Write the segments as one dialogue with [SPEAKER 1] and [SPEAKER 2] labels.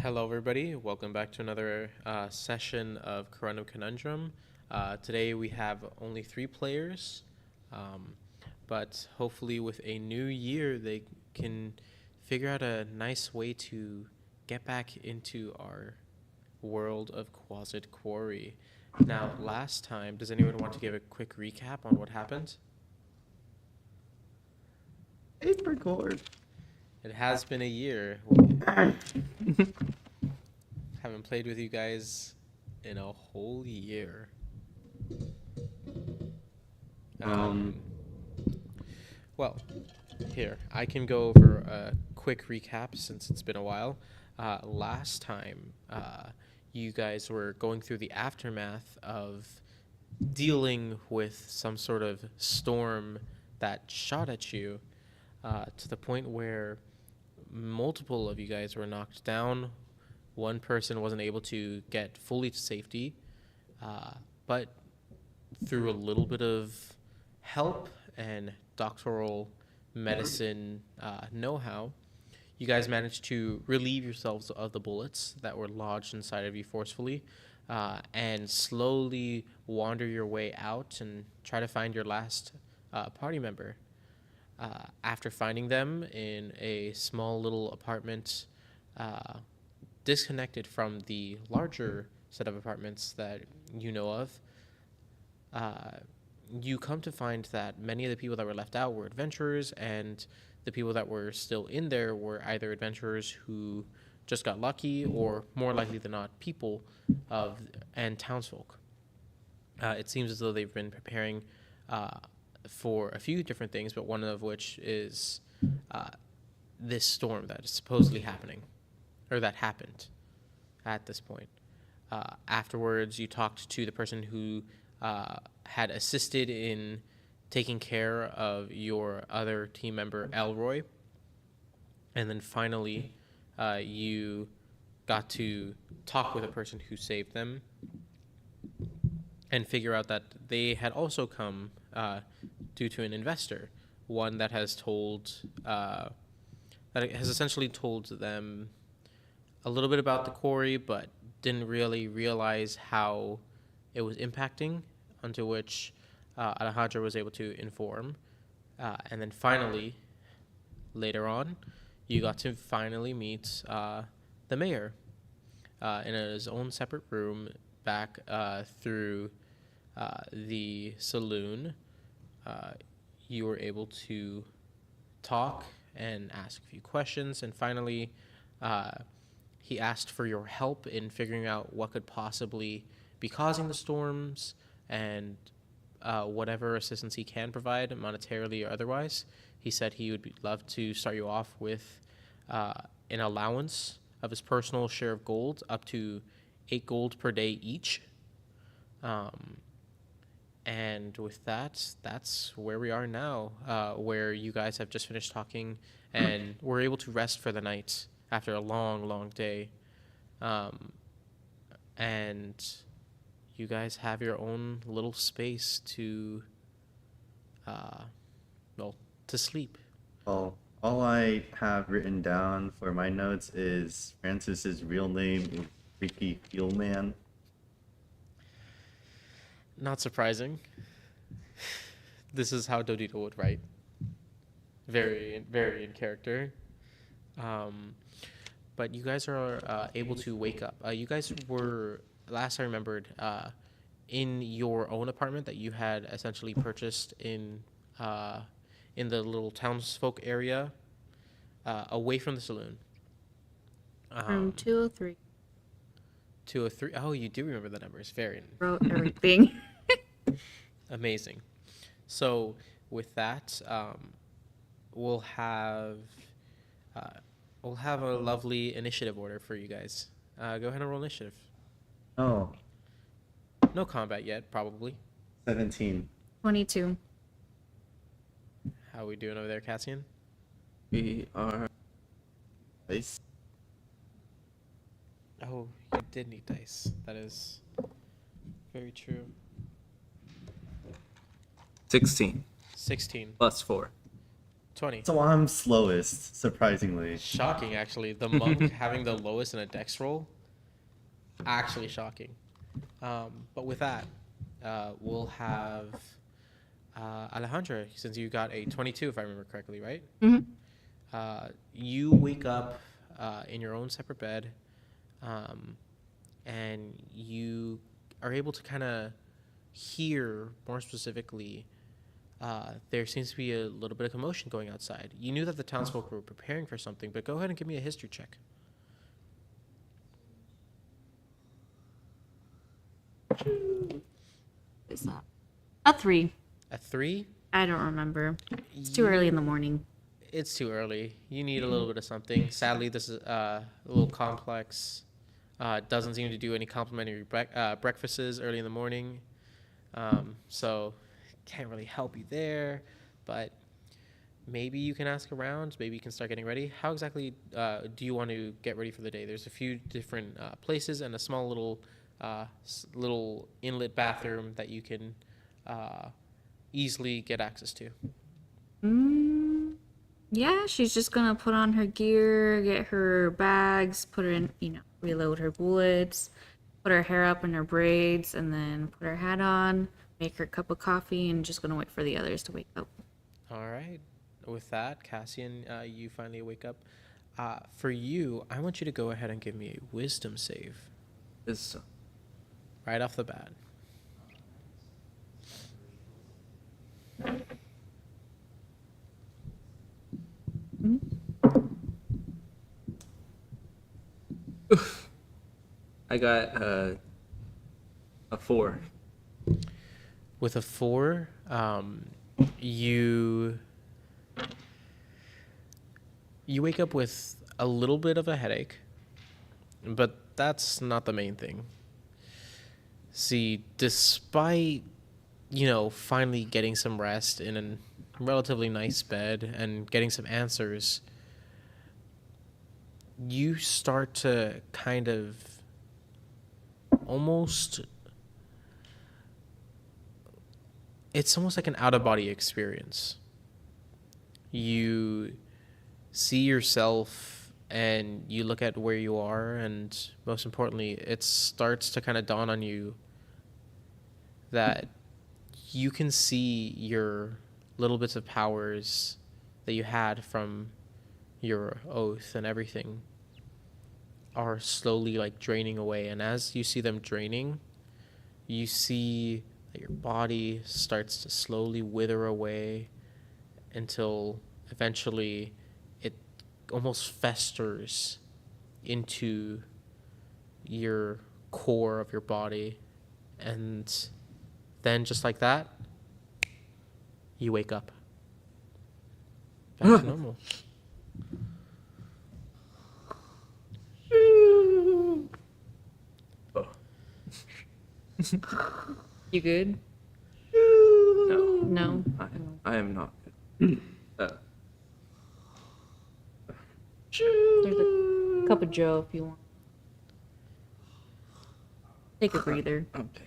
[SPEAKER 1] Hello, everybody. Welcome back to another session of Corundum Conundrum. Today we have only 3 players, but hopefully with a new year they can figure out a nice way to get back into our world of Quasit Quarry. Now, last time, does anyone want to give a quick recap on what happened?
[SPEAKER 2] It's record.
[SPEAKER 1] It has been a year. Haven't played with you guys in a whole year. Well, here, I can go over a quick recap since it's been a while. Last time, you guys were going through the aftermath of dealing with some sort of storm that shot at you to the point where multiple of you guys were knocked down. One person wasn't able to get fully to safety, but through a little bit of help and doctoral medicine know-how, you guys managed to relieve yourselves of the bullets that were lodged inside of you forcefully, and slowly wander your way out and try to find your last party member. After finding them in a small little apartment disconnected from the larger set of apartments that you know of, you come to find that many of the people that were left out were adventurers, and the people that were still in there were either adventurers who just got lucky or, more likely than not, people and townsfolk. It seems as though they've been preparing for a few different things, but one of which is this storm that is supposedly happening, or that happened at this point. Afterwards, you talked to the person who had assisted in taking care of your other team member, Elroy. And then finally, you got to talk with a person who saved them and figure out that they had also come due to an investor, one that has essentially told them a little bit about the quarry, but didn't really realize how it was impacting, unto which Alejandro was able to inform. And then finally, later on, you got to finally meet the mayor in his own separate room back through the saloon. You were able to talk and ask a few questions, and finally he asked for your help in figuring out what could possibly be causing the storms and whatever assistance he can provide, monetarily or otherwise. He said he would love to start you off with an allowance of his personal share of gold, up to 8 gold per day each. And with that, that's where we are now, where you guys have just finished talking and were able to rest for the night after a long, long day. And you guys have your own little space to sleep.
[SPEAKER 2] Well, all I have written down for my notes is Francis's real name is Ricky Fieldman.
[SPEAKER 1] Not surprising. This is how Dodito would write. Very, very in character. But you guys are able to wake up. You guys were, last I remembered, in your own apartment that you had essentially purchased in the little townsfolk area, away from the saloon.
[SPEAKER 3] Room 203.
[SPEAKER 1] 203. Oh, you do remember the numbers. Very
[SPEAKER 3] Wrote everything.
[SPEAKER 1] amazing. So with that, we'll have a lovely initiative order for you guys. Go ahead and roll initiative.
[SPEAKER 2] Oh,
[SPEAKER 1] No combat yet, probably.
[SPEAKER 2] 17.
[SPEAKER 3] 22.
[SPEAKER 1] How are we doing over there, Cassian?
[SPEAKER 2] We are... Nice.
[SPEAKER 1] Oh, you did need dice. That is very true.
[SPEAKER 4] 16
[SPEAKER 1] 16.
[SPEAKER 4] plus 4.
[SPEAKER 1] 20.
[SPEAKER 2] So I'm slowest, surprisingly.
[SPEAKER 1] Shocking, actually. The monk having the lowest in a dex roll, actually shocking. But with that, we'll have Alejandra, since you got a 22, if I remember correctly, right?
[SPEAKER 3] Mm-hmm.
[SPEAKER 1] You wake up in your own separate bed, and you are able to kind of hear, more specifically, there seems to be a little bit of commotion going outside. You knew that the townsfolk were preparing for something, but go ahead and give me a history check.
[SPEAKER 3] Is that a 3?
[SPEAKER 1] A 3?
[SPEAKER 3] I don't remember. It's too early in the morning.
[SPEAKER 1] It's too early. You need a little bit of something. Sadly, this is a little complex. Doesn't seem to do any complimentary breakfasts early in the morning. So can't really help you there. But maybe you can ask around. Maybe you can start getting ready. How exactly do you want to get ready for the day? There's a few different places and a small little inlet bathroom that you can easily get access to.
[SPEAKER 3] Yeah, she's just gonna put on her gear, get her bags, put her in, reload her bullets, put her hair up in her braids, and then put her hat on, make her a cup of coffee, and just gonna wait for the others to wake up.
[SPEAKER 1] All right. With that, Cassian, you finally wake up. For you, I want you to go ahead and give me a wisdom save
[SPEAKER 4] It's
[SPEAKER 1] right off the bat.
[SPEAKER 4] I got a 4.
[SPEAKER 1] With a 4, you wake up with a little bit of a headache, but that's not the main thing. See, despite, finally getting some rest in a relatively nice bed and getting some answers, you start to kind of it's almost like an out-of-body experience. You see yourself and you look at where you are, and most importantly, it starts to kind of dawn on you that you can see your little bits of powers that you had from your oath and everything are slowly like draining away. And as you see them draining, you see that your body starts to slowly wither away until eventually it almost festers into your core of your body. And then just like that, you wake up back to normal.
[SPEAKER 3] You good?
[SPEAKER 4] No,
[SPEAKER 3] No.
[SPEAKER 4] I am not good.
[SPEAKER 3] There's a cup of Joe if you want. Take a breather.
[SPEAKER 4] Okay.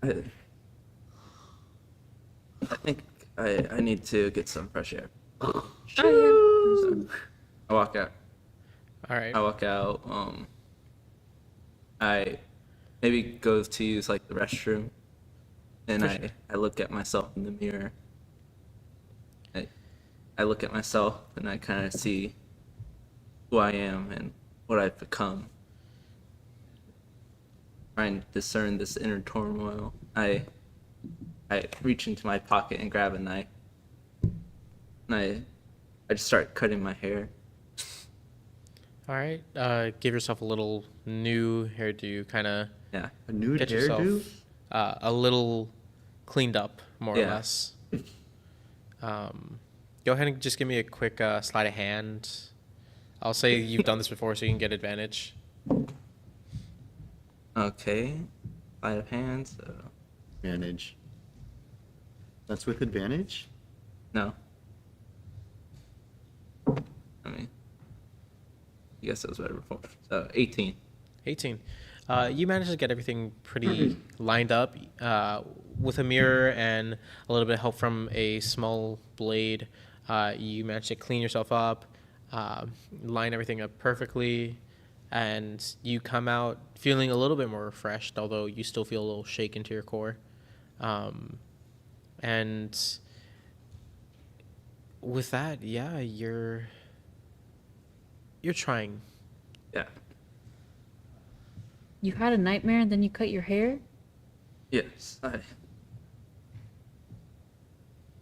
[SPEAKER 4] I think I need to get some fresh air.
[SPEAKER 3] Oh,
[SPEAKER 4] So, I walk out.
[SPEAKER 1] All right.
[SPEAKER 4] I walk out. I maybe go to use like the restroom, and
[SPEAKER 1] For
[SPEAKER 4] I
[SPEAKER 1] sure.
[SPEAKER 4] I look at myself in the mirror. I look at myself and I kind of see who I am and what I've become. Trying to discern this inner turmoil. I reach into my pocket and grab a knife, and I just start cutting my hair.
[SPEAKER 1] All right. Give yourself a little new hairdo, kind of
[SPEAKER 4] Yeah.
[SPEAKER 2] A nude
[SPEAKER 1] get yourself
[SPEAKER 2] hairdo?
[SPEAKER 1] a little cleaned up, more or
[SPEAKER 4] Yeah.
[SPEAKER 1] less. Go ahead and just give me a quick sleight of hand. I'll say you've done this before, so you can get advantage.
[SPEAKER 4] Okay. Sleight of hand. So
[SPEAKER 2] Advantage. That's with advantage?
[SPEAKER 4] no. I mean, I guess it was better before. So 18.
[SPEAKER 1] 18. You managed to get everything pretty lined up with a mirror and a little bit of help from a small blade. You managed to clean yourself up, line everything up perfectly, and you come out feeling a little bit more refreshed, although you still feel a little shaken to your core. And with that, yeah, you're trying.
[SPEAKER 4] Yeah.
[SPEAKER 3] You had a nightmare and then you cut your hair?
[SPEAKER 4] Yes.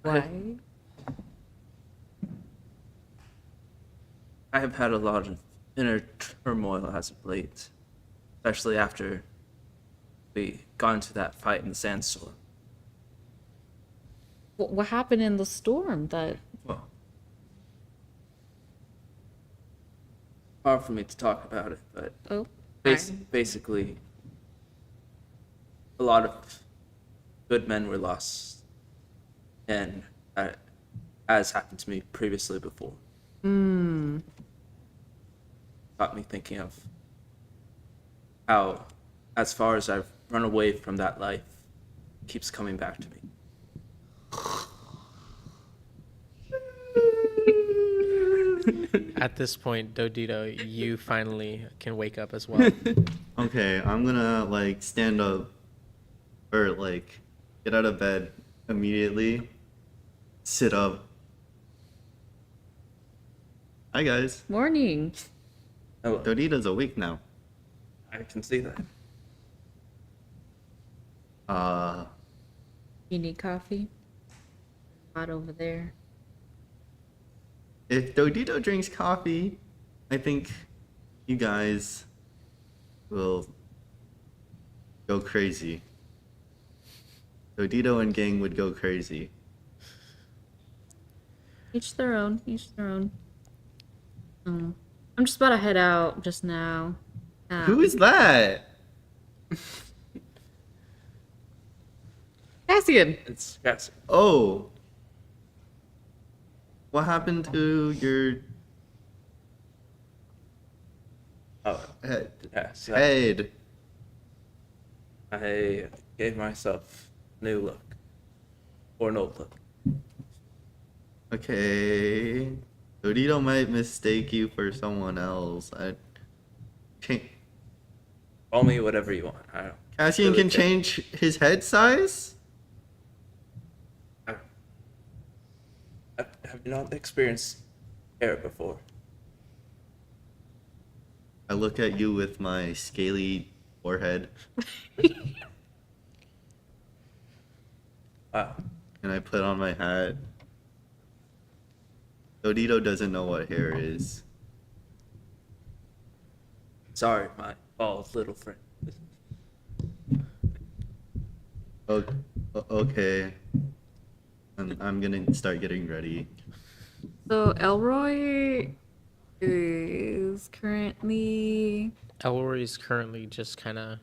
[SPEAKER 3] Why?
[SPEAKER 4] I have had a lot of inner turmoil as of late, especially after we got into that fight in the sandstorm.
[SPEAKER 3] What happened in the storm that...
[SPEAKER 4] Well, hard for me to talk about it, but
[SPEAKER 3] Oh,
[SPEAKER 4] basically, a lot of good men were lost, and as happened to me previously before. Got me thinking of how, as far as I've run away from that life, it keeps coming back to me.
[SPEAKER 1] At this point, Dodito, you finally can wake up as well.
[SPEAKER 2] Okay, I'm gonna like stand up or like get out of bed immediately, sit up. Hi guys,
[SPEAKER 3] morning.
[SPEAKER 4] Oh,
[SPEAKER 2] Dodito's awake now.
[SPEAKER 4] I can see that.
[SPEAKER 3] You need coffee? Hot over there.
[SPEAKER 2] If Dodito drinks coffee, I think you guys will go crazy. Dodito and gang would go crazy.
[SPEAKER 3] Each their own. Each their own. I'm just about to head out just now.
[SPEAKER 2] Who is that?
[SPEAKER 3] Cassian?
[SPEAKER 4] It's yes.
[SPEAKER 2] Oh. What happened to your head?
[SPEAKER 4] Yes.
[SPEAKER 2] Head.
[SPEAKER 4] I gave myself a new look, or an old look.
[SPEAKER 2] Okay. Dodito might mistake you for someone else.
[SPEAKER 4] Call me whatever you want. I don't.
[SPEAKER 2] Cassian
[SPEAKER 4] really
[SPEAKER 2] can
[SPEAKER 4] care.
[SPEAKER 2] change his head size?
[SPEAKER 4] Have you not experienced hair before?
[SPEAKER 2] I look at you with my scaly forehead
[SPEAKER 4] Wow.
[SPEAKER 2] and I put on my hat. Dodito doesn't know what hair is.
[SPEAKER 4] Sorry, my bald little friend.
[SPEAKER 2] Okay. I'm gonna start getting ready.
[SPEAKER 3] So Elroy is currently...
[SPEAKER 1] Elroy's currently just kind of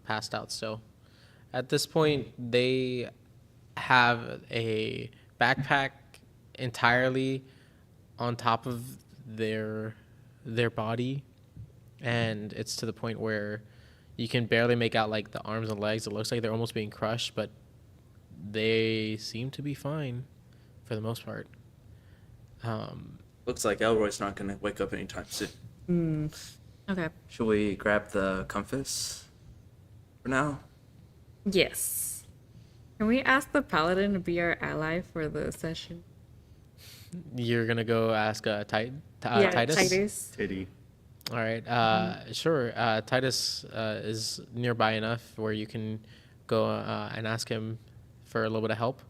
[SPEAKER 1] passed out still. At this point, they have a backpack entirely on top of their body, and it's to the point where you can barely make out like the arms and legs. It looks like they're almost being crushed, but they seem to be fine for the most part.
[SPEAKER 4] Looks like Elroy's not gonna wake up anytime soon.
[SPEAKER 3] Okay.
[SPEAKER 4] Should we grab the compass for now?
[SPEAKER 3] Yes. Can we ask the paladin to be our ally for the session?
[SPEAKER 1] You're gonna go ask Titus.
[SPEAKER 3] Titus.
[SPEAKER 2] Titty.
[SPEAKER 1] All right. Sure. Titus is nearby enough where you can go and ask him for a little bit of help.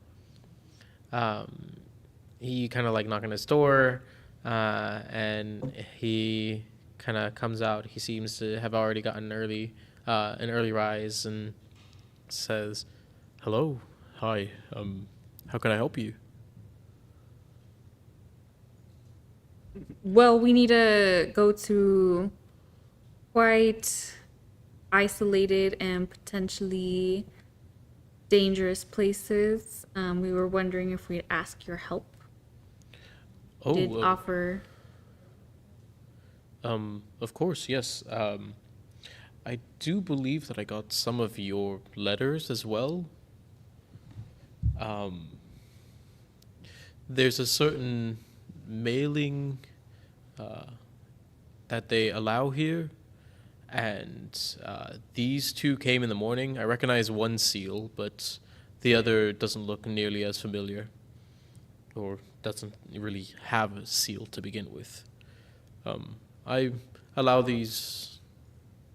[SPEAKER 1] He kind of like knock on his door, and he kind of comes out. He seems to have already gotten an early rise, and says, "Hello, hi. How can I help you?"
[SPEAKER 3] Well, we need to go to quite isolated and potentially dangerous places. We were wondering if we'd ask your help.
[SPEAKER 1] Oh,
[SPEAKER 3] Did offer.
[SPEAKER 1] of course, yes. I do believe that I got some of your letters as well. Um, there's a certain mailing that they allow here, and these two came in the morning. I recognize one seal, but the other doesn't look nearly as familiar, or doesn't really have a seal to begin with. I allow these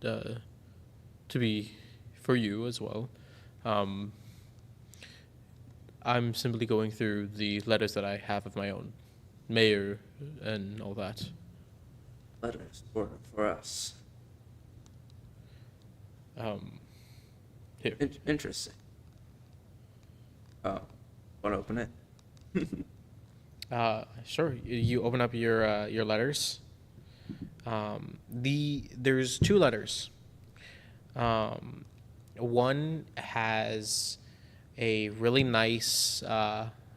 [SPEAKER 1] to be for you as well. I'm simply going through the letters that I have of my own, mayor and all that.
[SPEAKER 4] Letters for us.
[SPEAKER 1] Here.
[SPEAKER 4] Interesting. Want to open it?
[SPEAKER 1] Sure. You open up your letters. There's two letters. One has a really nice,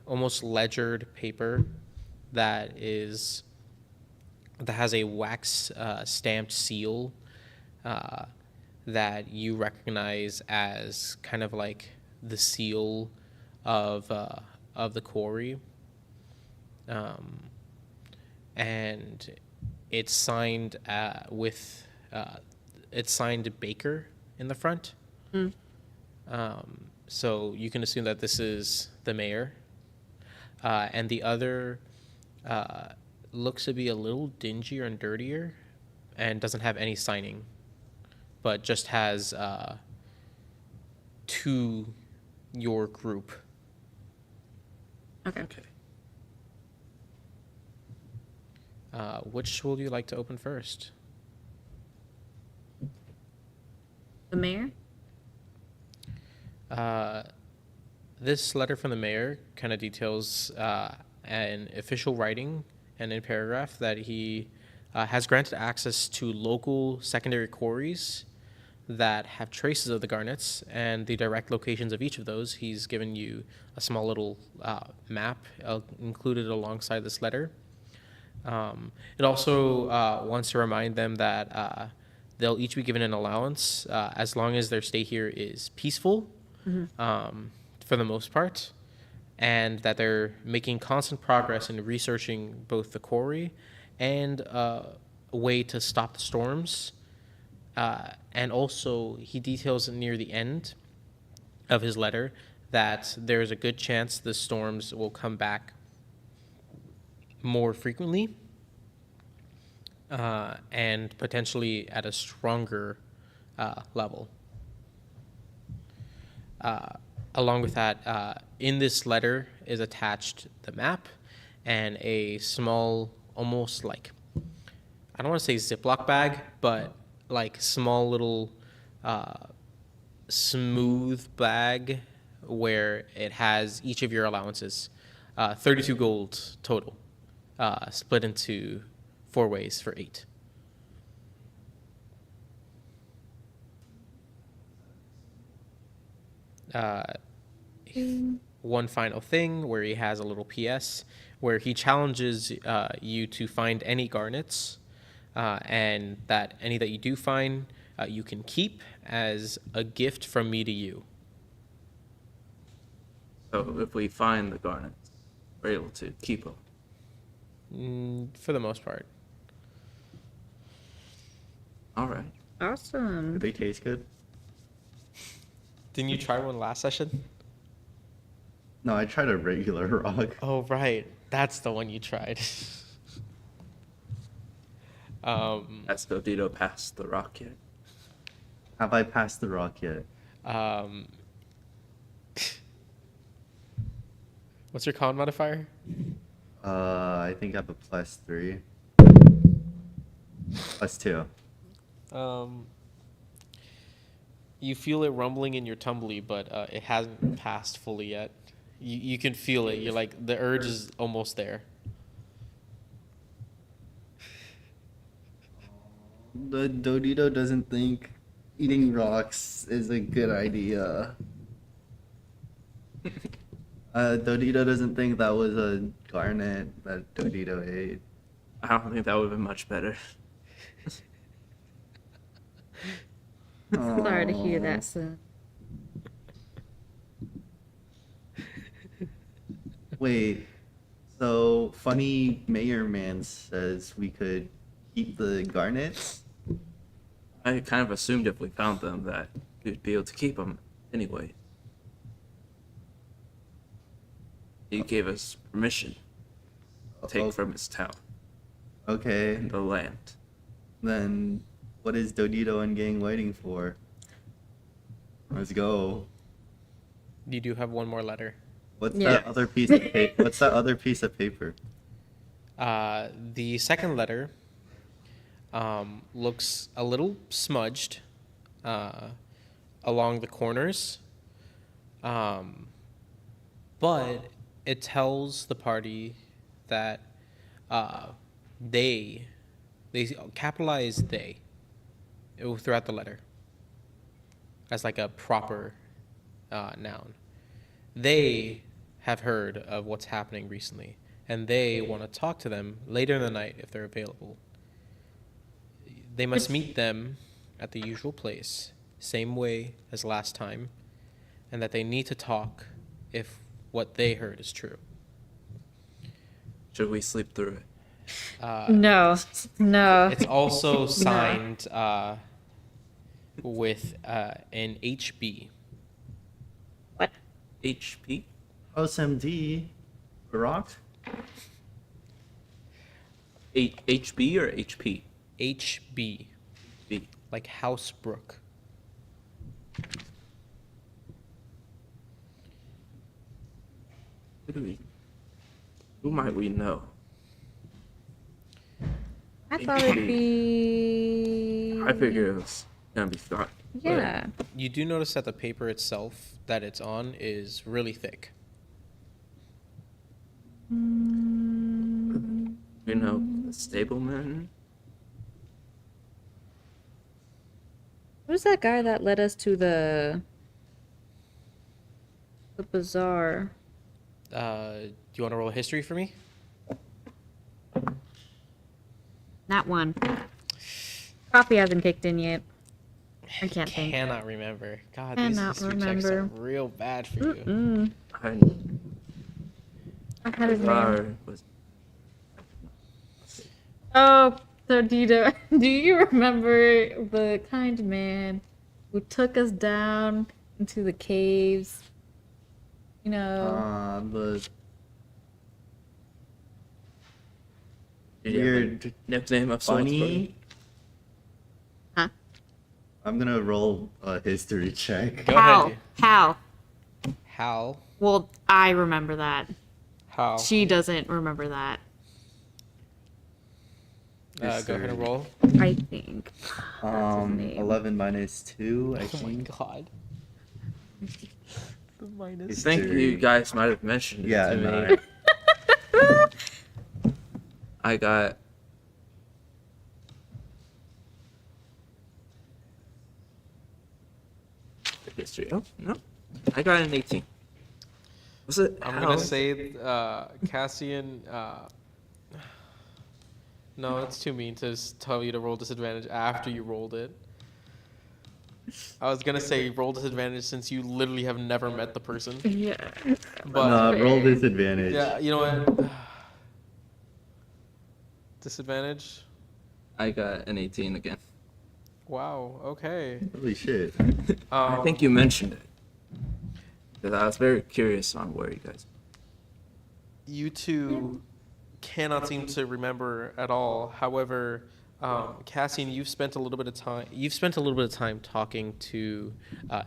[SPEAKER 1] almost ledgered paper that has a wax stamped seal that you recognize as kind of like the seal of the quarry, and it's signed it's signed Baker in the front. So you can assume that this is the mayor, and the other looks to be a little dingier and dirtier, and doesn't have any signing, but just has to your group.
[SPEAKER 3] Okay.
[SPEAKER 1] Which will you like to open first?
[SPEAKER 3] The mayor?
[SPEAKER 1] This letter from the mayor kind of details an official writing and in paragraph that he has granted access to local secondary quarries that have traces of the garnets and the direct locations of each of those. He's given you a small little map included alongside this letter. It also wants to remind them that they'll each be given an allowance as long as their stay here is peaceful, for the most part, and that they're making constant progress in researching both the quarry and a way to stop the storms. And also, he details near the end of his letter that there's a good chance the storms will come back more frequently, and potentially at a stronger level. Along with that, in this letter is attached the map and a small, almost like, I don't want to say Ziploc bag, but like small little smooth bag where it has each of your allowances, 32 gold total, split into 4 ways for 8. One final thing where he has a little PS where he challenges you to find any garnets, and that any that you do find you can keep as a gift from me to you.
[SPEAKER 4] So if we find the garnets, we're able to keep them.
[SPEAKER 1] For the most part.
[SPEAKER 4] All right.
[SPEAKER 2] Do
[SPEAKER 3] Awesome.
[SPEAKER 2] they taste good?
[SPEAKER 1] Didn't you try one last session?
[SPEAKER 2] No, I tried a regular rock.
[SPEAKER 1] Oh, right. That's the one you tried.
[SPEAKER 4] Has Dodito passed the rock yet?
[SPEAKER 2] Have I passed the rock yet?
[SPEAKER 1] What's your con modifier?
[SPEAKER 2] I think I have a +3. +2.
[SPEAKER 1] You feel it rumbling in your tumbly, but it hasn't passed fully yet. You can feel it. You're like, the urge is almost there.
[SPEAKER 2] The Dodito doesn't think eating rocks is a good idea. Dodito doesn't think that was a garnet that Dodito ate.
[SPEAKER 4] I don't think that would have been much better.
[SPEAKER 3] Sorry to hear
[SPEAKER 2] Aw.
[SPEAKER 3] that, son.
[SPEAKER 2] Wait, so funny mayor man says we could keep the garnets?
[SPEAKER 4] I kind of assumed if we found them that we'd be able to keep them anyway. He gave us permission to take
[SPEAKER 2] Oh,
[SPEAKER 4] from his town
[SPEAKER 2] okay,
[SPEAKER 4] and the land.
[SPEAKER 2] then what is Dodito and gang waiting for? Let's go.
[SPEAKER 1] You do have one more letter.
[SPEAKER 2] What's
[SPEAKER 3] Yeah.
[SPEAKER 2] that other piece of paper? What's that other piece of paper?
[SPEAKER 1] The second letter looks a little smudged along the corners, but it tells the party that they capitalize they throughout the letter as like a proper noun. They have heard of what's happening recently, and they want to talk to them later in the night if they're available. They must meet them at the usual place, same way as last time, and that they need to talk if what they heard is true.
[SPEAKER 4] Should we sleep through it?
[SPEAKER 3] No, no.
[SPEAKER 1] It's also signed with an HB.
[SPEAKER 3] What?
[SPEAKER 4] HP?
[SPEAKER 2] OSMD. Barack?
[SPEAKER 4] HB or HP?
[SPEAKER 1] HB,
[SPEAKER 4] B.
[SPEAKER 1] like Housebrook.
[SPEAKER 4] Who might we know?
[SPEAKER 3] I thought it'd be.
[SPEAKER 4] I figure it was gonna be thought.
[SPEAKER 3] Yeah.
[SPEAKER 1] You do notice that the paper itself that it's on is really thick.
[SPEAKER 3] Mm,
[SPEAKER 4] You know, the stableman.
[SPEAKER 3] who's that guy that led us to the bazaar?
[SPEAKER 1] Do you want to roll a history for me?
[SPEAKER 3] That one. Coffee hasn't kicked in yet. I can't think.
[SPEAKER 1] Cannot remember. God, these
[SPEAKER 3] Cannot
[SPEAKER 1] history checks are
[SPEAKER 3] remember.
[SPEAKER 1] real bad for you.
[SPEAKER 3] Mm-mm.
[SPEAKER 4] I
[SPEAKER 3] I had his name.
[SPEAKER 4] Bazaar was
[SPEAKER 3] Oh, so do you remember the kind man who took us down into the caves? You know,
[SPEAKER 2] The
[SPEAKER 4] Did you have a
[SPEAKER 2] weird
[SPEAKER 4] nickname of sorts, buddy?
[SPEAKER 2] bunny.
[SPEAKER 3] huh?
[SPEAKER 2] I'm gonna roll a history check.
[SPEAKER 1] Go
[SPEAKER 3] How?
[SPEAKER 1] ahead.
[SPEAKER 3] How?
[SPEAKER 1] Hal.
[SPEAKER 3] Well, I remember that.
[SPEAKER 1] Hal.
[SPEAKER 3] She doesn't remember that.
[SPEAKER 1] Go ahead and roll.
[SPEAKER 3] I think. That's his name.
[SPEAKER 2] 11 minus 2, I
[SPEAKER 1] Oh my
[SPEAKER 2] think.
[SPEAKER 1] god. The
[SPEAKER 4] I
[SPEAKER 1] minus.
[SPEAKER 4] think
[SPEAKER 2] History.
[SPEAKER 4] you guys might have mentioned it
[SPEAKER 2] Yeah,
[SPEAKER 4] to
[SPEAKER 2] and
[SPEAKER 4] me. I got the history. Oh no, I got an 18. Was it?
[SPEAKER 1] I'm
[SPEAKER 4] Hal?
[SPEAKER 1] gonna say Cassian. No, it's too mean to tell you to roll disadvantage after you rolled it. I was gonna say roll disadvantage since you literally have never met the person.
[SPEAKER 3] Yeah.
[SPEAKER 1] But
[SPEAKER 2] Roll disadvantage.
[SPEAKER 1] yeah, you know what? Disadvantage.
[SPEAKER 4] I got an 18 again.
[SPEAKER 1] Wow. Okay.
[SPEAKER 2] Holy shit.
[SPEAKER 4] I think you mentioned it. Because I was very curious on where you guys.
[SPEAKER 1] You two cannot seem to remember at all. However, Cassian, you've spent a little bit of time. You've spent a little bit of time talking to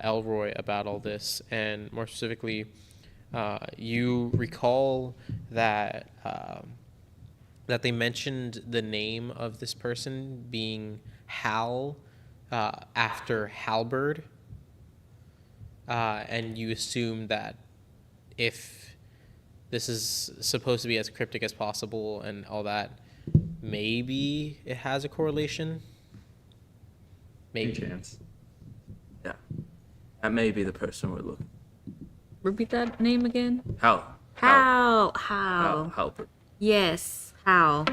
[SPEAKER 1] Elroy about all this, and more specifically, you recall that that they mentioned the name of this person being Hal after Halberd, and you assume that if this is supposed to be as cryptic as possible and all that, maybe it has a correlation.
[SPEAKER 2] Any
[SPEAKER 1] Maybe.
[SPEAKER 2] chance.
[SPEAKER 4] Yeah. That may be the person we're looking.
[SPEAKER 3] Repeat that name again.
[SPEAKER 4] Hal.
[SPEAKER 3] How?
[SPEAKER 4] Halbert.
[SPEAKER 3] Yes, How.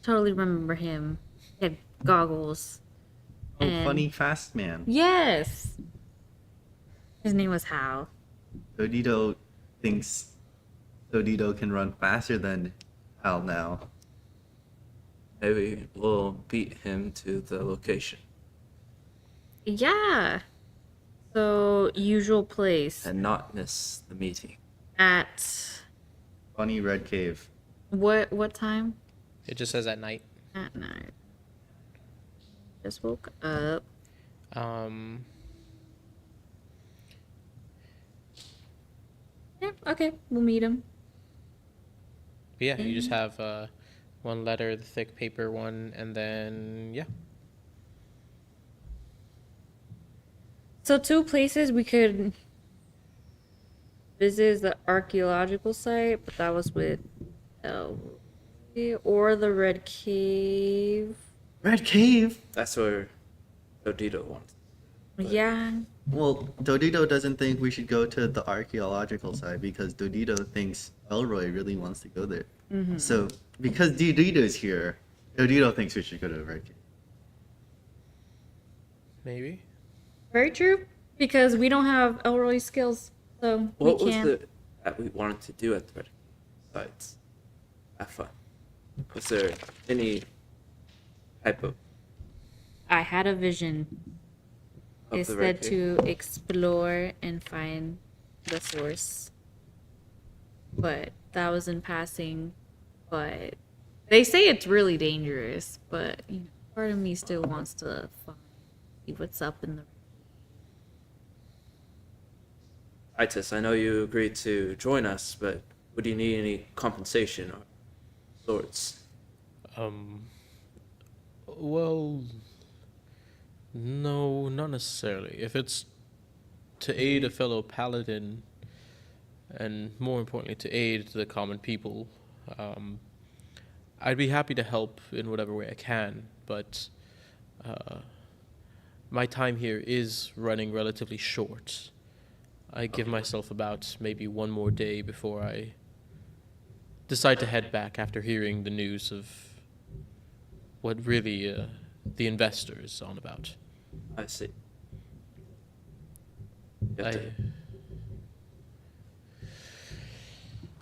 [SPEAKER 3] Totally remember him. He had goggles.
[SPEAKER 2] Oh,
[SPEAKER 3] And-
[SPEAKER 2] funny fast man.
[SPEAKER 3] Yes. His name was Hal.
[SPEAKER 2] Dodito thinks Dodito can run faster than Hal now.
[SPEAKER 4] Maybe we'll beat him to the location
[SPEAKER 3] Yeah. So usual place
[SPEAKER 4] and not miss the meeting.
[SPEAKER 3] at
[SPEAKER 2] Funny red cave.
[SPEAKER 3] what time?
[SPEAKER 1] It just says at night.
[SPEAKER 3] At night. Just woke up.
[SPEAKER 1] Um,
[SPEAKER 3] Yeah, okay, we'll meet him.
[SPEAKER 1] but yeah, you just have one letter, the thick paper one, and then yeah.
[SPEAKER 3] So two places we could visit is the archaeological site, but that was with or the Red Cave.
[SPEAKER 2] Red cave?
[SPEAKER 4] That's where Dodito wants.
[SPEAKER 3] Yeah.
[SPEAKER 2] Well, Dodito doesn't think we should go to the archaeological side because Dodito thinks Elroy really wants to go there. So, because Dodito's here, Dodito thinks we should go to the red cave.
[SPEAKER 1] Maybe.
[SPEAKER 3] Very true. Because we don't have Elroy's skills, so
[SPEAKER 4] What
[SPEAKER 3] we
[SPEAKER 4] was
[SPEAKER 3] can't.
[SPEAKER 4] that we wanted to do at the Red sites? Have fun. Was there any type of
[SPEAKER 3] I had a vision. It
[SPEAKER 4] the Red
[SPEAKER 3] said
[SPEAKER 4] Cave?
[SPEAKER 3] to explore and find the source. But that was in passing. But they say it's really dangerous. But you know, part of me still wants to see what's up in the.
[SPEAKER 4] Itis, I know you agreed to join us, but would you need any compensation or sorts?
[SPEAKER 1] Well, no, not necessarily. If it's to aid a fellow paladin, and more importantly, to aid the common people, I'd be happy to help in whatever way I can, but my time here is running relatively short. I give myself about maybe one more day before I decide to head back after hearing the news of what really the investor is on about.
[SPEAKER 4] I see. You have to-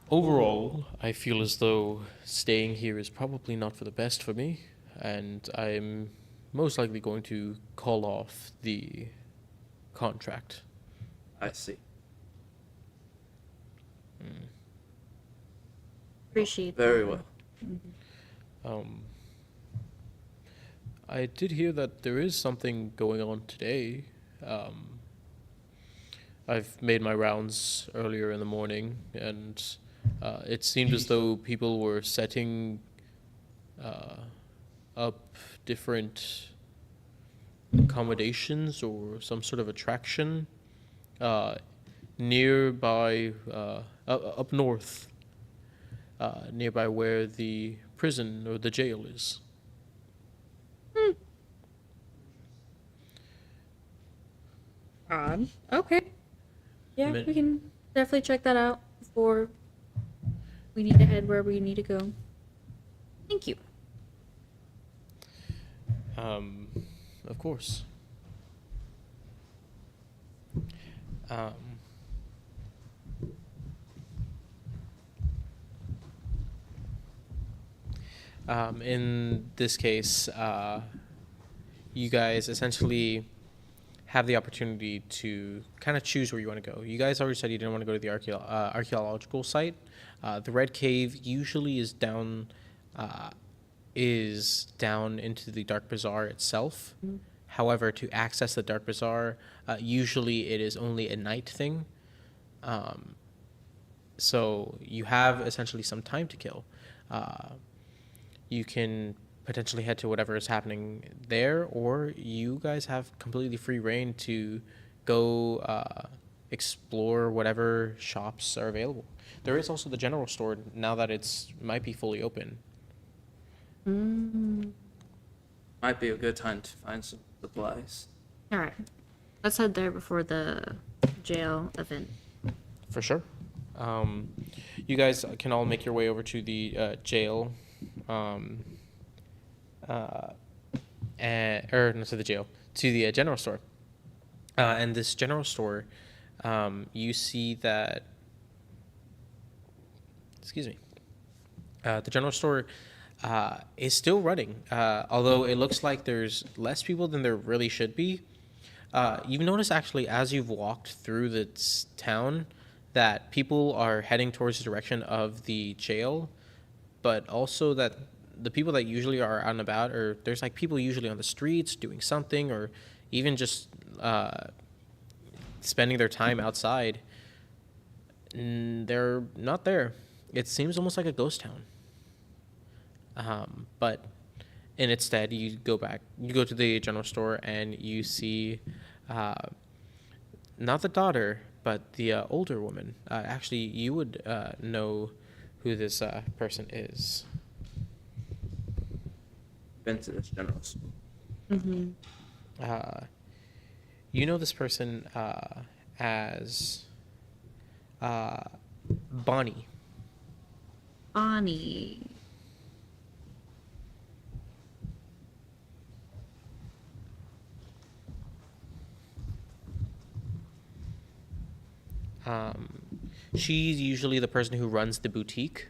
[SPEAKER 1] Overall, I feel as though staying here is probably not for the best for me, and I'm most likely going to call off the contract.
[SPEAKER 4] I see.
[SPEAKER 3] Appreciate
[SPEAKER 4] Very
[SPEAKER 3] that.
[SPEAKER 4] well.
[SPEAKER 1] I did hear that there is something going on today. I've made my rounds earlier in the morning, and it seemed as though people were setting up different accommodations or some sort of attraction nearby, up north, nearby where the prison or the jail is.
[SPEAKER 3] Odd. Okay. Yeah,
[SPEAKER 1] Min-
[SPEAKER 3] we can definitely check that out before we need to head where we need to go. Thank you.
[SPEAKER 1] Of course. In this case, you guys essentially have the opportunity to kind of choose where you want to go. You guys already said you didn't want to go to the archaeological site. The Red Cave usually is down into the Dark Bazaar itself. However, to access the Dark Bazaar, usually it is only a night thing. So you have essentially some time to kill. You can potentially head to whatever is happening there, or you guys have completely free reign to go explore whatever shops are available. There is also the general store now that might be fully open.
[SPEAKER 4] Might be a good time to find some supplies.
[SPEAKER 3] All right. Let's head there before the jail event.
[SPEAKER 1] For sure. You guys can all make your way over to the jail. Or not to the jail, to the general store. And this general store, you see that. Excuse me. The general store is still running, although it looks like there's less people than there really should be. You've noticed actually as you've walked through the town that people are heading towards the direction of the jail, but also that the people that usually are out and about, or there's like people usually on the streets doing something, or even just spending their time outside, they're not there. It seems almost like a ghost town. But instead, you go to the general store and you see not the daughter, but the older woman. Actually, you would know who this person is.
[SPEAKER 4] Been to this general store.
[SPEAKER 1] You know this person as Bonnie.
[SPEAKER 3] Bonnie.
[SPEAKER 1] She's usually the person who runs the boutique,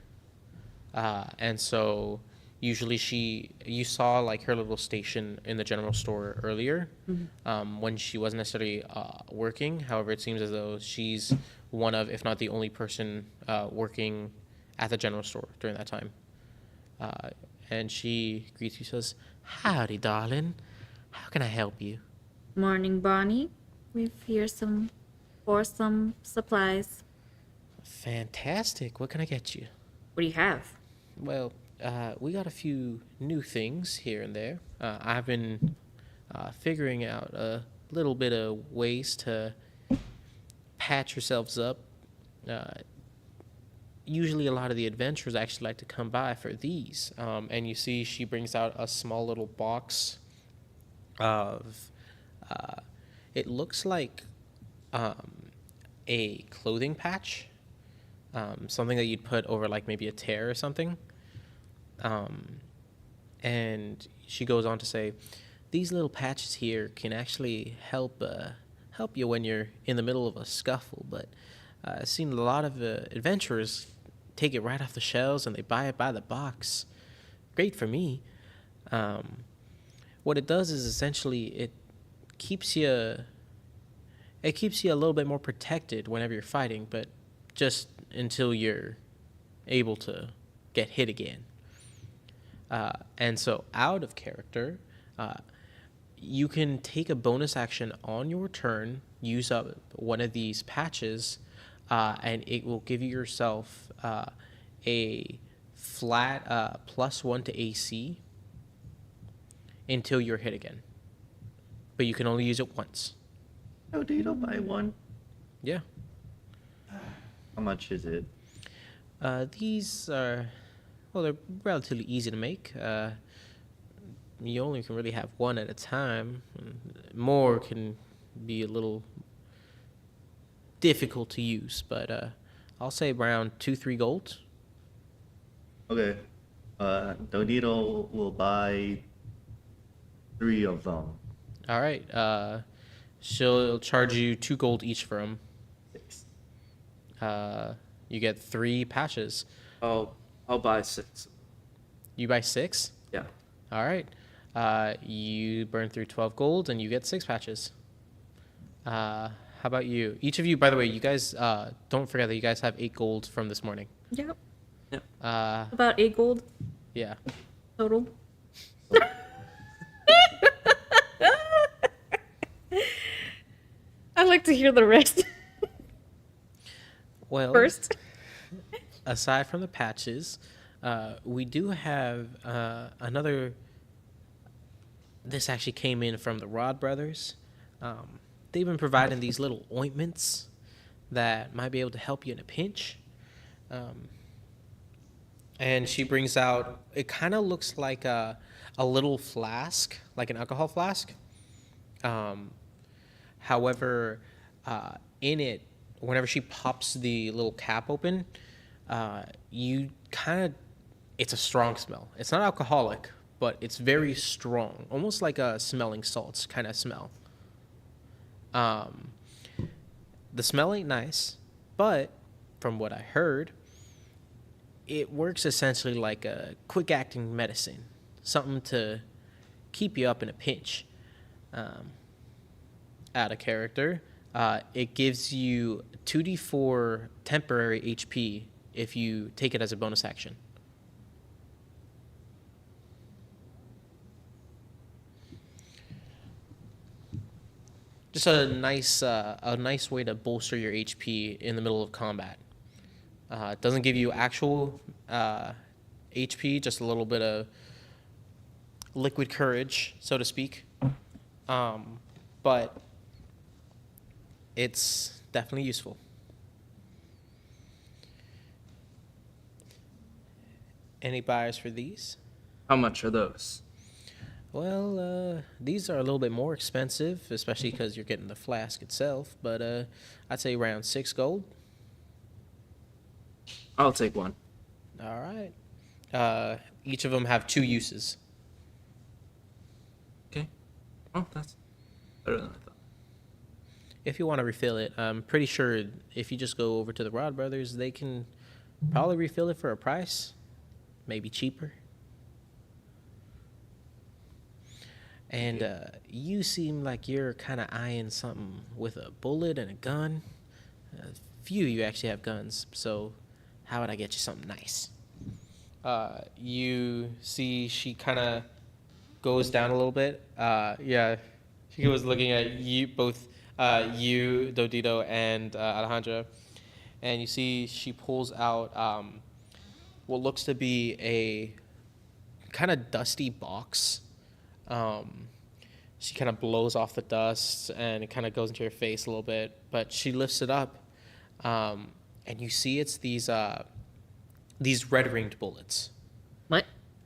[SPEAKER 1] and so usually you saw like her little station in the general store earlier, when she wasn't necessarily working. However, it seems as though she's one of, if not the only person working at the general store during that time. And she greets you, says, "Howdy, darling. How can I help you?"
[SPEAKER 3] Morning, Bonnie. We've here for some supplies.
[SPEAKER 1] Fantastic. What can I get you?
[SPEAKER 3] What do you have?
[SPEAKER 1] Well, we got a few new things here and there. I've been figuring out a little bit of ways to patch yourselves up. Usually a lot of the adventurers actually like to come by for these. And you see she brings out a small little box of, it looks like a clothing patch, something that you'd put over like maybe a tear or something. And she goes on to say, these little patches here can actually help you when you're in the middle of a scuffle. But I've seen a lot of adventurers take it right off the shelves and they buy it by the box. Great for me. What it does is essentially it keeps you a little bit more protected whenever you're fighting, but just until you're able to get hit again. And so out of character, you can take a bonus action on your turn, use up one of these patches, and it will give you yourself a flat +1 to AC until you're hit again. But you can only use it once.
[SPEAKER 2] Oh, do you don't buy one?
[SPEAKER 1] Yeah.
[SPEAKER 2] How much is it?
[SPEAKER 1] These are, well, they're relatively easy to make. You only can really have one at a time. More can be a little difficult to use, but I'll say around 2-3 gold.
[SPEAKER 2] Okay. Donito will buy 3 of them.
[SPEAKER 1] All right. She'll charge you 2 gold each for them.
[SPEAKER 2] 6.
[SPEAKER 1] You get 3 patches.
[SPEAKER 4] I'll buy 6.
[SPEAKER 1] You buy 6?
[SPEAKER 4] Yeah.
[SPEAKER 1] All right. You burn through 12 gold and you get 6 patches. How about you? Each of you, by the way, you guys don't forget that you guys have 8 gold from this morning.
[SPEAKER 3] Yep.
[SPEAKER 4] Yep.
[SPEAKER 3] About 8 gold
[SPEAKER 1] Yeah.
[SPEAKER 3] total. I'd like to hear the rest
[SPEAKER 1] Well,
[SPEAKER 3] first.
[SPEAKER 1] aside from the patches, we do have another. This actually came in from the Rod brothers. They've been providing these little ointments that might be able to help you in a pinch. And she brings out, it kind of looks like a little flask, like an alcohol flask. However, in it, whenever she pops the little cap open, you kind of, it's a strong smell. It's not alcoholic, but it's very strong, almost like a smelling salts kind of smell. Um, the smell ain't nice, but from what I heard, it works essentially like a quick acting medicine, something to keep you up in a pinch. Out of character, it gives you 2d4 temporary HP if you take it as a bonus action. Just a nice way to bolster your HP in the middle of combat. It doesn't give you actual HP, just a little bit of liquid courage, so to speak. But it's definitely useful. Any buyers for these?
[SPEAKER 4] How much are those?
[SPEAKER 1] Well, these are a little bit more expensive, especially because you're getting the flask itself. But I'd say around 6 gold.
[SPEAKER 4] I'll take one.
[SPEAKER 1] All right. Each of them have 2 uses.
[SPEAKER 4] Okay. Oh, that's better than I thought.
[SPEAKER 1] If you want to refill it, I'm pretty sure if you just go over to the Rod Brothers, they can probably refill it for a price, maybe cheaper. And you seem like you're kind of eyeing something with a bullet and a gun. Few of you actually have guns, so how would I get you something nice? You see she kind of goes down a little bit. Yeah, she was looking at you both, you, Dodito, and Alejandra. And you see she pulls out what looks to be a kind of dusty box. She kind of blows off the dust and it kind of goes into your face a little bit, but she lifts it up, and you see it's these red ringed bullets.
[SPEAKER 3] What?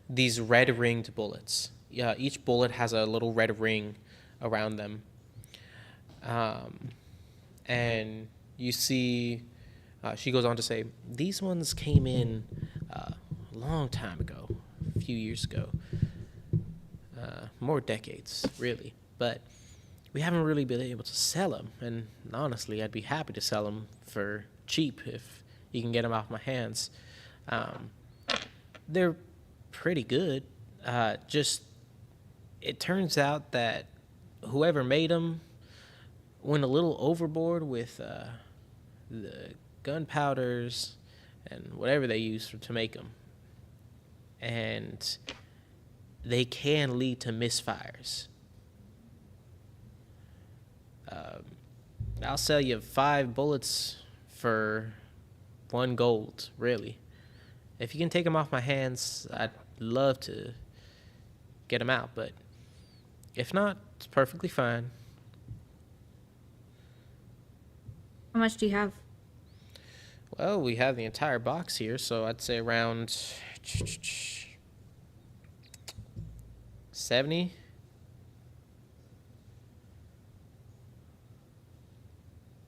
[SPEAKER 1] These red ringed bullets. Yeah, each bullet has a little red ring around them. And you see, she goes on to say, these ones came in a long time ago, a few years ago. More decades, really. But we haven't really been able to sell them. And honestly, I'd be happy to sell them for cheap if you can get them off my hands. They're pretty good. Just, it turns out that whoever made them went a little overboard with the gunpowders and whatever they use to make them. And they can lead to misfires. I'll sell you 5 bullets for 1 gold, really. If you can take them off my hands, I'd love to get them out, but if not, it's perfectly fine.
[SPEAKER 3] How much do you have?
[SPEAKER 1] Well, we have the entire box here, so I'd say around 70.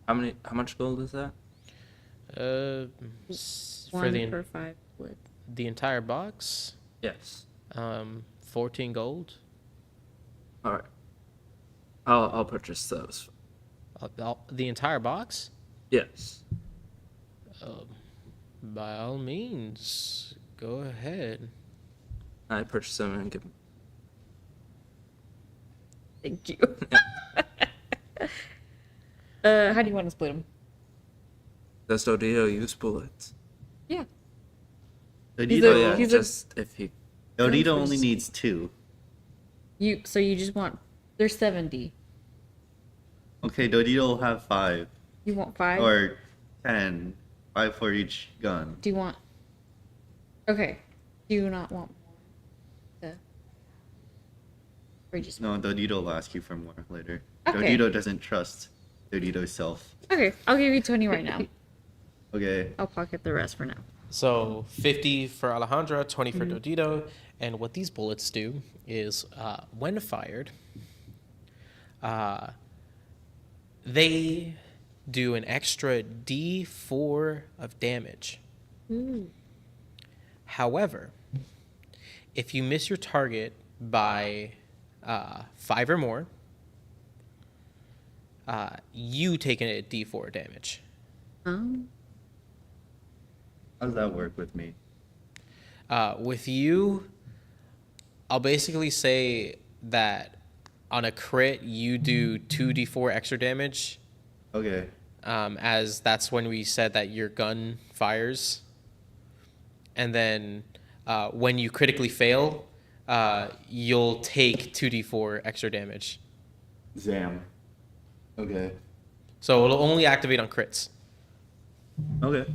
[SPEAKER 4] How much gold is that?
[SPEAKER 1] For
[SPEAKER 3] One for 5 bullets.
[SPEAKER 1] the entire box,
[SPEAKER 4] Yes.
[SPEAKER 1] 14 gold.
[SPEAKER 4] All right. I'll purchase those.
[SPEAKER 1] The entire box?
[SPEAKER 4] Yes.
[SPEAKER 1] By all means, go ahead.
[SPEAKER 4] I purchase them and give them.
[SPEAKER 3] Thank you. How do you want to split them?
[SPEAKER 4] Does Dodito use bullets?
[SPEAKER 3] Yeah.
[SPEAKER 2] Dodito,
[SPEAKER 4] Oh yeah,
[SPEAKER 3] he's a-
[SPEAKER 4] just if he.
[SPEAKER 2] Dodito only needs 2.
[SPEAKER 3] So you just want, there's 70.
[SPEAKER 2] Okay, Dodito will have 5.
[SPEAKER 3] You want 5?
[SPEAKER 2] Or 10. 5 for each gun.
[SPEAKER 3] Do you want, okay. Do you not want more? Or you just,
[SPEAKER 2] No, Dodito will ask you for more later.
[SPEAKER 3] Okay.
[SPEAKER 2] Dodito doesn't trust Dodito's self.
[SPEAKER 3] okay, I'll give you 20 right now.
[SPEAKER 2] Okay.
[SPEAKER 3] I'll pocket the rest for now.
[SPEAKER 1] So 50 for Alejandra, 20 for Dodito. And what these bullets do is, when fired, they do an extra D4 of damage.
[SPEAKER 3] Ooh.
[SPEAKER 1] However, If you miss your target by 5 or more, you take a D4 damage.
[SPEAKER 3] Um,
[SPEAKER 2] How does that work with me?
[SPEAKER 1] With you, I'll basically say that on a crit, you do 2d4 extra damage,
[SPEAKER 2] Okay.
[SPEAKER 1] as that's when we said that your gun fires. And then when you critically fail, you'll take 2d4 extra damage.
[SPEAKER 2] Zam. Okay.
[SPEAKER 1] So it'll only activate on crits.
[SPEAKER 2] Okay.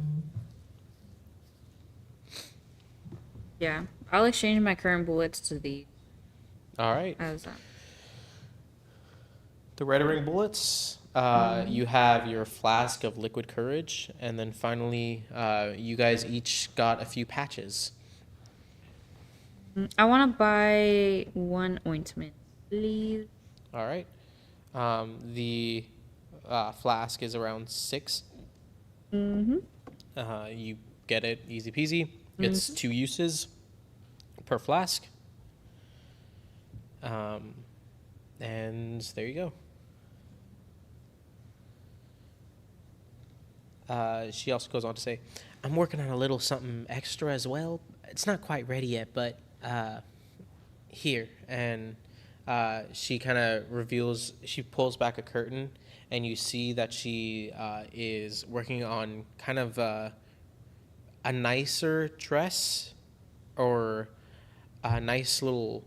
[SPEAKER 3] yeah, I'll exchange my current bullets to these
[SPEAKER 1] All right.
[SPEAKER 3] as
[SPEAKER 1] The red ring bullets. You have your flask of liquid courage, and then finally, you guys each got a few patches.
[SPEAKER 3] I want to buy 1 ointment, please.
[SPEAKER 1] All right. The flask is around 6.
[SPEAKER 3] Mm-hmm.
[SPEAKER 1] You get it easy peasy. It's 2 uses per flask. And there you go. She also goes on to say, I'm working on a little something extra as well. It's not quite ready yet, but here. And she kind of reveals, she pulls back a curtain, and you see that she is working on kind of a nicer dress, or a nice little,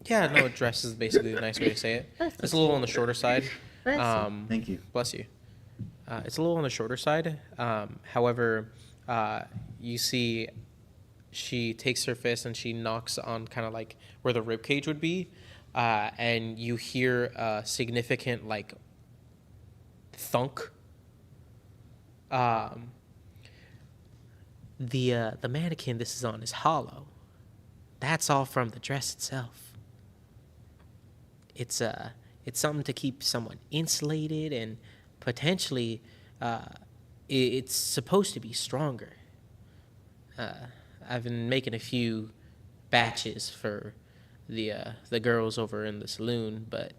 [SPEAKER 1] dress is basically the nice way to say it. It's a little on the shorter side.
[SPEAKER 2] Thank you.
[SPEAKER 1] Bless you. It's a little on the shorter side. However, you see she takes her fist and she knocks on kind of like where the rib cage would be, and you hear a significant like thunk. The mannequin this is on is hollow. That's all from the dress itself. It's something to keep someone insulated, and potentially it's supposed to be stronger. I've been making a few batches for the girls over in the saloon, but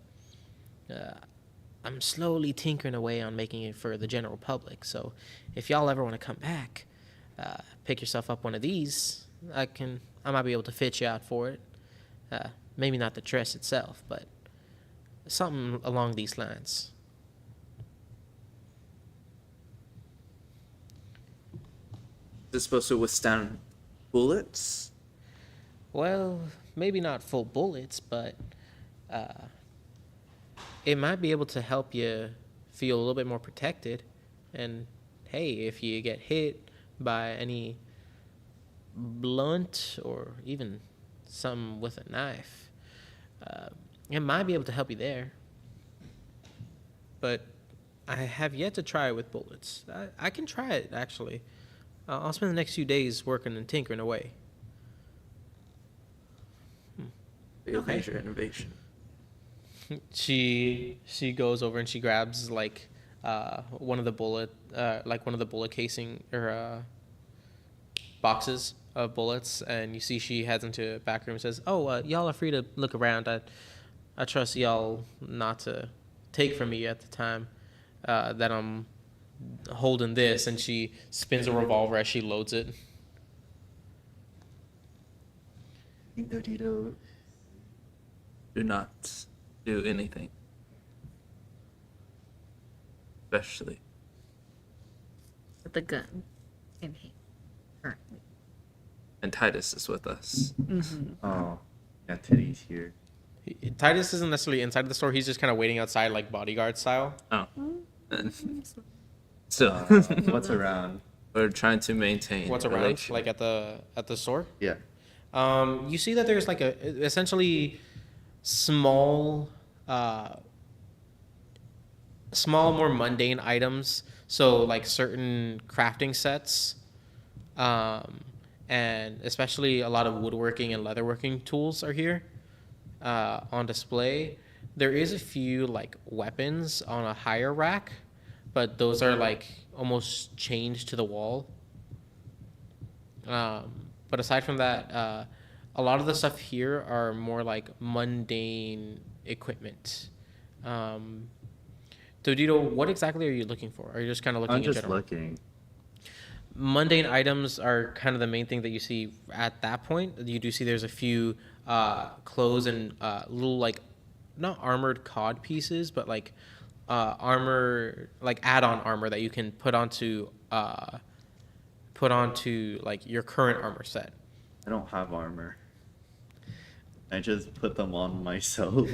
[SPEAKER 1] I'm slowly tinkering away on making it for the general public. So if y'all ever want to come back, pick yourself up one of these, I might be able to fit you out for it. Maybe not the dress itself, but something along these lines.
[SPEAKER 4] Is it supposed to withstand bullets?
[SPEAKER 1] Well, maybe not full bullets, but it might be able to help you feel a little bit more protected. And hey, if you get hit by any blunt or even something with a knife, it might be able to help you there. But I have yet to try it with bullets. I can try it, actually. I'll spend the next few days working and tinkering away.
[SPEAKER 4] Real
[SPEAKER 1] Okay.
[SPEAKER 4] major innovation.
[SPEAKER 1] She goes over and she grabs like one of the bullet casing or boxes of bullets, and you see she heads into a back room and says, "Oh, y'all are free to look around. I trust y'all not to take from me at the time that I'm holding this." And she spins a revolver as she loads it.
[SPEAKER 2] Dito.
[SPEAKER 4] Do not do anything. Especially.
[SPEAKER 3] With the gun in hand currently.
[SPEAKER 4] And Titus is with us.
[SPEAKER 2] Oh, yeah, titties here.
[SPEAKER 1] Titus isn't necessarily inside the store. He's just kind of waiting outside, like bodyguard style.
[SPEAKER 4] Oh. So
[SPEAKER 2] What's around?
[SPEAKER 4] we're trying to maintain
[SPEAKER 1] What's
[SPEAKER 4] a
[SPEAKER 1] around,
[SPEAKER 4] relationship.
[SPEAKER 1] like at the store?
[SPEAKER 2] Yeah.
[SPEAKER 1] You see that there's like essentially small, more mundane items. So like certain crafting sets, and especially a lot of woodworking and leatherworking tools are here on display. There is a few like weapons on a higher rack, but those are like almost chained to the wall. But But aside from that, a lot of the stuff here are more like mundane equipment. Um, Dodito, what exactly are you looking for? Are you just kind of looking
[SPEAKER 2] I'm
[SPEAKER 1] in
[SPEAKER 2] just
[SPEAKER 1] general?
[SPEAKER 2] looking.
[SPEAKER 1] Mundane items are kind of the main thing that you see at that point. You do see there's a few clothes and little like not armored cod pieces, but like armor like add-on armor that you can put onto like your current armor set.
[SPEAKER 2] I don't have armor. I just put them on myself.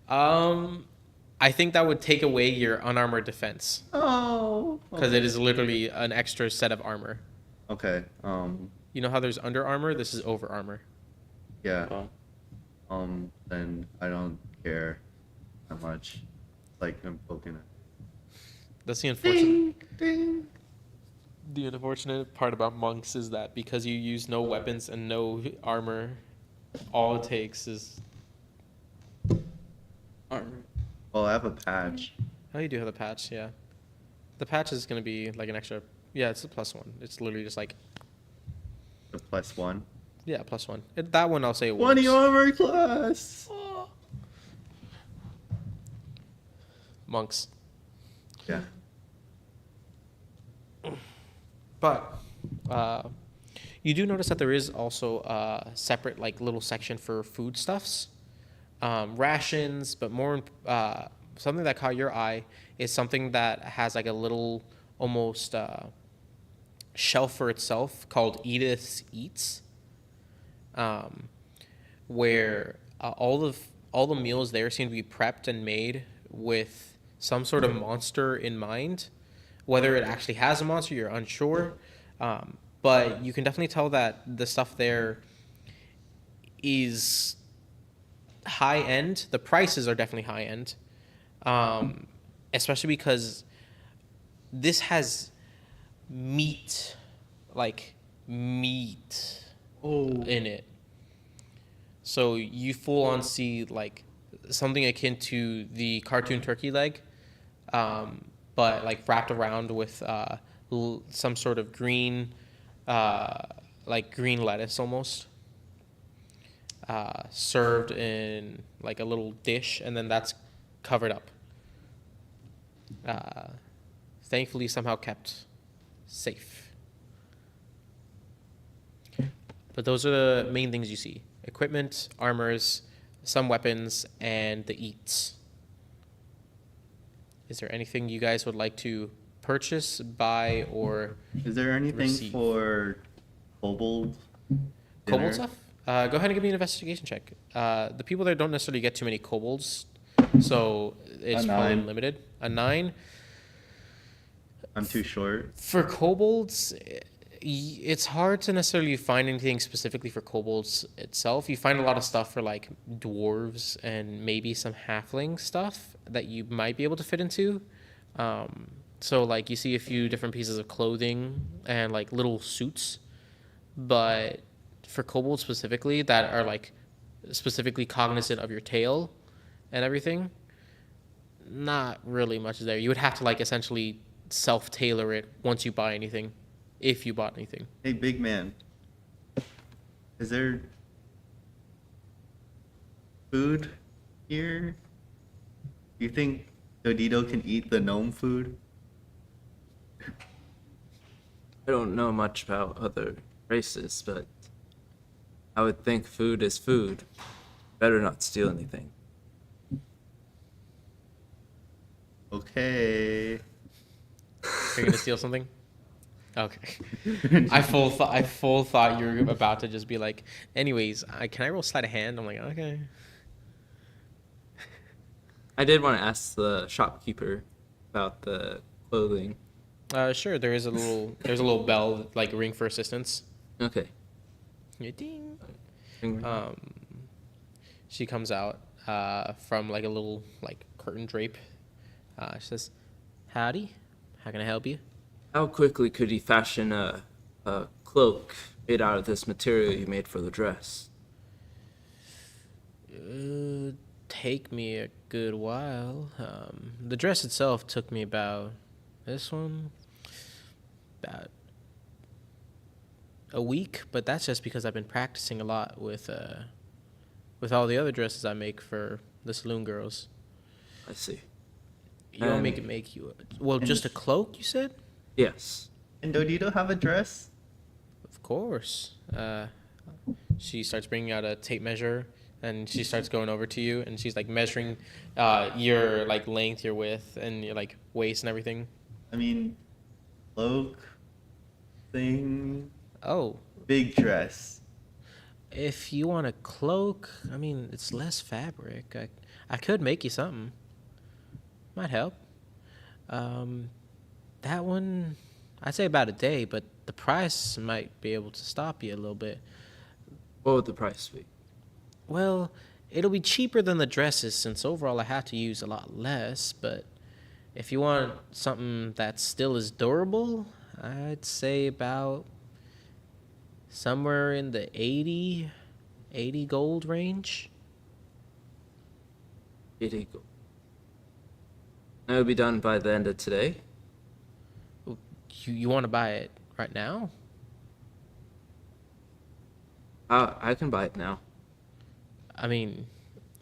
[SPEAKER 1] Um, I think that would take away your unarmored defense
[SPEAKER 2] Oh.
[SPEAKER 1] because
[SPEAKER 2] Okay.
[SPEAKER 1] it is literally an extra set of armor.
[SPEAKER 2] Okay.
[SPEAKER 1] You know how there's under armor? This is over armor.
[SPEAKER 2] Yeah.
[SPEAKER 4] Oh.
[SPEAKER 2] Then I don't care that much. Like I'm poking it.
[SPEAKER 1] That's the unfortunate.
[SPEAKER 2] Ding.
[SPEAKER 1] The unfortunate part about monks is that because you use no weapons and no armor, all it takes is.
[SPEAKER 4] Armor.
[SPEAKER 2] Well, I have a patch.
[SPEAKER 1] Oh, you do have the patch, yeah. The patch is gonna be like an extra. Yeah, it's a +1. It's literally just like
[SPEAKER 2] The +1.
[SPEAKER 1] yeah, +1. That one I'll say it
[SPEAKER 2] 20
[SPEAKER 1] works.
[SPEAKER 2] armor class.
[SPEAKER 1] Monks,
[SPEAKER 2] Yeah.
[SPEAKER 1] but you do notice that there is also a separate like little section for foodstuffs, rations, but more something that caught your eye is something that has like a little almost shelf for itself called Edith's Eats, where all the meals there seem to be prepped and made with some sort of monster in mind. Whether it actually has a monster, you're unsure, but you can definitely tell that the stuff there is high end. The prices are definitely high end, especially because this has meat, like meat in it. So you full on see like something akin to the cartoon turkey leg, but like wrapped around with some sort of green, like green lettuce almost, served in like a little dish, and then that's covered up. Thankfully, somehow kept safe. But those are the main things you see: equipment, armors, some weapons, and the eats. Is there anything you guys would like to purchase, buy, or
[SPEAKER 2] Is there anything
[SPEAKER 1] receive.
[SPEAKER 2] for kobold?
[SPEAKER 1] kobold
[SPEAKER 2] dinner?
[SPEAKER 1] stuff? Go ahead and give me an investigation check. The people there don't necessarily get too many kobolds, so it's
[SPEAKER 2] A
[SPEAKER 1] probably
[SPEAKER 2] 9.
[SPEAKER 1] limited. A 9.
[SPEAKER 2] I'm too short.
[SPEAKER 1] For kobolds, it's hard to necessarily find anything specifically for kobolds itself. You find a lot of stuff for like dwarves and maybe some halfling stuff that you might be able to fit into. So like you see a few different pieces of clothing and like little suits, but for kobolds specifically that are like specifically cognizant of your tail and everything, not really much there. You would have to like essentially self-tailor it once you buy anything, if you bought anything.
[SPEAKER 2] Hey, big man. Is there food here? You think Dodito can eat the gnome food?
[SPEAKER 4] I don't know much about other races, but I would think food is food. Better not steal anything.
[SPEAKER 2] Okay.
[SPEAKER 1] You're gonna steal something? Okay. I full thought you were about to just be like, anyways, can I roll sleight of hand? I'm like, okay.
[SPEAKER 4] I did want to ask the shopkeeper about the clothing.
[SPEAKER 1] Sure. There's a little bell like ring for assistance.
[SPEAKER 4] Okay.
[SPEAKER 1] Yeah, ding.
[SPEAKER 4] Ring.
[SPEAKER 1] She comes out from like a little like curtain drape. She says, "Howdy, how can I help you?"
[SPEAKER 4] How quickly could he fashion a cloak made out of this material you made for the dress?
[SPEAKER 1] Take me a good while. The dress itself took me about a week, but that's just because I've been practicing a lot with all the other dresses I make for the saloon girls.
[SPEAKER 4] I see.
[SPEAKER 1] You want me to make you well, just a cloak, you said?
[SPEAKER 4] Yes.
[SPEAKER 2] And Dodito have a dress?
[SPEAKER 1] Of course. She starts bringing out a tape measure, and she starts going over to you, and she's like measuring your like length, your width, and your like waist and everything.
[SPEAKER 2] I mean, cloak thing,
[SPEAKER 1] Oh,
[SPEAKER 2] big dress.
[SPEAKER 1] if you want a cloak, I mean, it's less fabric. I could make you something. Might help. That one, I'd say about a day, but the price might be able to stop you a little bit.
[SPEAKER 4] What would the price be?
[SPEAKER 1] Well, it'll be cheaper than the dresses since overall I have to use a lot less, but if you want something that still is durable, I'd say about somewhere in the 80 gold range.
[SPEAKER 4] 80 gold. That would be done by the end of today.
[SPEAKER 1] You want to buy it right now?
[SPEAKER 4] I can buy it now.
[SPEAKER 1] I mean,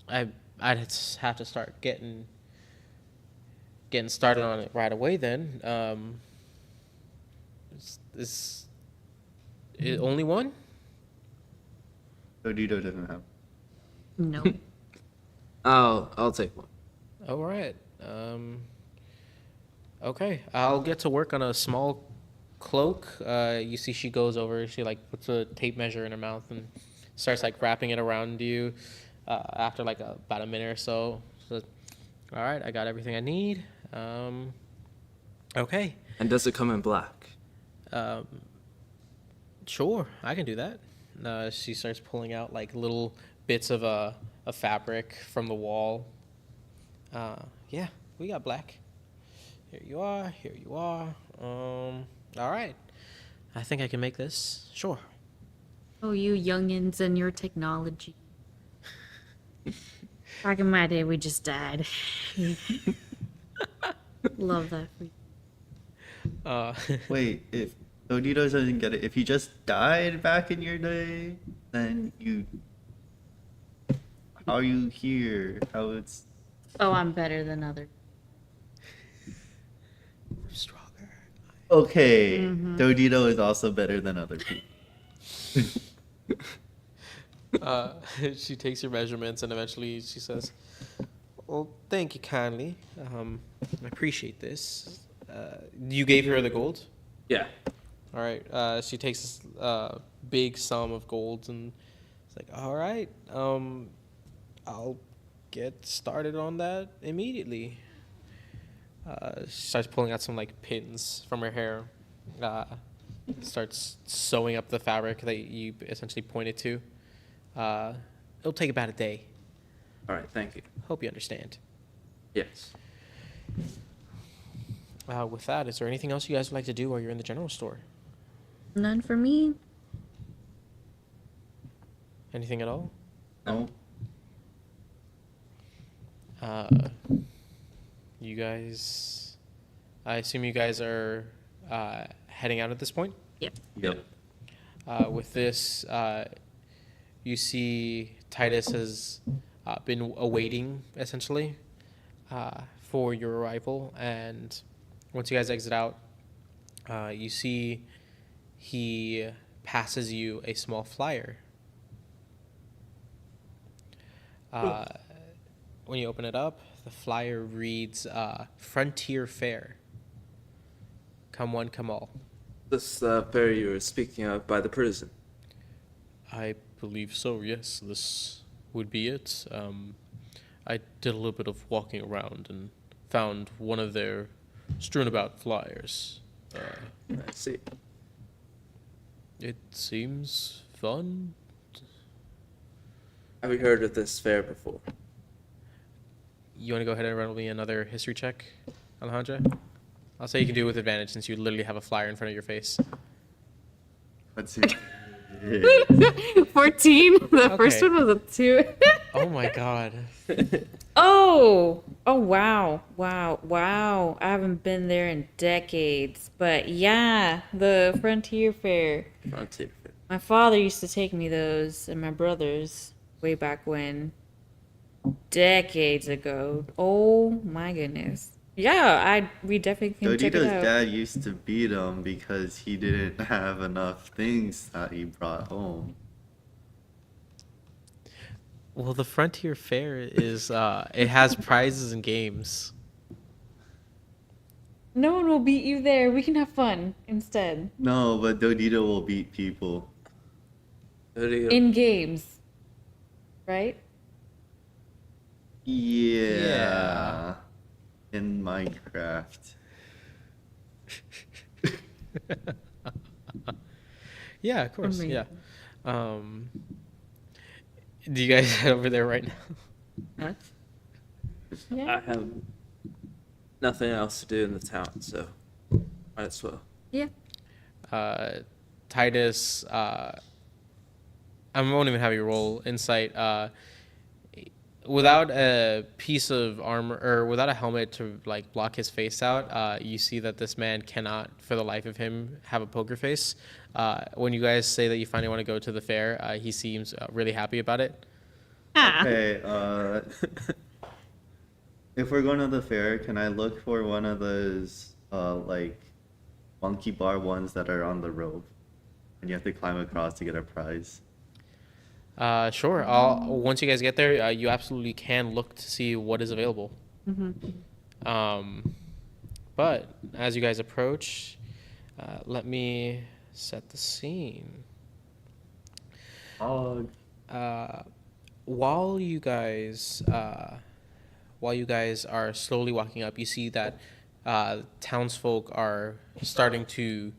[SPEAKER 1] I'd just have to start getting started on it right away then. Is it only one?
[SPEAKER 2] Dodito doesn't have.
[SPEAKER 3] No.
[SPEAKER 4] I'll take one.
[SPEAKER 1] All right. Okay, I'll get to work on a small cloak. You see, she goes over. She like puts a tape measure in her mouth and starts like wrapping it around you. After like about a minute or so. So, all right, I got everything I need. Okay.
[SPEAKER 4] And does it come in black?
[SPEAKER 1] Sure, I can do that. She starts pulling out like little bits of a fabric from the wall. Yeah, we got black. Here you are. Here you are. All right. I think I can make this. Sure.
[SPEAKER 3] Oh, you youngins and your technology. Back in my day, we just died. Love that for you.
[SPEAKER 2] Wait, if Dodito doesn't get it, if you just died back in your day, then how are you here? How it's...
[SPEAKER 3] Oh, I'm better than others.
[SPEAKER 1] Stronger.
[SPEAKER 2] Okay, Dodito is also better than other people.
[SPEAKER 1] She takes your measurements and eventually she says, "Well, thank you kindly. I appreciate this. You gave her the gold?
[SPEAKER 4] Yeah.
[SPEAKER 1] All right. She takes this big sum of gold and it's like, all right, I'll get started on that immediately. She starts pulling out some like pins from her hair. Starts sewing up the fabric that you essentially pointed to. It'll take about a day.
[SPEAKER 4] All right. Thank you.
[SPEAKER 1] Hope you understand.
[SPEAKER 4] Yes.
[SPEAKER 1] With that, is there anything else you guys would like to do while you're in the general store?
[SPEAKER 3] None for me.
[SPEAKER 1] Anything at all?
[SPEAKER 2] No.
[SPEAKER 1] You guys, I assume you guys are heading out at this point?
[SPEAKER 3] Yep.
[SPEAKER 2] Yep.
[SPEAKER 1] With this, you see Titus has been awaiting, essentially, for your arrival. And once you guys exit out, you see he passes you a small flyer. When you open it up, the flyer reads, Frontier Fair. Come one, come all.
[SPEAKER 4] This fair you were speaking of by the prison.
[SPEAKER 1] I believe so, yes. This would be it. I did a little bit of walking around and found one of their strewn about flyers.
[SPEAKER 4] I see.
[SPEAKER 1] It seems fun.
[SPEAKER 4] Have you heard of this fair before?
[SPEAKER 1] You want to go ahead and roll me another history check, Alejandra? I'll say you can do it with advantage since you literally have a flyer in front of your face.
[SPEAKER 2] Let's see.
[SPEAKER 3] 14. The first
[SPEAKER 1] Okay.
[SPEAKER 3] one was a 2.
[SPEAKER 1] Oh my god.
[SPEAKER 3] Oh, wow. Wow. Wow. I haven't been there in decades. But yeah, the Frontier Fair.
[SPEAKER 4] Frontier Fair.
[SPEAKER 3] My father used to take me those and my brothers way back when, decades ago. Oh my goodness. Yeah, we definitely can check it
[SPEAKER 2] Dodito's
[SPEAKER 3] out.
[SPEAKER 2] dad used to beat him because he didn't have enough things that he brought home.
[SPEAKER 1] Well, the Frontier Fair is it has prizes and games.
[SPEAKER 3] No one will beat you there. We can have fun instead.
[SPEAKER 2] No, but Dodito will beat people.
[SPEAKER 3] In games, right?
[SPEAKER 2] Yeah. In Minecraft.
[SPEAKER 1] Yeah, of course. Yeah.
[SPEAKER 3] Amazing.
[SPEAKER 1] Do you guys head over there right now?
[SPEAKER 4] Huh?
[SPEAKER 3] Yeah.
[SPEAKER 4] I have nothing else to do in the town, so might as well.
[SPEAKER 3] Yeah.
[SPEAKER 1] Titus, I won't even have you roll insight. Without a piece of armor or without a helmet to like block his face out, you see that this man cannot, for the life of him, have a poker face. When you guys say that you finally want to go to the fair, he seems really happy about it.
[SPEAKER 3] Ah.
[SPEAKER 2] Okay, if we're going to the fair, can I look for one of those, like, monkey bar ones that are on the rope? And you have to climb across to get a prize?
[SPEAKER 1] Sure. Once you guys get there, you absolutely can look to see what is available. Um, but as you guys approach, let me set the scene.
[SPEAKER 2] Oh,
[SPEAKER 1] Uh, while you guys are slowly walking up, you see that townsfolk are starting to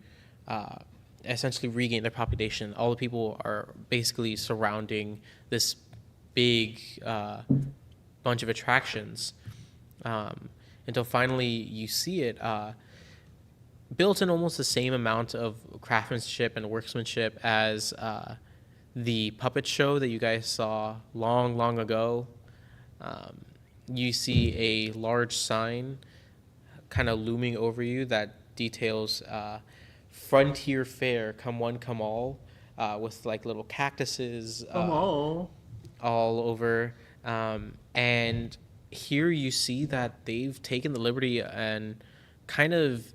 [SPEAKER 1] essentially regain their population. All the people are basically surrounding this big bunch of attractions until finally you see it built in almost the same amount of craftsmanship and workmanship as the puppet show that you guys saw long, long ago. You see a large sign kind of looming over you that details Frontier Fair, come one, come all, with like little cactuses
[SPEAKER 2] oh.
[SPEAKER 1] all over. And here you see that they've taken the liberty and kind of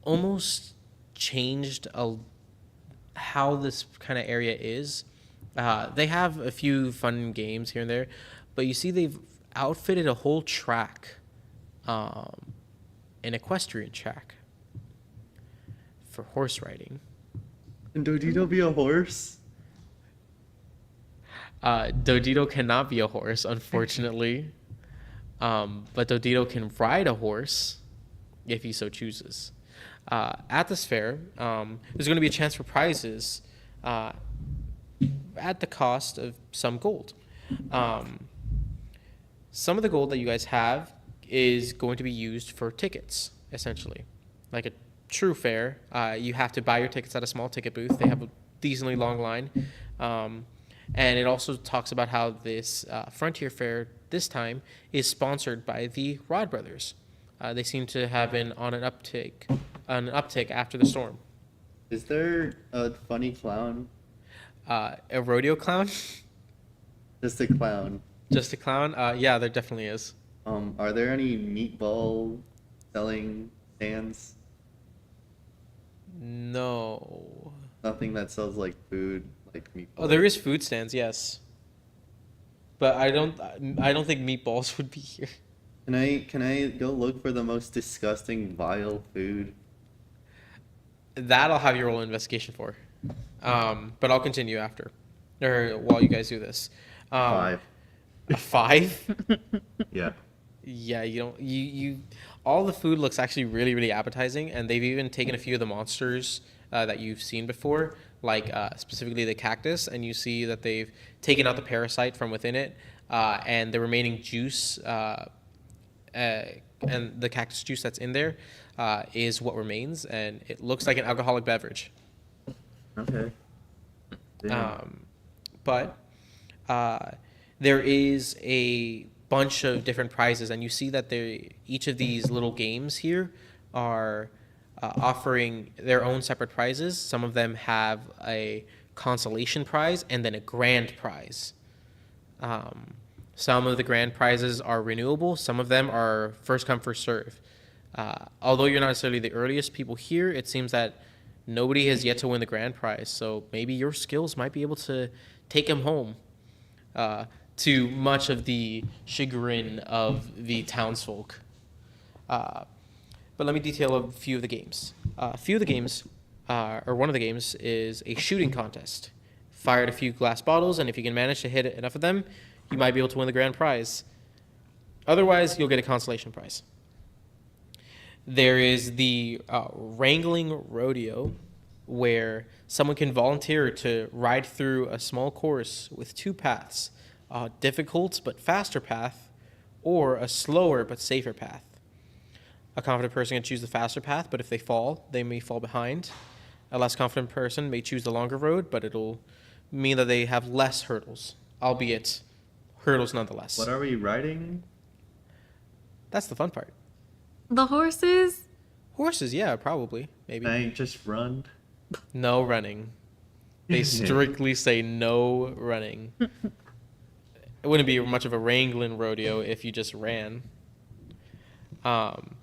[SPEAKER 1] almost changed how this kind of area is. They have a few fun games here and there, but you see they've outfitted a whole track, an equestrian track for horse riding.
[SPEAKER 2] Can Dodito be a horse?
[SPEAKER 1] Dodito cannot be a horse, unfortunately, but Dodito can ride a horse if he so chooses. At this fair, there's going to be a chance for prizes at the cost of some gold. Some of the gold that you guys have is going to be used for tickets, essentially. Like a true fair, you have to buy your tickets at a small ticket booth. They have a decently long line. And it also talks about how this Frontier Fair this time is sponsored by the Rod Brothers. They seem to have been on an uptick after the storm.
[SPEAKER 2] Is there a funny clown?
[SPEAKER 1] A rodeo clown?
[SPEAKER 2] Just a clown.
[SPEAKER 1] Just a clown? Yeah, there definitely is.
[SPEAKER 2] Are there any meatball selling stands?
[SPEAKER 1] No.
[SPEAKER 2] Nothing that sells like food, like meatballs.
[SPEAKER 1] Oh, there is food stands, yes. But I don't think meatballs would be here.
[SPEAKER 2] Can I go look for the most disgusting, vile food?
[SPEAKER 1] That I'll have you roll an investigation for. But I'll continue after, or while you guys do this.
[SPEAKER 2] 5.
[SPEAKER 1] A 5?
[SPEAKER 2] Yeah.
[SPEAKER 1] Yeah, you all the food looks actually really, really appetizing, and they've even taken a few of the monsters that you've seen before, like specifically the cactus, and you see that they've taken out the parasite from within it, and the remaining juice and the cactus juice that's in there is what remains, and it looks like an alcoholic beverage.
[SPEAKER 2] Okay. Damn.
[SPEAKER 1] But there is a bunch of different prizes, and you see that each of these little games here are offering their own separate prizes. Some of them have a consolation prize and then a grand prize. Some of the grand prizes are renewable. Some of them are first come, first serve. Although you're not necessarily the earliest people here, it seems that nobody has yet to win the grand prize. So maybe your skills might be able to take him home, to much of the chagrin of the townsfolk. But let me detail a few of the games. A few of the games, or one of the games, is a shooting contest. Fire at a few glass bottles, and if you can manage to hit enough of them, you might be able to win the grand prize. Otherwise, you'll get a consolation prize. There is the wrangling rodeo, where someone can volunteer to ride through a small course with two paths, a difficult but faster path, or a slower but safer path. A confident person can choose the faster path, but if they fall, they may fall behind. A less confident person may choose the longer road, but it'll mean that they have less hurdles, albeit hurdles nonetheless.
[SPEAKER 2] What are we riding?
[SPEAKER 1] That's the fun part.
[SPEAKER 3] The horses?
[SPEAKER 1] Horses, yeah, probably, maybe.
[SPEAKER 2] Can I just run?
[SPEAKER 1] No running. They strictly say no running. It wouldn't be much of a wrangling rodeo if you just ran. And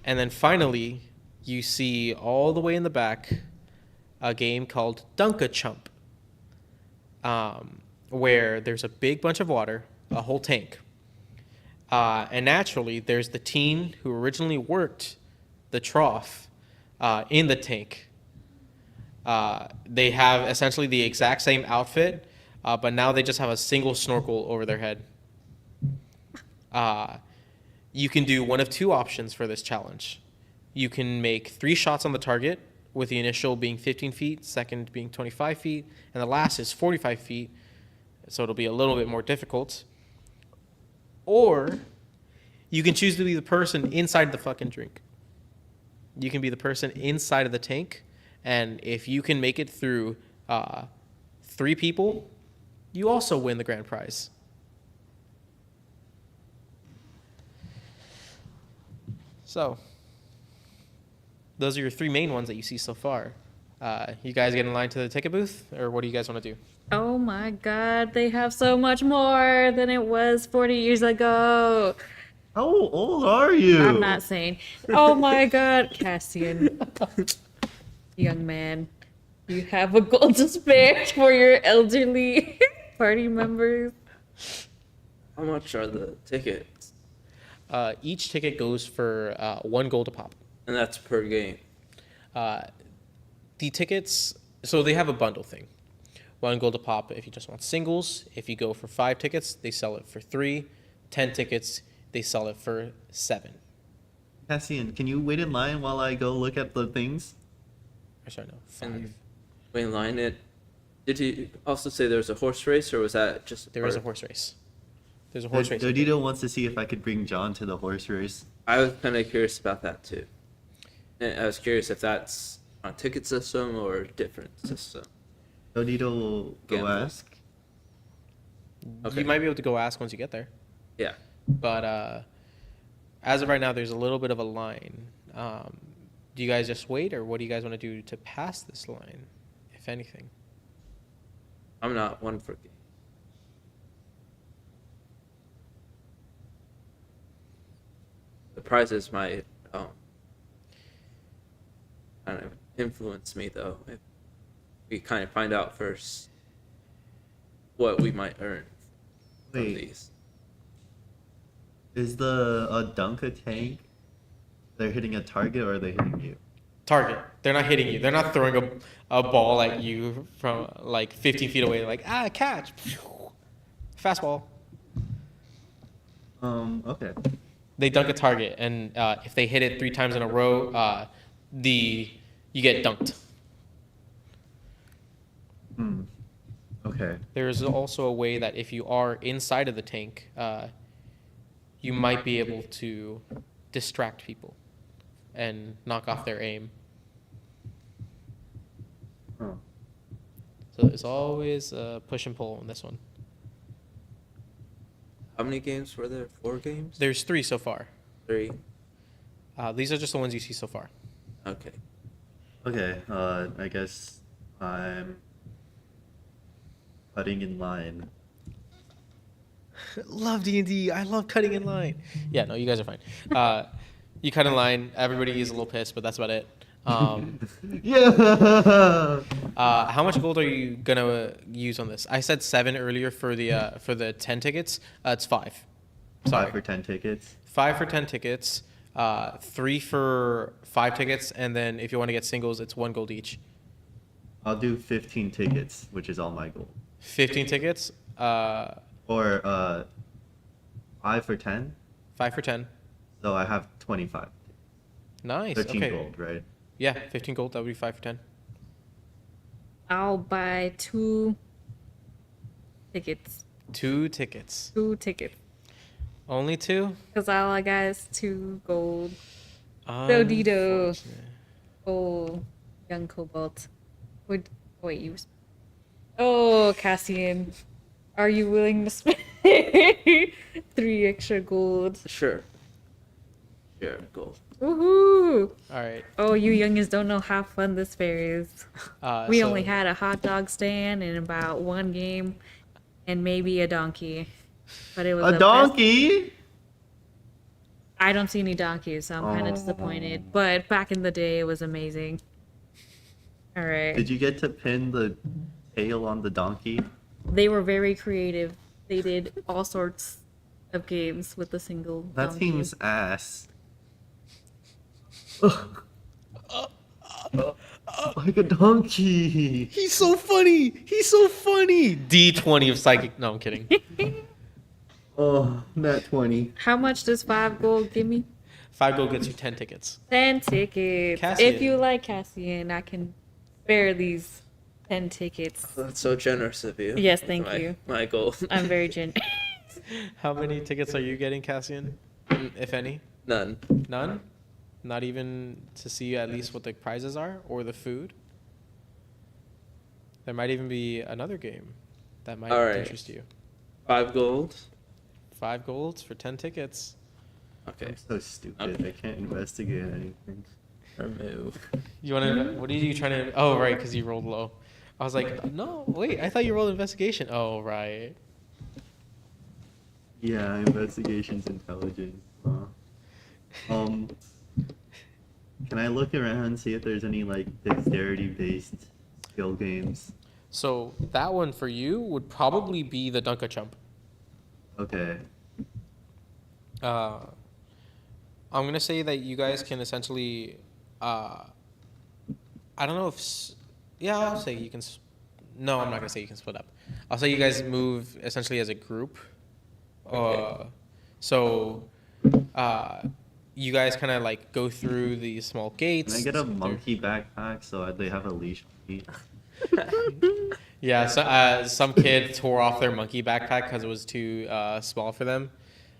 [SPEAKER 1] then finally, you see all the way in the back a game called Dunk-a-Chump, where there's a big bunch of water, a whole tank. And naturally, there's the teen who originally worked the trough in the tank. They have essentially the exact same outfit, but now they just have a single snorkel over their head. You can do one of two options for this challenge. You can make 3 shots on the target, with the initial being 15 feet, second being 25 feet, and the last is 45 feet, so it'll be a little bit more difficult. Or you can choose to be the person inside the fucking drink. You can be the person inside of the tank, and if you can make it through 3 people, you also win the grand prize. So, those are your 3 main ones that you see so far. You guys get in line to the ticket booth, or what do you guys want to do?
[SPEAKER 3] Oh my god, they have so much more than it was 40 years ago.
[SPEAKER 2] How old are you?
[SPEAKER 3] I'm not saying. Oh my god, Cassian. Young man, you have a gold to spare for your elderly party members.
[SPEAKER 4] How much are the tickets?
[SPEAKER 1] Each ticket goes for 1 gold a pop.
[SPEAKER 4] And that's per game.
[SPEAKER 1] The tickets, so they have a bundle thing. 1 gold a pop if you just want singles. If you go for 5 tickets, they sell it for 3. 10 tickets, they sell it for 7.
[SPEAKER 2] Cassian, can you wait in line while I go look at the things?
[SPEAKER 1] Or sorry, no, 5.
[SPEAKER 4] And wait in line. Did you also say there was a horse race, or was that just?
[SPEAKER 1] There is a horse race. There's a horse race.
[SPEAKER 2] Dodito wants to see if I could bring John to the horse race.
[SPEAKER 4] I was kind of curious about that too. And I was curious if that's on a ticket system or a different system.
[SPEAKER 2] Dodito will go
[SPEAKER 4] Gamble.
[SPEAKER 2] ask.
[SPEAKER 4] Okay.
[SPEAKER 1] You might be able to go ask once you get there.
[SPEAKER 4] Yeah.
[SPEAKER 1] But as of right now, there's a little bit of a line. Do you guys just wait, or what do you guys want to do to pass this line, if anything?
[SPEAKER 4] I'm not one for games. The prizes might kind of influence me, though. If we kind of find out first what we might earn from
[SPEAKER 2] Wait.
[SPEAKER 4] these.
[SPEAKER 2] Is the dunk a tank? They're hitting a target, or are they hitting you?
[SPEAKER 1] Target. They're not hitting you. They're not throwing a ball at you from like 15 feet away, like, catch. Fastball.
[SPEAKER 2] Okay.
[SPEAKER 1] They dunk a target, and if they hit it 3 times in a row, you get dunked.
[SPEAKER 2] Okay.
[SPEAKER 1] There is also a way that if you are inside of the tank, you might be able to distract people and knock off their aim.
[SPEAKER 2] Oh.
[SPEAKER 1] So there's always a push and pull on this one.
[SPEAKER 4] How many games were there? 4 games?
[SPEAKER 1] There's 3 so far.
[SPEAKER 4] 3.
[SPEAKER 1] These are just the ones you see so far.
[SPEAKER 4] Okay.
[SPEAKER 2] Okay, I guess I'm cutting in line.
[SPEAKER 1] Love D&D. I love cutting in line. Yeah, no, you guys are fine. You cut in line. Everybody is a little pissed, but that's about it.
[SPEAKER 2] Yeah.
[SPEAKER 1] How much gold are you gonna use on this? I said 7 earlier for the 10 tickets. It's 5. Sorry,
[SPEAKER 2] 5 for 10 tickets.
[SPEAKER 1] 5 for 10 tickets. 3 for 5 tickets, and then if you want to get singles, it's 1 gold each.
[SPEAKER 2] I'll do 15 tickets, which is all my goal.
[SPEAKER 1] 15 tickets.
[SPEAKER 2] Or 5 for 10.
[SPEAKER 1] 5 for 10.
[SPEAKER 2] So I have 25.
[SPEAKER 1] Nice.
[SPEAKER 2] 13
[SPEAKER 1] Okay.
[SPEAKER 2] gold, right?
[SPEAKER 1] Yeah, 15 gold. That would be 5 for 10.
[SPEAKER 3] I'll buy 2 tickets.
[SPEAKER 1] 2 tickets.
[SPEAKER 3] 2 tickets.
[SPEAKER 1] Only 2.
[SPEAKER 3] Because all I got is 2 gold. Dodito.
[SPEAKER 1] Unfortunate.
[SPEAKER 3] Oh, young Cobalt. Wait, you. Oh, Cassian. Are you willing to spend 3 extra gold?
[SPEAKER 4] Sure. Sure, gold.
[SPEAKER 3] Woohoo!
[SPEAKER 1] All right.
[SPEAKER 3] Oh, you youngins don't know how fun this fair is. We
[SPEAKER 1] So-
[SPEAKER 3] only had a hot dog stand and about 1 game, and maybe a donkey. But it was
[SPEAKER 2] A
[SPEAKER 3] the best-
[SPEAKER 2] donkey?
[SPEAKER 3] I don't see any donkeys, so I'm kind of disappointed. But back in the day, it was amazing. All right.
[SPEAKER 2] Did you get to pin the tail on the donkey?
[SPEAKER 3] They were very creative. They did all sorts of games with a single
[SPEAKER 2] That
[SPEAKER 3] donkey.
[SPEAKER 2] seems ass. Like a donkey.
[SPEAKER 1] He's so funny. He's so funny. D20 of psychic. No, I'm kidding.
[SPEAKER 2] Oh, net 20.
[SPEAKER 3] How much does 5 gold give me?
[SPEAKER 1] 5 gold gets you 10 tickets.
[SPEAKER 3] 10 tickets.
[SPEAKER 1] Cassian.
[SPEAKER 3] If you like Cassian, I can spare these 10 tickets.
[SPEAKER 4] That's so generous of you.
[SPEAKER 3] Yes,
[SPEAKER 4] That's
[SPEAKER 3] thank you.
[SPEAKER 4] My goal.
[SPEAKER 3] I'm very generous.
[SPEAKER 1] How many tickets are you getting, Cassian? If any?
[SPEAKER 4] None.
[SPEAKER 1] None? Not even to see at least what the prizes are or the food? There might even be another game that might
[SPEAKER 4] All right.
[SPEAKER 1] interest you.
[SPEAKER 4] 5 gold.
[SPEAKER 1] 5 golds for 10 tickets.
[SPEAKER 4] Okay.
[SPEAKER 2] I'm so stupid.
[SPEAKER 4] Okay.
[SPEAKER 2] I can't investigate anything.
[SPEAKER 4] Remove.
[SPEAKER 1] You want to? What are you trying to? Oh, right, because you rolled low. I was like, no, wait, I thought you rolled investigation. Oh, right.
[SPEAKER 2] Yeah, investigation's intelligence. Can I look around and see if there's any like dexterity-based skill games?
[SPEAKER 1] So that one for you would probably be the Dunka Chump.
[SPEAKER 2] Okay.
[SPEAKER 1] I'm gonna say that you guys can essentially, I don't know if, yeah, I'll say you can. No, I'm not gonna say you can split up. I'll say you guys move essentially as a group. So, you guys kind of like go through these small gates.
[SPEAKER 2] Can I get a monkey backpack so they have a leash on me?
[SPEAKER 1] Yeah, so, some kid tore off their monkey backpack because it was too small for them,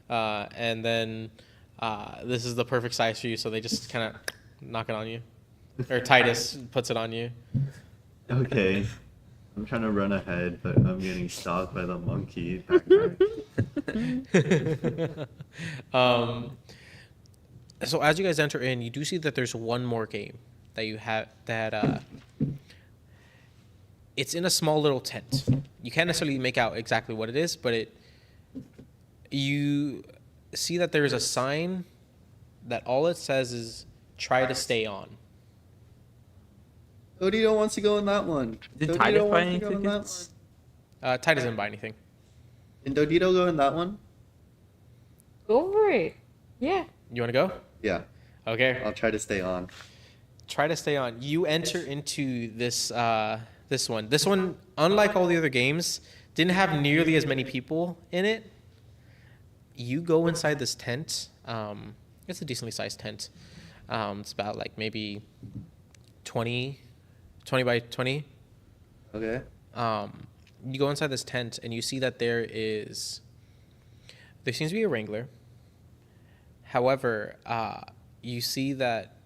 [SPEAKER 1] and then this is the perfect size for you, so they just kind of knock it on you, or Titus puts it on you.
[SPEAKER 2] Okay. I'm trying to run ahead, but I'm getting stopped by the monkey backpack.
[SPEAKER 1] So as you guys enter in, you do see that there's one more game that you have that it's in a small little tent. You can't necessarily make out exactly what it is, but you see that there's a sign that all it says is "try to stay on."
[SPEAKER 2] Dodito wants to go in that one.
[SPEAKER 4] Did
[SPEAKER 2] Dodito
[SPEAKER 4] Titus buy
[SPEAKER 2] wants
[SPEAKER 4] any
[SPEAKER 2] to go in that
[SPEAKER 4] tickets?
[SPEAKER 1] Titus didn't buy anything.
[SPEAKER 2] one. Can Dodito go in that one?
[SPEAKER 3] Go for it. Yeah.
[SPEAKER 1] You want to go?
[SPEAKER 2] Yeah.
[SPEAKER 1] Okay.
[SPEAKER 2] I'll try to stay on.
[SPEAKER 1] Try to stay on. You enter into this this one. This one, unlike all the other games, didn't have nearly as many people in it. You go inside this tent. It's a decently sized tent. It's about like maybe 20 by 20.
[SPEAKER 2] Okay.
[SPEAKER 1] You go inside this tent and you see that there seems to be a wrangler. However, you see that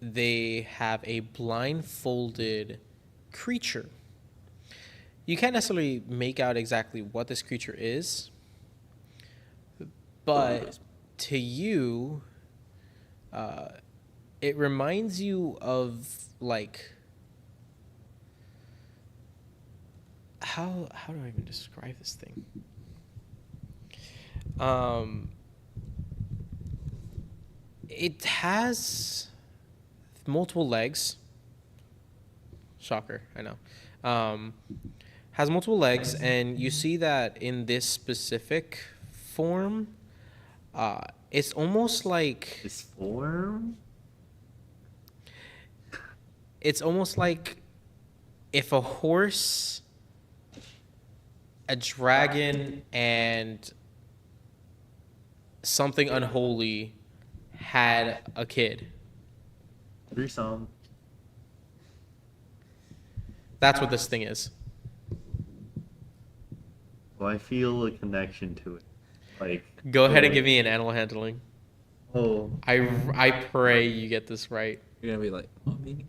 [SPEAKER 1] they have a blindfolded creature. You can't necessarily make out exactly what this creature is, but to you, it reminds you of like how do I even describe this thing? It has multiple legs. Shocker, I know. Has multiple legs, and you see that in this specific form, it's almost like
[SPEAKER 2] This form?
[SPEAKER 1] it's almost like if a horse, a dragon, and something unholy had a kid.
[SPEAKER 2] Threesome.
[SPEAKER 1] That's what this thing is.
[SPEAKER 2] Well, I feel a connection to it. Like.
[SPEAKER 1] Go ahead and give me an animal handling.
[SPEAKER 2] Oh,
[SPEAKER 1] I pray you get this right.
[SPEAKER 4] You're gonna be like, mommy.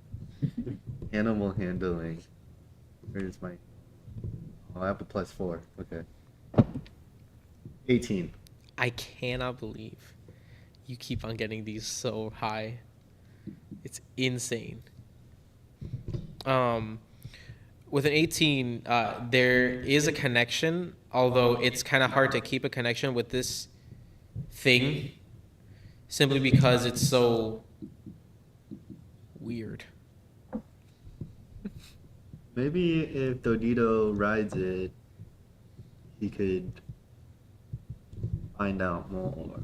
[SPEAKER 2] animal handling. Where's my? Oh, I have a +4. Okay. 18.
[SPEAKER 1] I cannot believe you keep on getting these so high. It's insane. With an 18, there is a connection, although it's kind of hard to keep a connection with this thing simply because it's so weird.
[SPEAKER 2] Maybe if Dodito rides it, he could find out more.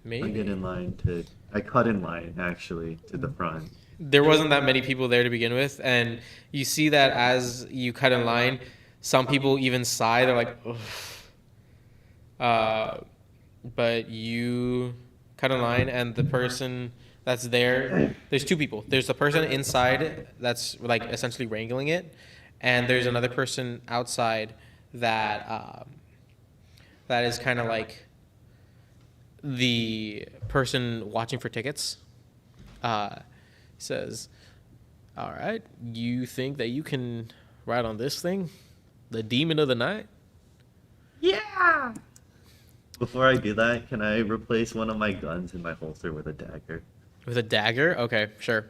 [SPEAKER 2] I get
[SPEAKER 1] Maybe.
[SPEAKER 2] in line to. I cut in line actually to the front.
[SPEAKER 1] There wasn't that many people there to begin with, and you see that as you cut in line, some people even sigh. They're like, ugh. But you cut in line, and the person that's there, there's two people. There's the person inside that's like essentially wrangling it, and there's another person outside that that is kind of like the person watching for tickets. Says, "All right, you think that you can ride on this thing, the demon of the night?"
[SPEAKER 3] Yeah.
[SPEAKER 2] Before I do that, can I replace one of my guns in my holster with a dagger?
[SPEAKER 1] With a dagger? Okay, sure.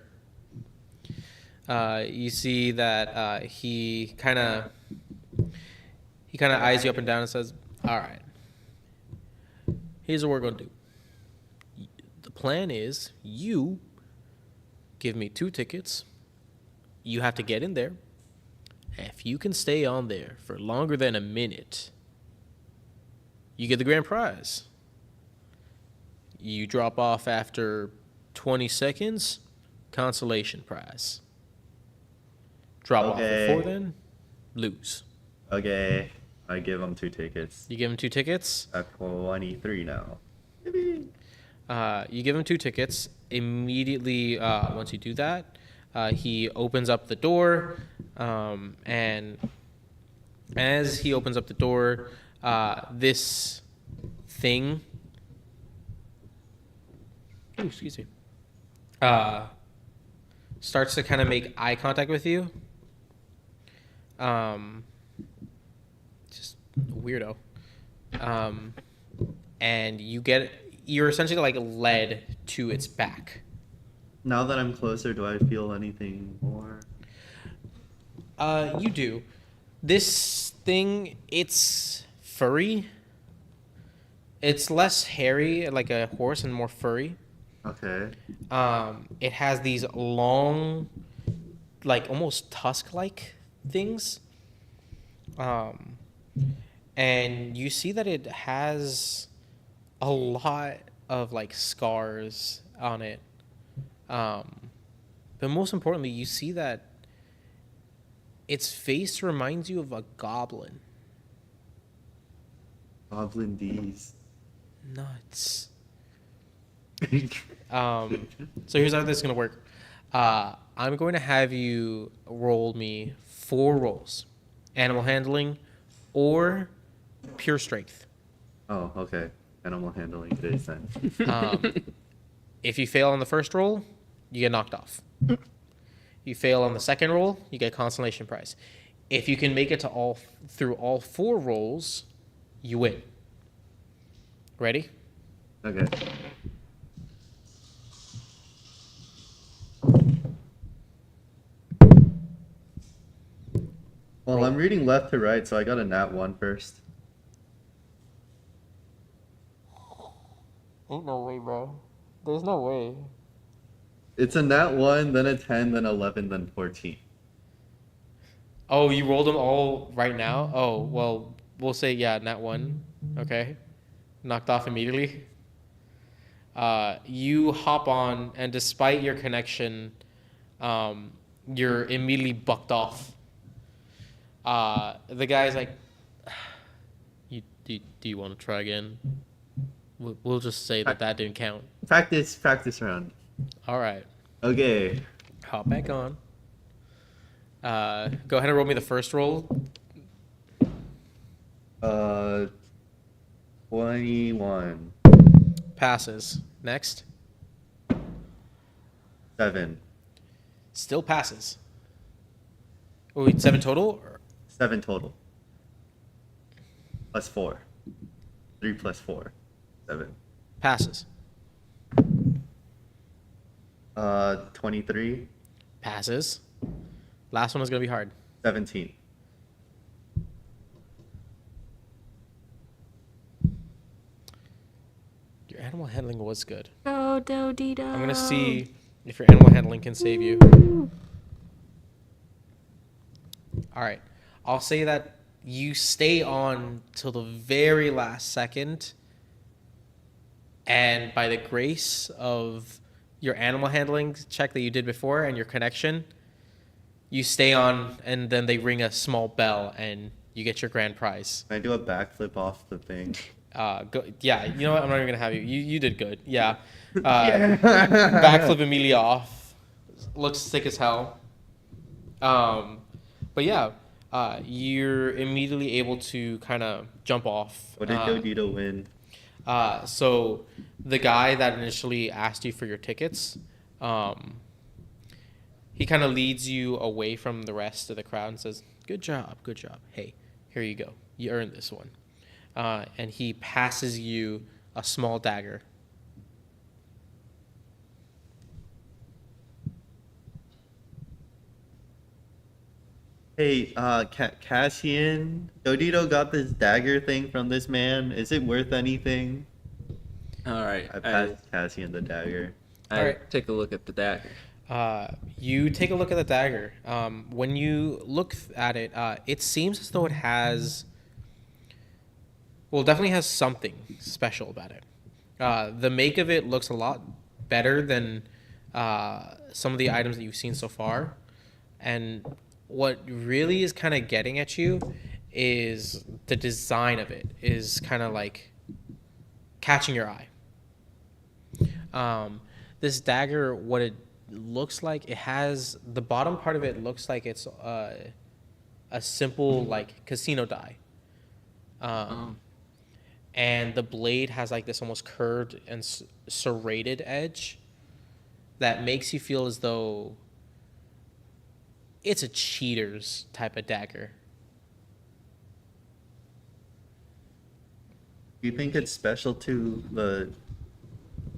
[SPEAKER 1] You see that he kind of eyes you up and down and says, "All right, here's what we're gonna do. The plan is you give me 2 tickets. You have to get in there. If you can stay on there for longer than a minute, you get the grand prize. You drop off after 20 seconds, consolation prize. Drop off
[SPEAKER 2] Okay.
[SPEAKER 1] before then, lose."
[SPEAKER 2] Okay, I give him 2 tickets.
[SPEAKER 1] You give him 2 tickets.
[SPEAKER 2] At 23 now.
[SPEAKER 1] You give him 2 tickets. Immediately, once you do that, he opens up the door, and as he opens up the door, this thing, excuse me, starts to kind of make eye contact with you. Just weirdo. And you're essentially like led to its back.
[SPEAKER 2] Now that I'm closer, do I feel anything more?
[SPEAKER 1] You do. This thing, it's furry. It's less hairy like a horse and more furry.
[SPEAKER 2] Okay.
[SPEAKER 1] It has these long, like almost tusk-like things. And you see that it has a lot of like scars on it. But most importantly, you see that its face reminds you of a goblin.
[SPEAKER 2] Goblin D's.
[SPEAKER 1] Nuts. So here's how this is gonna work. I'm going to have you roll me 4 rolls: animal handling or pure strength.
[SPEAKER 2] Oh, okay. Animal handling it is then.
[SPEAKER 1] If you fail on the first roll, you get knocked off. You fail on the second roll, you get consolation prize. If you can make it to through all 4 rolls, you win. Ready?
[SPEAKER 2] Okay. Well, I'm reading left to right, so I got a nat 1 first.
[SPEAKER 1] Ain't no way, bro. There's no way.
[SPEAKER 2] It's a nat 1, then a 10, then 11, then 14.
[SPEAKER 1] Oh, you rolled them all right now? Oh, well, we'll say, yeah, nat 1. Okay. Knocked off immediately. You hop on, and despite your connection, you're immediately bucked off. The guy's like, do you want to try again? We'll just say that didn't count.
[SPEAKER 2] Practice round.
[SPEAKER 1] All right.
[SPEAKER 2] Okay.
[SPEAKER 1] Hop back on. Go ahead and roll me the first roll.
[SPEAKER 2] 21.
[SPEAKER 1] Passes. Next.
[SPEAKER 2] 7.
[SPEAKER 1] Still passes. Oh, wait, 7 total?
[SPEAKER 2] 7 total. Plus 4. 3 plus 4. 7.
[SPEAKER 1] Passes.
[SPEAKER 2] 23.
[SPEAKER 1] Passes. Last one is going to be hard.
[SPEAKER 2] 17.
[SPEAKER 1] Your animal handling was good.
[SPEAKER 3] Go, Dodito.
[SPEAKER 1] I'm going to see if your animal handling can save you. All right. I'll say that you stay on till the very last second. And by the grace of your animal handling check that you did before and your connection, you stay on, and then they ring a small bell, and you get your grand prize.
[SPEAKER 2] Can I do a backflip off the thing?
[SPEAKER 1] Yeah, you know what? I'm not even gonna have you. You did good. Yeah. Backflip immediately off. Looks sick as hell. But yeah, you're immediately able to kind of jump off.
[SPEAKER 2] What did Dodito win?
[SPEAKER 1] So the guy that initially asked you for your tickets, he kind of leads you away from the rest of the crowd and says, good job. Hey, here you go. You earned this one. And he passes you a small dagger.
[SPEAKER 2] Hey, Cassian, Dodito got this dagger thing from this man. Is it worth anything?
[SPEAKER 4] All right.
[SPEAKER 2] I passed Cassian the dagger.
[SPEAKER 4] I
[SPEAKER 1] Alright.
[SPEAKER 4] take a look at the dagger.
[SPEAKER 1] You take a look at the dagger. When you look at it, it seems as though it has, well, definitely has something special about it. The make of it looks a lot better than some of the items that you've seen so far. And what really is kind of getting at you is the design of it is kind of like catching your eye. This dagger, what it looks like, it has the bottom part of it looks like it's a simple like casino die, and the blade has like this almost curved and serrated edge that makes you feel as though it's a cheater's type of dagger.
[SPEAKER 2] Do you think it's special to the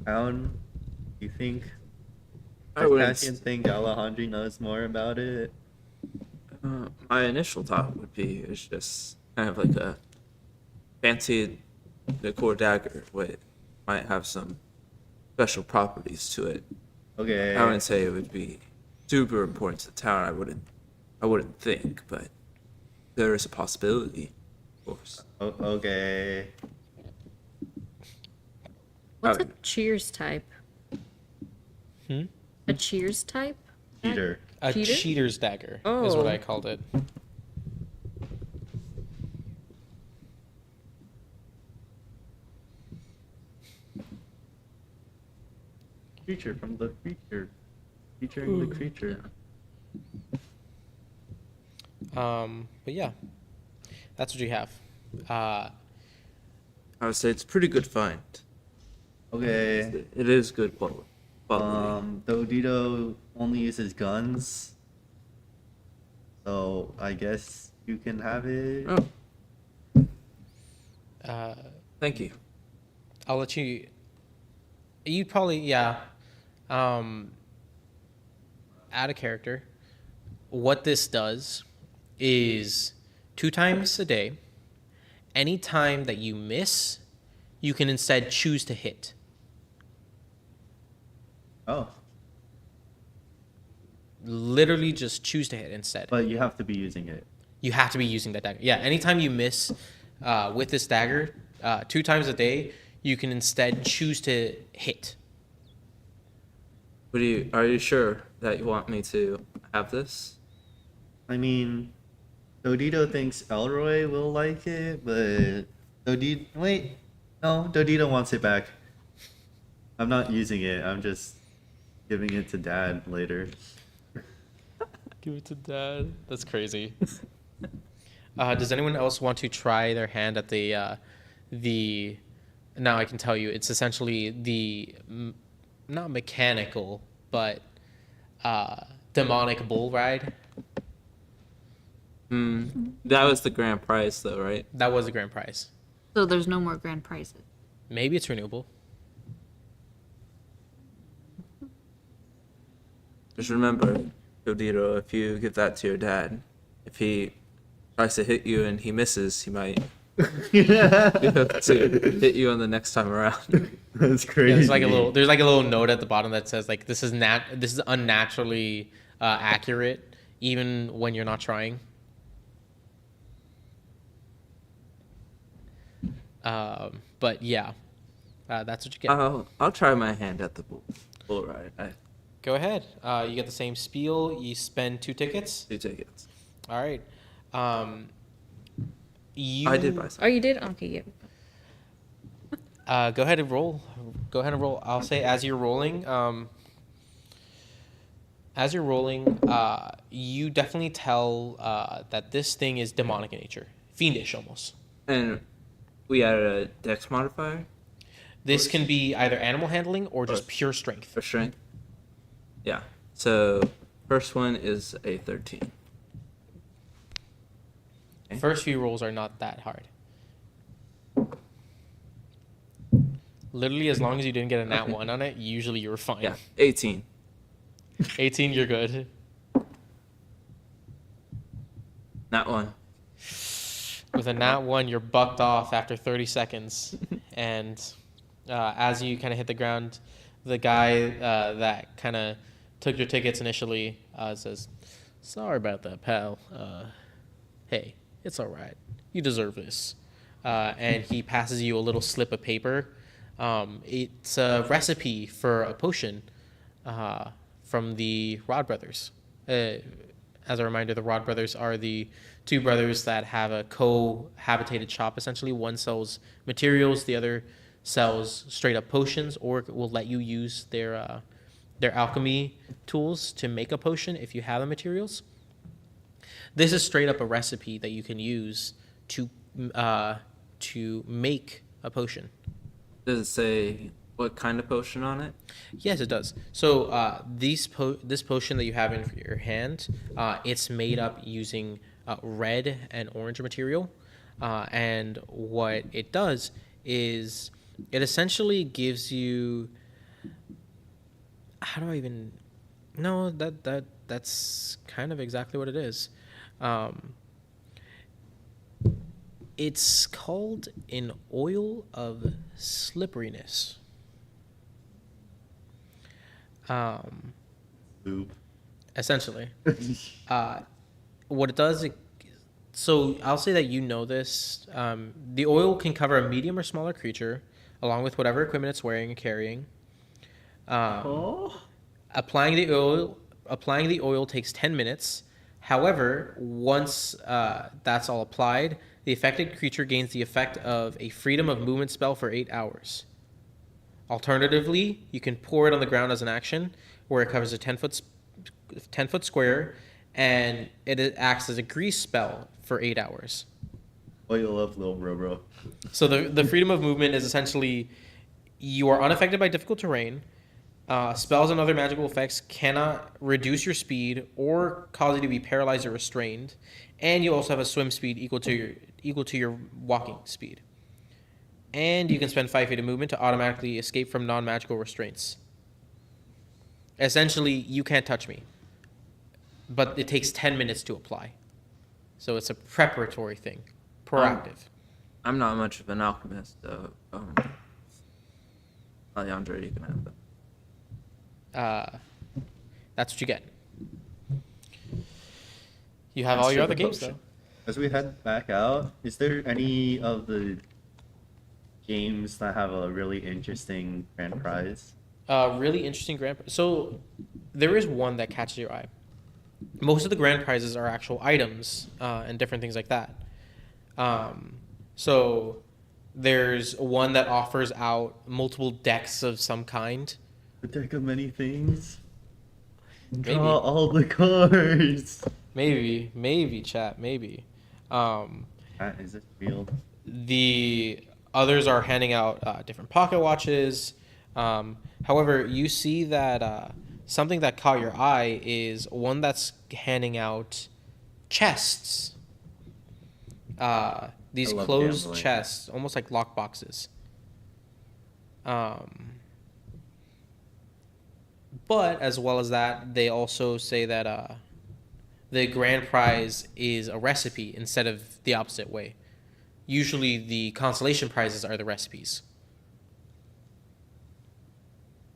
[SPEAKER 2] town? Do you think
[SPEAKER 4] I wouldn't
[SPEAKER 2] Cassian think Alejandro knows more about it?
[SPEAKER 4] My initial thought would be it's just kind of like a fancy decor dagger with might have some special properties to it.
[SPEAKER 2] Okay.
[SPEAKER 4] I wouldn't say it would be super important to the town. I wouldn't think, but there is a possibility, of course.
[SPEAKER 2] Okay.
[SPEAKER 3] What's a
[SPEAKER 4] Oh.
[SPEAKER 3] cheers type? A cheers type?
[SPEAKER 2] Cheater.
[SPEAKER 1] A
[SPEAKER 3] Cheater?
[SPEAKER 1] cheater's dagger is what
[SPEAKER 3] Oh.
[SPEAKER 1] I called it.
[SPEAKER 2] Creature from the creature. Featuring the creature.
[SPEAKER 1] But yeah, that's what you have.
[SPEAKER 4] I would say it's a pretty good find.
[SPEAKER 2] Okay.
[SPEAKER 4] It is good quality.
[SPEAKER 2] Dodito only uses guns. So I guess you can have it.
[SPEAKER 4] Oh, thank you.
[SPEAKER 1] I'll let you. You probably Um, add a character. What this does is 2 times a day. Any time that you miss, you can instead choose to hit.
[SPEAKER 2] Oh,
[SPEAKER 1] Literally, just choose to hit instead.
[SPEAKER 2] but you have to be using it.
[SPEAKER 1] You have to be using that dagger. Yeah, anytime you miss with this dagger, 2 times a day, you can instead choose to hit.
[SPEAKER 4] Are you sure that you want me to have this?
[SPEAKER 2] I mean, Dodito thinks Elroy will like it, but Dodito wants it back. I'm not using it. I'm just giving it to Dad later.
[SPEAKER 1] Give it to Dad. That's crazy. Does anyone else want to try their hand at the? Now I can tell you, it's essentially not mechanical, but demonic bull ride.
[SPEAKER 4] That was the grand prize, though, right?
[SPEAKER 1] That was the grand prize.
[SPEAKER 3] So there's no more grand prizes.
[SPEAKER 1] Maybe it's renewable.
[SPEAKER 4] Just remember, Dodito, if you give that to your dad, if he tries to hit you and he misses, he might be able to hit you on the next time around.
[SPEAKER 2] That's crazy.
[SPEAKER 1] Yeah, there's like a little note at the bottom that says like this is unnaturally accurate even when you're not trying. But yeah, that's what you get.
[SPEAKER 4] I'll try my hand at the bull ride.
[SPEAKER 1] Go ahead. You get the same spiel. You spend 2 tickets.
[SPEAKER 4] 2 tickets.
[SPEAKER 1] All right.
[SPEAKER 4] I did buy some.
[SPEAKER 3] Oh, you did? Okay, yeah.
[SPEAKER 1] Go ahead and roll. I'll say as you're rolling. You definitely tell that this thing is demonic in nature, fiendish almost.
[SPEAKER 4] And we added a dex modifier.
[SPEAKER 1] This can be either animal handling or just pure strength.
[SPEAKER 4] For strength. Yeah. So first one is a 13. Okay.
[SPEAKER 1] First few rolls are not that hard. Literally, as long as you didn't get a nat 1 on it, usually you're fine.
[SPEAKER 4] Yeah. 18.
[SPEAKER 1] 18, you're good.
[SPEAKER 4] Nat 1.
[SPEAKER 1] With a nat 1, you're bucked off after 30 seconds. And as you kind of hit the ground, the guy that kind of took your tickets initially says, "Sorry about that, pal. Hey, it's all right. You deserve this." And he passes you a little slip of paper. It's a recipe for a potion from the Rod Brothers. As a reminder, the Rod Brothers are the 2 brothers that have a cohabitated shop, essentially. One sells materials, the other sells straight up potions, or will let you use their alchemy tools to make a potion if you have the materials. This is straight up a recipe that you can use to make a potion.
[SPEAKER 4] Does it say what kind of potion on it?
[SPEAKER 1] Yes, it does. So this potion that you have in your hand, it's made up using red and orange material. And what it does is it essentially gives you... How do I even... No, that's kind of exactly what it is. It's called an oil of slipperiness.
[SPEAKER 2] Boop.
[SPEAKER 1] Essentially. What it does, so I'll say that you know this. The oil can cover a medium or smaller creature, along with whatever equipment it's wearing and carrying. Applying the oil takes 10 minutes. However, once that's all applied, the affected creature gains the effect of a freedom of movement spell for 8 hours. Alternatively, you can pour it on the ground as an action, where it covers a 10-foot square, and it acts as a grease spell for 8 hours.
[SPEAKER 2] Oil of Lil Bro.
[SPEAKER 1] So the freedom of movement is essentially you are unaffected by difficult terrain. Spells and other magical effects cannot reduce your speed or cause you to be paralyzed or restrained, and you also have a swim speed equal to your walking speed. and you can spend 5 feet of movement to automatically escape from non-magical restraints. Essentially, you can't touch me, but it takes 10 minutes to apply. So it's a preparatory thing, proactive.
[SPEAKER 4] I'm not much of an alchemist, so Alejandro, you can have that.
[SPEAKER 1] That's what you get. You have all your other games, though.
[SPEAKER 2] As we head back out, is there any of the games that have a really interesting grand prize?
[SPEAKER 1] Really interesting grand prize. So there is one that catches your eye. Most of the grand prizes are actual items and different things like that. So there's one that offers out multiple decks of some kind.
[SPEAKER 2] A deck of many things.
[SPEAKER 1] Maybe.
[SPEAKER 2] Draw all the cards.
[SPEAKER 1] Maybe, chat, maybe.
[SPEAKER 2] Is it real?
[SPEAKER 1] The others are handing out different pocket watches. However, you see that something that caught your eye is one that's handing out chests. These closed
[SPEAKER 2] gambling.
[SPEAKER 1] chests, almost like lock boxes. But as well as that, they also say that the grand prize is a recipe instead of the opposite way. Usually the consolation prizes are the recipes.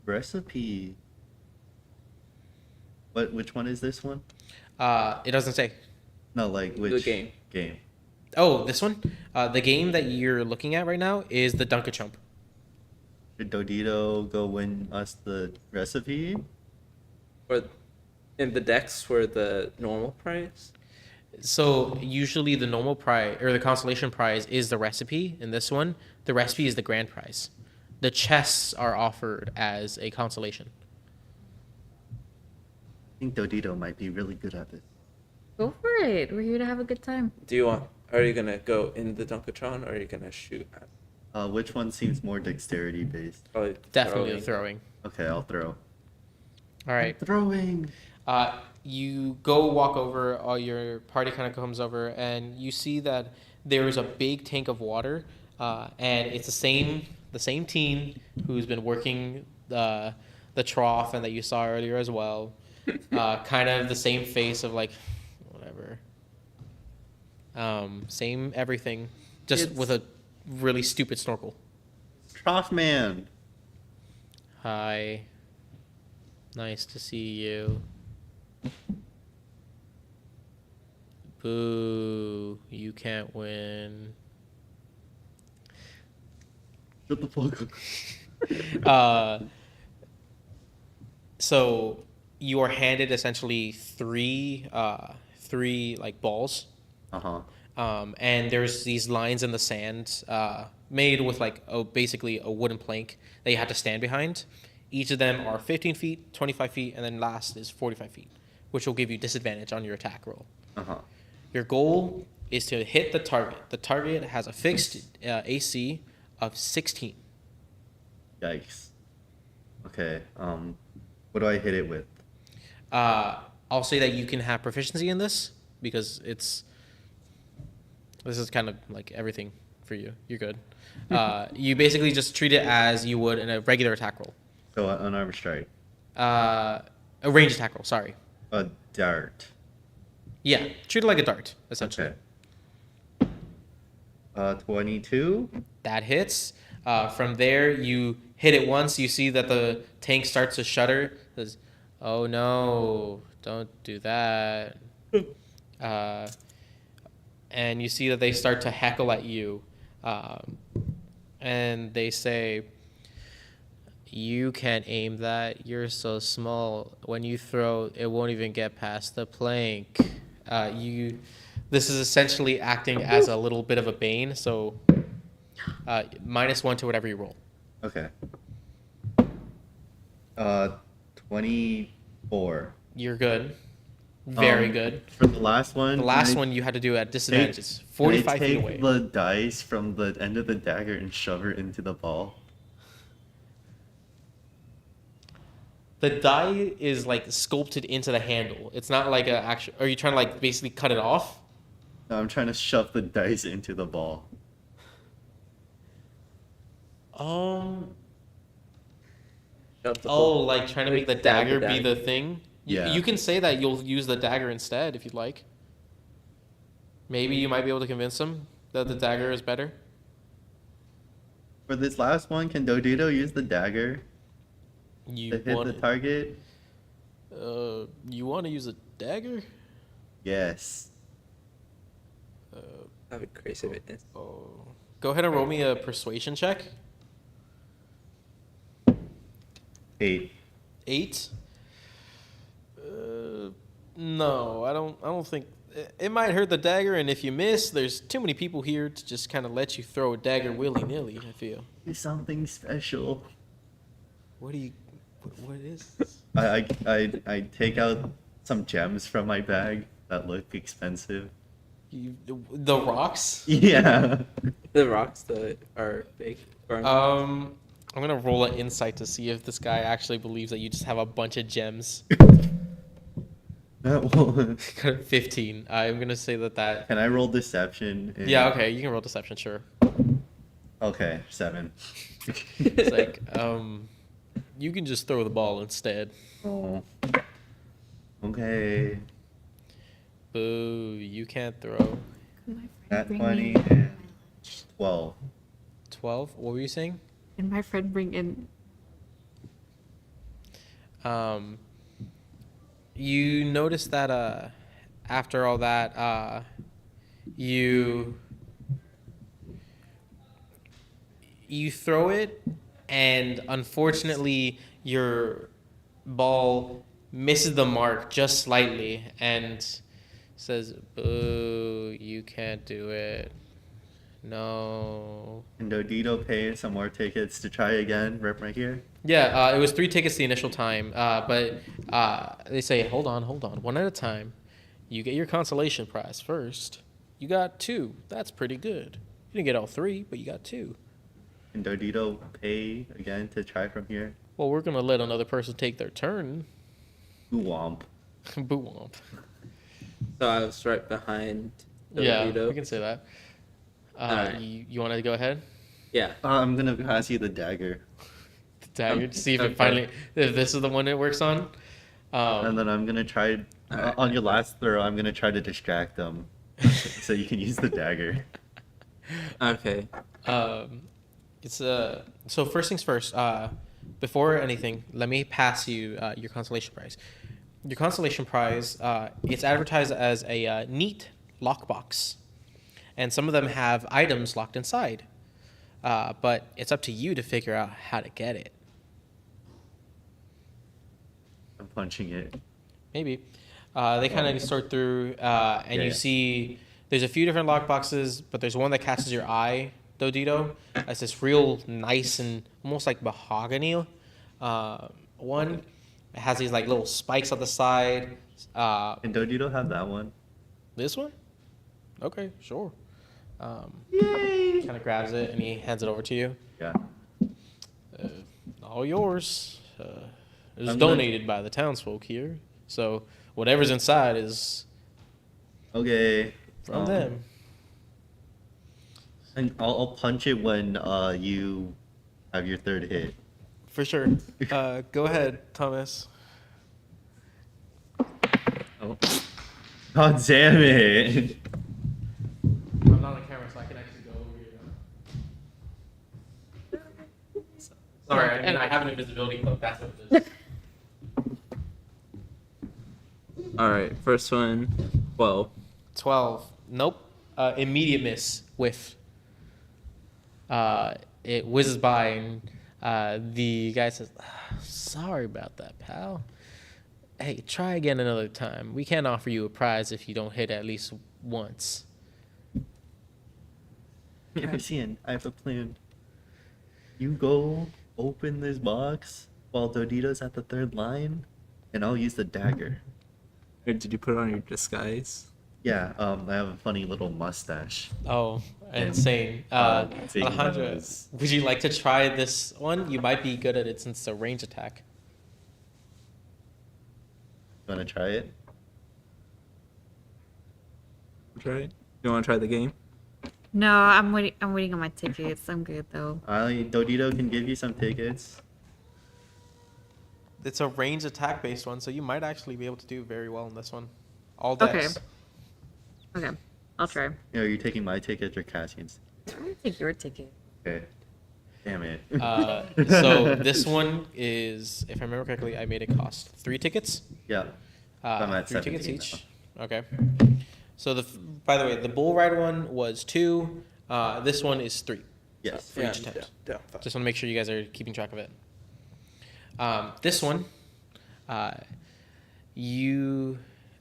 [SPEAKER 2] Recipe. Which one is this one?
[SPEAKER 1] It doesn't say.
[SPEAKER 2] No, like which
[SPEAKER 4] game.
[SPEAKER 2] game?
[SPEAKER 1] Oh, this one? The game that you're looking at right now is the Dunk-a-Chump.
[SPEAKER 2] Did Dodito go win us the recipe?
[SPEAKER 4] Or in the decks for the normal prize?
[SPEAKER 1] So usually the normal prize or the consolation prize is the recipe. In this one, the recipe is the grand prize. The chests are offered as a consolation.
[SPEAKER 2] I think Dodito might be really good at this.
[SPEAKER 3] Go for it. We're here to have a good time.
[SPEAKER 4] Are you gonna go in the Dunkatron or are you gonna shoot at?
[SPEAKER 2] Which one seems more dexterity based?
[SPEAKER 4] Probably
[SPEAKER 1] Definitely throwing.
[SPEAKER 2] Okay, I'll throw.
[SPEAKER 1] All right.
[SPEAKER 2] Throwing.
[SPEAKER 1] You go walk over. All your party kind of comes over, and you see that there is a big tank of water, and it's the same team who's been working the trough and that you saw earlier as well. Kind of the same face of like, whatever. Same everything, just with a really stupid snorkel.
[SPEAKER 2] Trough man.
[SPEAKER 1] Hi. Nice to see you. Boo. You can't win.
[SPEAKER 2] Shut the fuck up.
[SPEAKER 1] So you are handed essentially three like balls. And there's these lines in the sand made with like basically a wooden plank that you have to stand behind. Each of them are 15 feet, 25 feet, and then last is 45 feet, which will give you disadvantage on your attack roll. Your goal is to hit the target. The target has a fixed AC of 16.
[SPEAKER 2] Yikes. Okay. What do I hit it with?
[SPEAKER 1] I'll say that you can have proficiency in this because this is kind of like everything for you. You're good. You basically just treat it as you would in a regular attack roll.
[SPEAKER 2] So an armor strike.
[SPEAKER 1] A range attack roll, sorry.
[SPEAKER 2] A dart.
[SPEAKER 1] Yeah, treat it like a dart, essentially.
[SPEAKER 2] Okay. 22.
[SPEAKER 1] That hits. From there, you hit it once. You see that the tank starts to shudder. It says, "Oh no, don't do that." And you see that they start to heckle at you. And they say, "You can't aim that. You're so small. When you throw, it won't even get past the plank." This is essentially acting as a little bit of a bane, so -1 to whatever you roll.
[SPEAKER 2] Okay. 24.
[SPEAKER 1] You're good. Very good.
[SPEAKER 2] For the last one.
[SPEAKER 1] The last one you had to do at disadvantage. It's 45 feet away.
[SPEAKER 2] Take the dice from the end of the dagger and shove it into the ball.
[SPEAKER 1] The die is like sculpted into the handle. It's not like a actual. Are you trying to like basically cut it off?
[SPEAKER 2] No, I'm trying to shove the dice into the ball.
[SPEAKER 1] Um.
[SPEAKER 4] Shove the
[SPEAKER 1] Oh,
[SPEAKER 4] whole-
[SPEAKER 1] like trying to make the
[SPEAKER 4] stab
[SPEAKER 1] dagger be the thing.
[SPEAKER 2] Yeah.
[SPEAKER 1] You can say that you'll use the dagger instead if you'd like. Maybe you might be able to convince them that the dagger is better.
[SPEAKER 2] For this last one, can Dodito use the dagger to
[SPEAKER 1] You
[SPEAKER 2] hit the
[SPEAKER 1] want
[SPEAKER 2] target?
[SPEAKER 1] you want to use a dagger?
[SPEAKER 2] Yes.
[SPEAKER 4] That'd be crazy if it is.
[SPEAKER 1] Oh. Go ahead and roll me a persuasion check.
[SPEAKER 2] 8.
[SPEAKER 1] 8. No, I don't think it might hurt the dagger, and if you miss, there's too many people here to just kind of let you throw a dagger willy nilly. I feel.
[SPEAKER 2] It's something special.
[SPEAKER 1] What is this?
[SPEAKER 2] I take out some gems from my bag that look expensive.
[SPEAKER 1] The rocks?
[SPEAKER 2] Yeah.
[SPEAKER 4] The rocks that are big.
[SPEAKER 1] I'm gonna roll an insight to see if this guy actually believes that you just have a bunch of gems.
[SPEAKER 2] That one.
[SPEAKER 1] 15. I'm gonna say that.
[SPEAKER 2] Can I roll deception?
[SPEAKER 1] Yeah, okay, you can roll deception, sure.
[SPEAKER 2] Okay, 7.
[SPEAKER 1] It's like, you can just throw the ball instead.
[SPEAKER 2] Oh. Okay.
[SPEAKER 1] Boo, you can't throw.
[SPEAKER 2] Nat 20 and 12.
[SPEAKER 1] 12. What were you saying?
[SPEAKER 3] And my friend bring in.
[SPEAKER 1] You notice that after all that, you throw it, and unfortunately your ball misses the mark just slightly and says, "Boo, you can't do it. No."
[SPEAKER 2] And Dodito pay some more tickets to try again, right here.
[SPEAKER 1] Yeah, it was 3 tickets the initial time, but they say, hold on, one at a time. You get your consolation prize first. You got 2. That's pretty good. You didn't get all 3, but you got 2.
[SPEAKER 2] And Dodito pay again to try from here.
[SPEAKER 1] Well, we're going to let another person take their turn.
[SPEAKER 2] Womp.
[SPEAKER 1] Boo womp.
[SPEAKER 4] So I was right behind the
[SPEAKER 1] Yeah,
[SPEAKER 4] burrito.
[SPEAKER 1] we can say that.
[SPEAKER 4] Alright.
[SPEAKER 1] You want to go ahead?
[SPEAKER 4] Yeah.
[SPEAKER 2] I'm gonna pass you the dagger.
[SPEAKER 1] The dagger to see if
[SPEAKER 4] Okay.
[SPEAKER 1] it finally, if this is the one it works on.
[SPEAKER 2] And then I'm gonna try,
[SPEAKER 4] Alright.
[SPEAKER 2] on your last throw, I'm gonna try to distract them. So you can use the dagger.
[SPEAKER 4] Okay.
[SPEAKER 1] It's so first things first. Before anything, let me pass you your consolation prize. Your consolation prize, it's advertised as a neat lockbox, and some of them have items locked inside. But it's up to you to figure out how to get it.
[SPEAKER 2] I'm punching it.
[SPEAKER 1] Maybe. They kind of sort through, and you
[SPEAKER 2] Yeah.
[SPEAKER 1] see there's a few different lockboxes, but there's one that catches your eye, Dodito. It's this real nice and almost like mahogany one. It has these like little spikes on the side.
[SPEAKER 2] And Dodito have that one?
[SPEAKER 1] This one? Okay, sure.
[SPEAKER 2] Yay!
[SPEAKER 1] Kind of grabs it and he hands it over to you.
[SPEAKER 2] Yeah.
[SPEAKER 1] All yours. It was
[SPEAKER 2] I'm gonna-
[SPEAKER 1] donated by the townsfolk here, so whatever's inside is
[SPEAKER 2] Okay.
[SPEAKER 1] from them.
[SPEAKER 2] And I'll punch it when you have your third hit.
[SPEAKER 1] For sure. Go ahead, Thomas.
[SPEAKER 2] Oh. God damn it!
[SPEAKER 1] I'm not on the camera, so I can actually go over here. Sorry, I mean, I have an invisibility cloak. That's what it is.
[SPEAKER 4] All right. First one. 12.
[SPEAKER 1] 12. Nope. Immediate miss. Whiff. It whizzes by, and the guy says, "Sorry about that, pal. Hey, try again another time. We can't offer you a prize if you don't hit at least once."
[SPEAKER 2] Ian, I have a plan. You go open this box while Dodito's at the third line, and I'll use the dagger.
[SPEAKER 4] Or did you put on your disguise?
[SPEAKER 2] Yeah, I have a funny little mustache.
[SPEAKER 1] Oh, insane.
[SPEAKER 2] Big
[SPEAKER 1] Alejandra,
[SPEAKER 2] nose.
[SPEAKER 1] would you like to try this one? You might be good at it since it's a range attack.
[SPEAKER 2] Wanna try it?
[SPEAKER 4] Try it. You want to try the game?
[SPEAKER 3] No, I'm waiting. I'm waiting on my tickets. I'm good though.
[SPEAKER 2] Dodito can give you some tickets.
[SPEAKER 1] It's a range attack based one, so you might actually be able to do very well in this one. All
[SPEAKER 3] Okay.
[SPEAKER 1] decks.
[SPEAKER 3] Okay, I'll try.
[SPEAKER 2] Are you taking my ticket or Cassian's?
[SPEAKER 3] I'm gonna take your ticket.
[SPEAKER 2] Okay. Damn it.
[SPEAKER 1] So this one is, if I remember correctly, I made it cost 3 tickets.
[SPEAKER 2] Yeah. I'm at
[SPEAKER 1] 3 tickets
[SPEAKER 2] 17
[SPEAKER 1] each. Okay. So by the way, the bull ride one was 2. This one is 3
[SPEAKER 2] Yes.
[SPEAKER 1] for each attempt. Just want to make sure you guys are keeping track of it. This one, you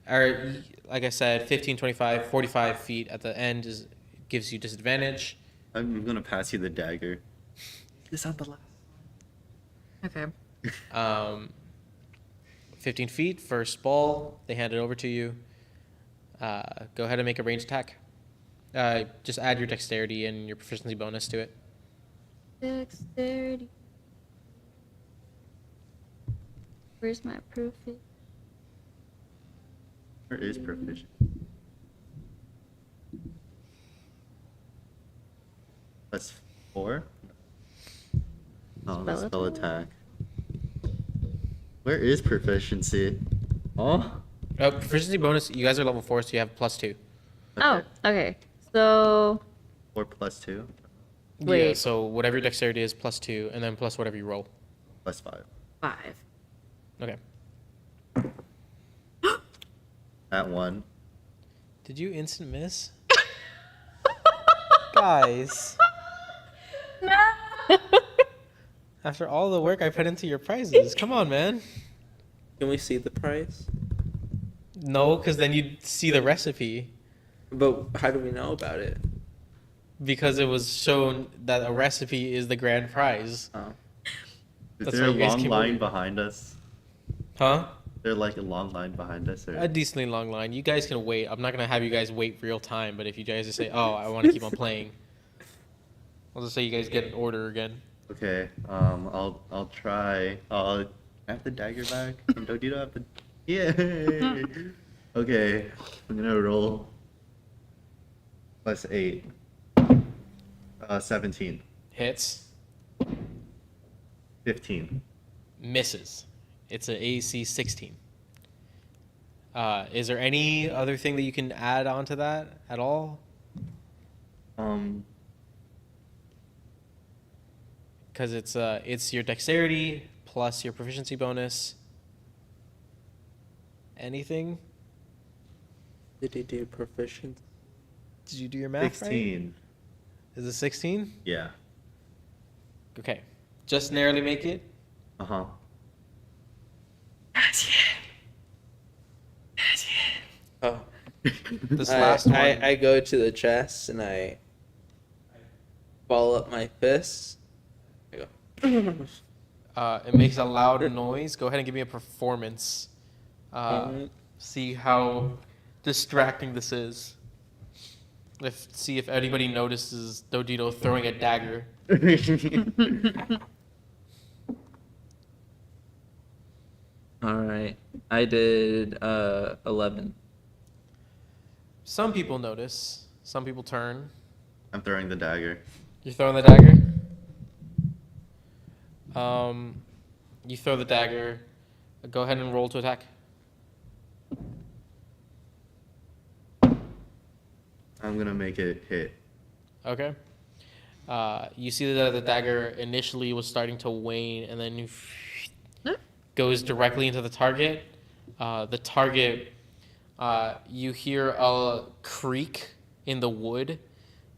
[SPEAKER 1] are, like I said, 15, 25, 45 feet at the end gives you disadvantage.
[SPEAKER 2] I'm gonna pass you the dagger. This on the last.
[SPEAKER 3] Okay.
[SPEAKER 1] 15 feet, first ball, they hand it over to you. Go ahead and make a range attack. Just add your dexterity and your proficiency bonus to it.
[SPEAKER 3] Dexterity. Where's my proof?
[SPEAKER 2] Where is proficient? That's 4? Oh, the spell attack. Where is proficiency? Oh?
[SPEAKER 1] Proficiency bonus, you guys are level 4, so you have +2.
[SPEAKER 3] Oh, okay. So
[SPEAKER 2] 4 plus 2?
[SPEAKER 1] Yeah,
[SPEAKER 3] Wait.
[SPEAKER 1] so whatever your dexterity is, +2, and then plus whatever you roll.
[SPEAKER 2] Plus 5.
[SPEAKER 3] 5.
[SPEAKER 1] Okay.
[SPEAKER 2] At 1.
[SPEAKER 1] Did you instant miss? Guys.
[SPEAKER 3] No.
[SPEAKER 1] After all the work I put into your prizes, come on, man.
[SPEAKER 4] Can we see the price?
[SPEAKER 1] No, because then you'd see the recipe.
[SPEAKER 4] But how do we know about it?
[SPEAKER 1] Because it was shown that a recipe is the grand prize.
[SPEAKER 4] Oh.
[SPEAKER 2] Is
[SPEAKER 1] That's
[SPEAKER 2] there a
[SPEAKER 1] why you guys
[SPEAKER 2] long
[SPEAKER 1] came
[SPEAKER 2] line
[SPEAKER 1] over.
[SPEAKER 2] behind us?
[SPEAKER 1] Huh?
[SPEAKER 2] There like a long line behind us? Or...
[SPEAKER 1] A decently long line. You guys can wait. I'm not going to have you guys wait real time, but if you guys just say, oh, I want to keep on playing, I'll just say you guys get an order again.
[SPEAKER 2] Okay, I'll try. I have the dagger back. And Dodito have the... Yay! Okay, I'm gonna roll. Plus 8. 17.
[SPEAKER 1] Hits.
[SPEAKER 2] 15.
[SPEAKER 1] Misses. It's an AC 16. Is there any other thing that you can add on to that at all? Because it's your dexterity plus your proficiency bonus. Anything?
[SPEAKER 4] Did he do proficient?
[SPEAKER 1] Did you do your math
[SPEAKER 2] 16.
[SPEAKER 1] right? Is it 16?
[SPEAKER 2] Yeah.
[SPEAKER 1] Okay. Just narrowly make it.
[SPEAKER 2] Uh-huh.
[SPEAKER 4] Oh.
[SPEAKER 1] This last one.
[SPEAKER 4] I go to the chest and I ball up my fists. I go.
[SPEAKER 1] It makes a loud noise. Go ahead and give me a performance. See how distracting this is. See if anybody notices Dodito throwing a dagger.
[SPEAKER 4] All right. I did 11.
[SPEAKER 1] Some people notice. Some people turn.
[SPEAKER 2] I'm throwing the dagger.
[SPEAKER 1] You're throwing the dagger? You throw the dagger. Go ahead and roll to attack.
[SPEAKER 2] I'm gonna make it hit.
[SPEAKER 1] Okay. You see that the dagger initially was starting to wane and then goes directly into the target. The target, you hear a creak in the wood,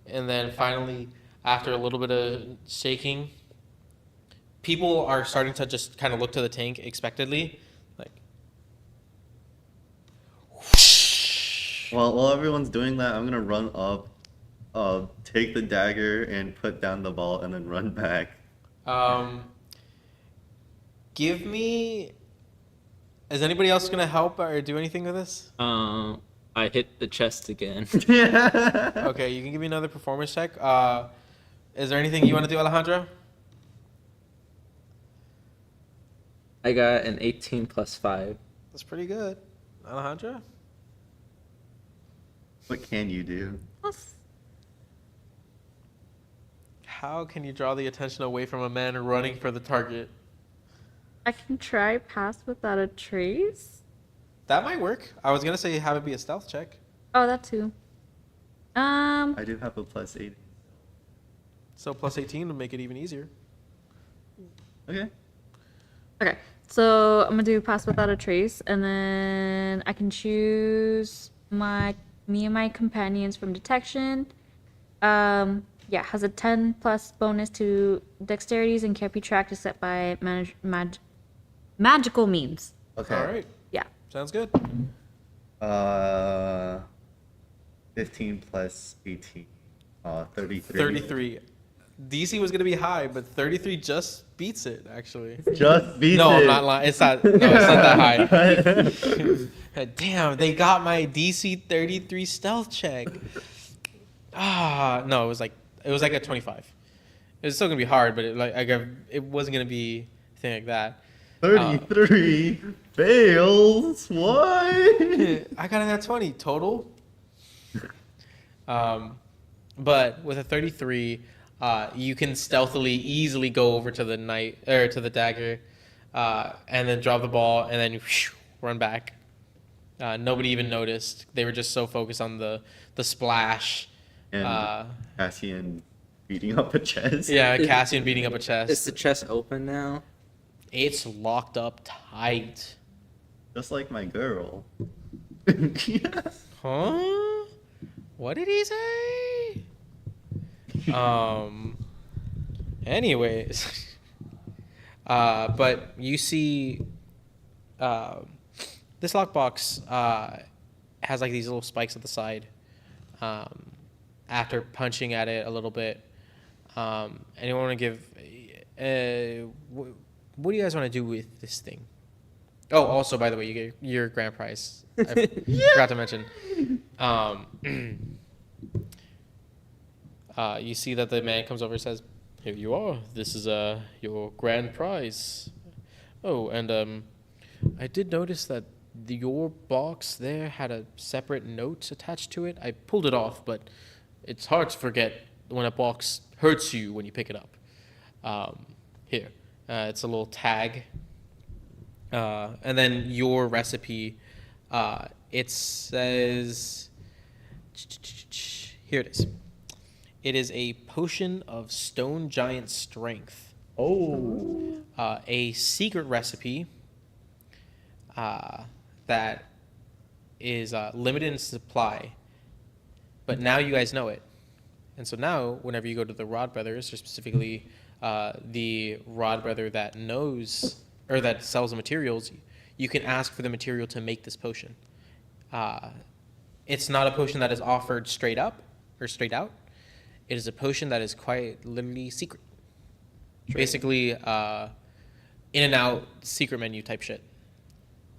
[SPEAKER 1] and then finally, after a little bit of shaking, people are starting to just kind of look to the tank expectantly, like.
[SPEAKER 2] While everyone's doing that, I'm gonna run up, take the dagger and put down the ball and then run back.
[SPEAKER 1] Give me. Is anybody else gonna help or do anything with this?
[SPEAKER 4] I hit the chest again.
[SPEAKER 1] Okay, you can give me another performance check. Is there anything you want to do, Alejandro?
[SPEAKER 4] I got an 18 plus 5.
[SPEAKER 1] That's pretty good, Alejandro.
[SPEAKER 2] What can you do?
[SPEAKER 1] How can you draw the attention away from a man running for the target?
[SPEAKER 3] I can try pass without a trace.
[SPEAKER 1] That might work. I was gonna say have it be a stealth check.
[SPEAKER 3] Oh, that too.
[SPEAKER 2] I do have a +8.
[SPEAKER 1] So plus 18 to make it even easier.
[SPEAKER 2] Okay.
[SPEAKER 3] Okay, so I'm gonna do pass without a trace, and then I can choose me and my companions from detection. Yeah, has a 10 plus bonus to dexterities and can't be tracked except by magical means.
[SPEAKER 2] Okay.
[SPEAKER 1] All right.
[SPEAKER 3] Yeah.
[SPEAKER 1] Sounds good.
[SPEAKER 2] 15 plus 18. 33.
[SPEAKER 1] 33. DC was gonna be high, but 33 just beats it actually.
[SPEAKER 2] Just beat
[SPEAKER 1] No,
[SPEAKER 2] it.
[SPEAKER 1] I'm not lying. It's not. No, it's not that high. Damn, they got my DC 33 stealth check. No, it was like a 25. It was still gonna be hard, but it wasn't gonna be a thing like that.
[SPEAKER 2] 33 fails. What?
[SPEAKER 1] I got a 20 total. But with a 33, you can stealthily, easily go over to the knight or to the dagger, and then drop the ball, and then run back. Nobody even noticed. They were just so focused on the splash.
[SPEAKER 2] And Cassian beating up a chest.
[SPEAKER 1] Yeah, Cassian beating up a
[SPEAKER 5] Is
[SPEAKER 1] chest.
[SPEAKER 5] the chest open now?
[SPEAKER 1] It's locked up tight.
[SPEAKER 2] Just like my girl.
[SPEAKER 1] Huh? What did he say? Anyways. But you see, this lockbox has like these little spikes at the side. After punching at it a little bit, anyone want to give? What do you guys want to do with this thing? Oh, also, by the way, you get your grand prize. I forgot to mention. You see that the man comes over and says, "Here you are. This is your grand prize." Oh, and I did notice that your box there had a separate note attached to it. I pulled it off, but it's hard to forget when a box hurts you when you pick it up. Here, it's a little tag. And then your recipe, it says, here it is. It is a potion of stone giant strength.
[SPEAKER 2] Oh.
[SPEAKER 1] A secret recipe that is limited in supply, but now you guys know it. And so now, whenever you go to the Rod Brothers, or specifically the Rod Brother that knows or that sells the materials, you can ask for the material to make this potion. It's not a potion that is offered straight up or straight out. It is a potion that is quite literally secret. Basically, in and out secret menu type shit.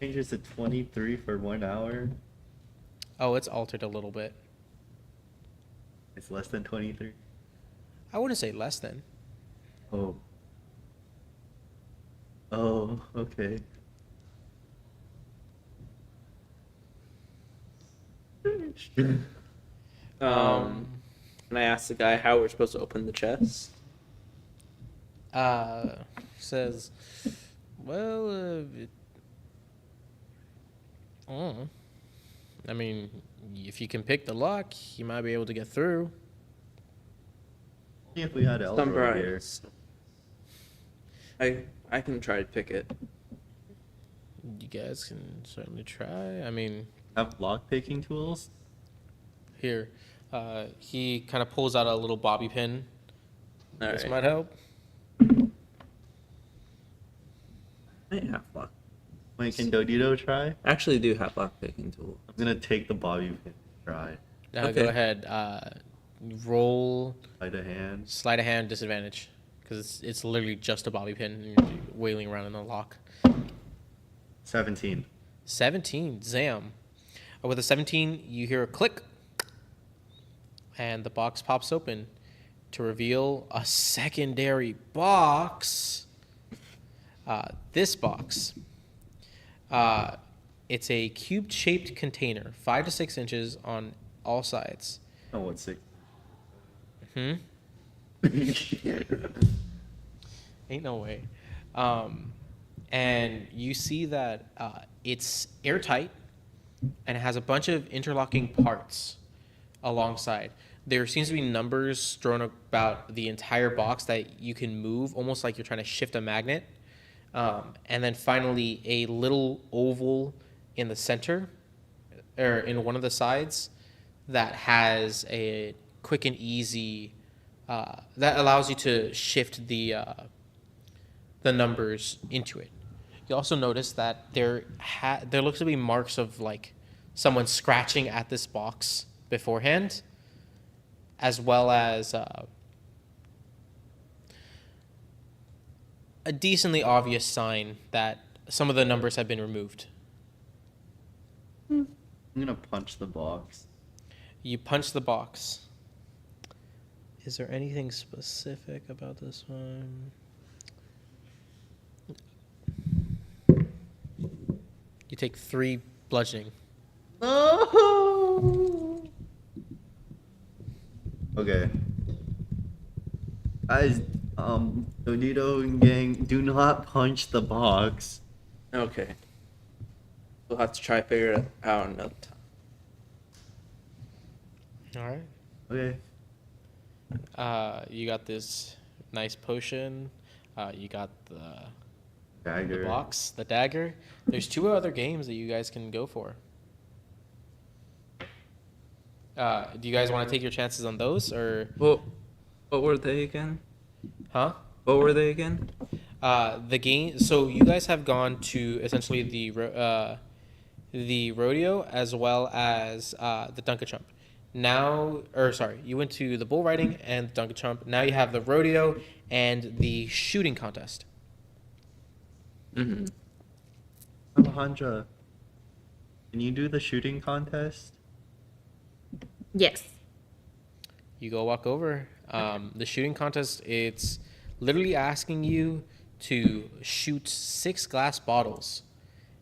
[SPEAKER 2] Changes to 23 for 1 hour.
[SPEAKER 1] Oh, it's altered a little bit.
[SPEAKER 2] It's less than 23.
[SPEAKER 1] I wouldn't say less than.
[SPEAKER 2] Oh. Oh, okay.
[SPEAKER 5] And I asked the guy how we're supposed to open the chest.
[SPEAKER 1] Says, well, I mean, if you can pick the lock, you might be able to get through.
[SPEAKER 2] If we had Elroy here.
[SPEAKER 5] Sunrise. I can try to pick it.
[SPEAKER 1] You guys can certainly try. I mean,
[SPEAKER 2] Have lock picking tools?
[SPEAKER 1] here, he kind of pulls out a little bobby pin.
[SPEAKER 5] All
[SPEAKER 1] This
[SPEAKER 5] right.
[SPEAKER 1] might help.
[SPEAKER 5] I have lock.
[SPEAKER 2] Wait, can Dodito try?
[SPEAKER 5] I actually do have lock picking tool.
[SPEAKER 2] I'm gonna take the bobby pin and try.
[SPEAKER 1] Now
[SPEAKER 5] Okay.
[SPEAKER 1] go ahead. Roll
[SPEAKER 2] Sleight of hand.
[SPEAKER 1] sleight of hand disadvantage because it's literally just a bobby pin and you're wailing around in a lock.
[SPEAKER 2] 17.
[SPEAKER 1] 17, Zam. With a 17, you hear a click, and the box pops open to reveal a secondary box. This box, it's a cube-shaped container, 5 to 6 inches on all sides.
[SPEAKER 2] Oh, what's 6?
[SPEAKER 1] Ain't no way. And you see that it's airtight and it has a bunch of interlocking parts alongside. There seems to be numbers strewn about the entire box that you can move, almost like you're trying to shift a magnet. And then finally, a little oval in the center, or in one of the sides, that has a quick and easy, that allows you to shift the numbers into it. You also notice that there looks to be marks of like someone scratching at this box beforehand, as well as a decently obvious sign that some of the numbers have been removed.
[SPEAKER 2] I'm gonna punch the box.
[SPEAKER 1] You punch the box. Is there anything specific about this one? You take 3 bludgeoning.
[SPEAKER 2] No. Okay. Guys, Donito and gang, do not punch the box.
[SPEAKER 5] Okay. We'll have to try to figure it out another time.
[SPEAKER 1] All right.
[SPEAKER 2] Okay.
[SPEAKER 1] You got this nice potion. You got the
[SPEAKER 2] Dagger.
[SPEAKER 1] box, the dagger. There's 2 other games that you guys can go for. Do you guys want to take your chances on those, or?
[SPEAKER 4] Well, what were they again?
[SPEAKER 1] Huh?
[SPEAKER 4] What were they again?
[SPEAKER 1] The game. So you guys have gone to essentially the rodeo as well as the Dunkachump. Now, or sorry, you went to the bull riding and the Dunkachump. Now you have the rodeo and the shooting contest.
[SPEAKER 4] Mm-hmm.
[SPEAKER 2] Alejandra, can you do the shooting contest?
[SPEAKER 3] Yes.
[SPEAKER 1] You go walk over. The shooting contest, it's literally asking you to shoot 6 glass bottles.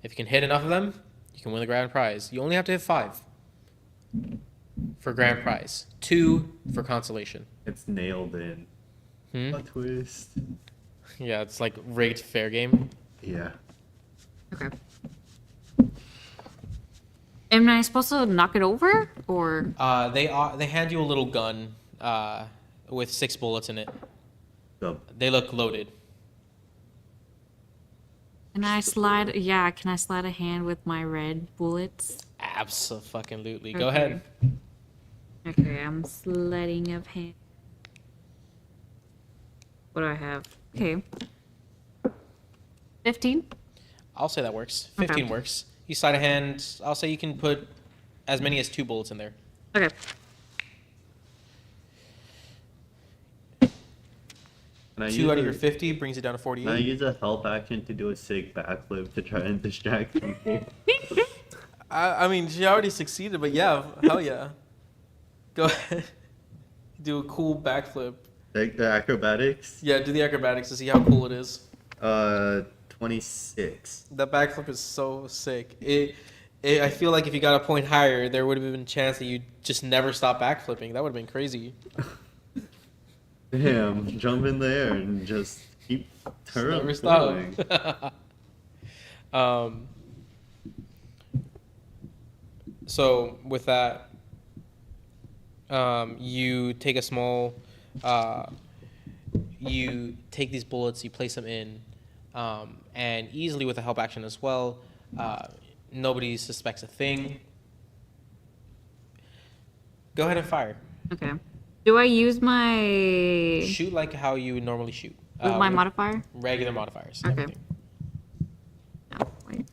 [SPEAKER 1] If you can hit enough of them, you can win the grand prize. You only have to hit 5 for grand prize, 2 for consolation.
[SPEAKER 2] It's nailed in.
[SPEAKER 1] Hmm?
[SPEAKER 2] A twist.
[SPEAKER 1] Yeah, it's like rigged fair game.
[SPEAKER 2] Yeah.
[SPEAKER 3] Okay. Am I supposed to knock it over, or?
[SPEAKER 1] They hand you a little gun with 6 bullets in it.
[SPEAKER 2] So,
[SPEAKER 1] They look loaded.
[SPEAKER 3] Can I slide? Yeah, can I slide a hand with my red bullets?
[SPEAKER 1] Absolutely. Go
[SPEAKER 3] Okay.
[SPEAKER 1] ahead.
[SPEAKER 3] Okay, I'm sliding of hand. What do I have? Okay. 15?
[SPEAKER 1] I'll say that works. 15
[SPEAKER 3] Okay.
[SPEAKER 1] works. You slide a hand. I'll say you can put as many as 2 bullets in there.
[SPEAKER 3] Okay.
[SPEAKER 2] can I
[SPEAKER 1] 2
[SPEAKER 2] use
[SPEAKER 1] out of
[SPEAKER 2] a-
[SPEAKER 1] your 50 brings it down to
[SPEAKER 2] Can I
[SPEAKER 1] 48.
[SPEAKER 2] use a help action to do a sick backflip to try and distract people?
[SPEAKER 1] I mean, she already succeeded, but yeah, hell yeah. Go ahead. Do a cool backflip.
[SPEAKER 2] Like the acrobatics?
[SPEAKER 1] Yeah, do the acrobatics to see how cool it is.
[SPEAKER 2] 26.
[SPEAKER 1] That backflip is so sick. I feel like if you got a point higher, there would have been a chance that you just never stop backflipping. That would have been crazy.
[SPEAKER 2] Damn, jump in there and just keep
[SPEAKER 1] Never
[SPEAKER 2] going.
[SPEAKER 1] stop. So with that, you take a small, you take these bullets, you place them in, and easily with a help action as well, nobody suspects a thing. Go ahead and fire.
[SPEAKER 3] Okay. Do I use my
[SPEAKER 1] Shoot like how you would normally shoot.
[SPEAKER 3] with my
[SPEAKER 1] With
[SPEAKER 3] modifier?
[SPEAKER 1] regular modifiers.
[SPEAKER 3] Okay.
[SPEAKER 1] Everything.
[SPEAKER 3] No, wait.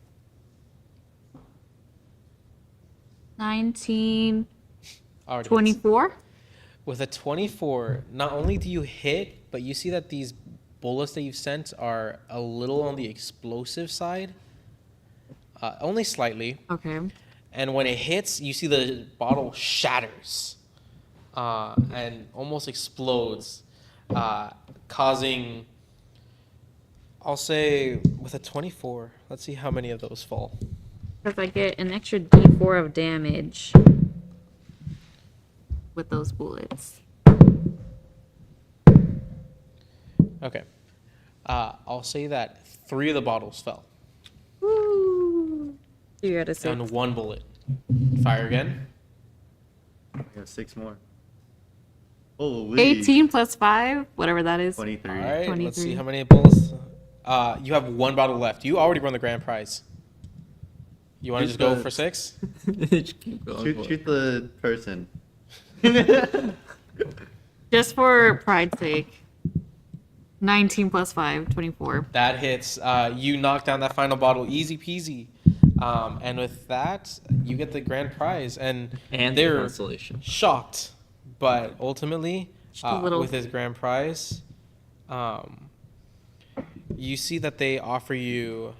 [SPEAKER 3] 19,
[SPEAKER 1] Already hits.
[SPEAKER 3] 24?
[SPEAKER 1] With a 24, not only do you hit, but you see that these bullets that you've sent are a little on the explosive side. Only slightly.
[SPEAKER 3] Okay.
[SPEAKER 1] And when it hits, you see the bottle shatters and almost explodes, causing, I'll say, with a 24, let's see how many of those fall.
[SPEAKER 3] Because I get an extra d4 of damage with those bullets.
[SPEAKER 1] Okay. I'll say that 3 of the bottles fell.
[SPEAKER 3] Woo! You're at a 6.
[SPEAKER 1] And 1 bullet. Fire again.
[SPEAKER 2] I have 6 more. Holy.
[SPEAKER 3] 18 plus 5, whatever that is.
[SPEAKER 2] 23.
[SPEAKER 1] All right. Let's see
[SPEAKER 3] 23.
[SPEAKER 1] how many bullets. You have 1 bottle left. You already won the grand prize. You want to
[SPEAKER 2] Shoot
[SPEAKER 1] just go
[SPEAKER 2] the-
[SPEAKER 1] for 6?
[SPEAKER 4] Just keep going
[SPEAKER 2] Shoot,
[SPEAKER 4] for it.
[SPEAKER 2] shoot the person.
[SPEAKER 3] Just for pride's sake. 19 plus 5, 24.
[SPEAKER 1] That hits. You knock down that final bottle, easy peasy. And with that, you get the grand prize. And
[SPEAKER 4] And the
[SPEAKER 1] they're
[SPEAKER 4] consolation.
[SPEAKER 1] shocked, but ultimately,
[SPEAKER 3] Just a little.
[SPEAKER 1] with his grand prize, you see that they offer you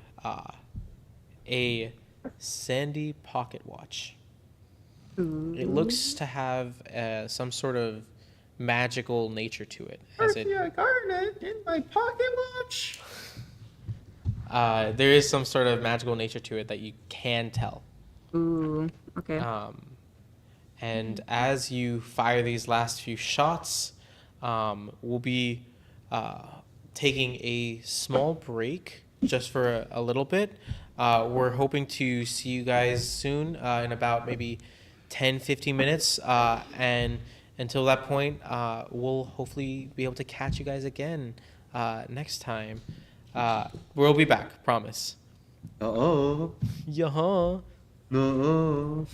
[SPEAKER 1] a sandy pocket watch. It looks to have some sort of magical nature to it. As it,
[SPEAKER 2] garnet in my pocket watch.
[SPEAKER 1] there is some sort of magical nature to it that you can tell.
[SPEAKER 3] Ooh, okay.
[SPEAKER 1] And as you fire these last few shots, we'll be taking a small break just for a little bit. We're hoping to see you guys soon in about maybe 10-15 minutes. And until that point, we'll hopefully be able to catch you guys again next time. We'll be back, promise.
[SPEAKER 2] Uh-oh.
[SPEAKER 1] Yeah.
[SPEAKER 2] No.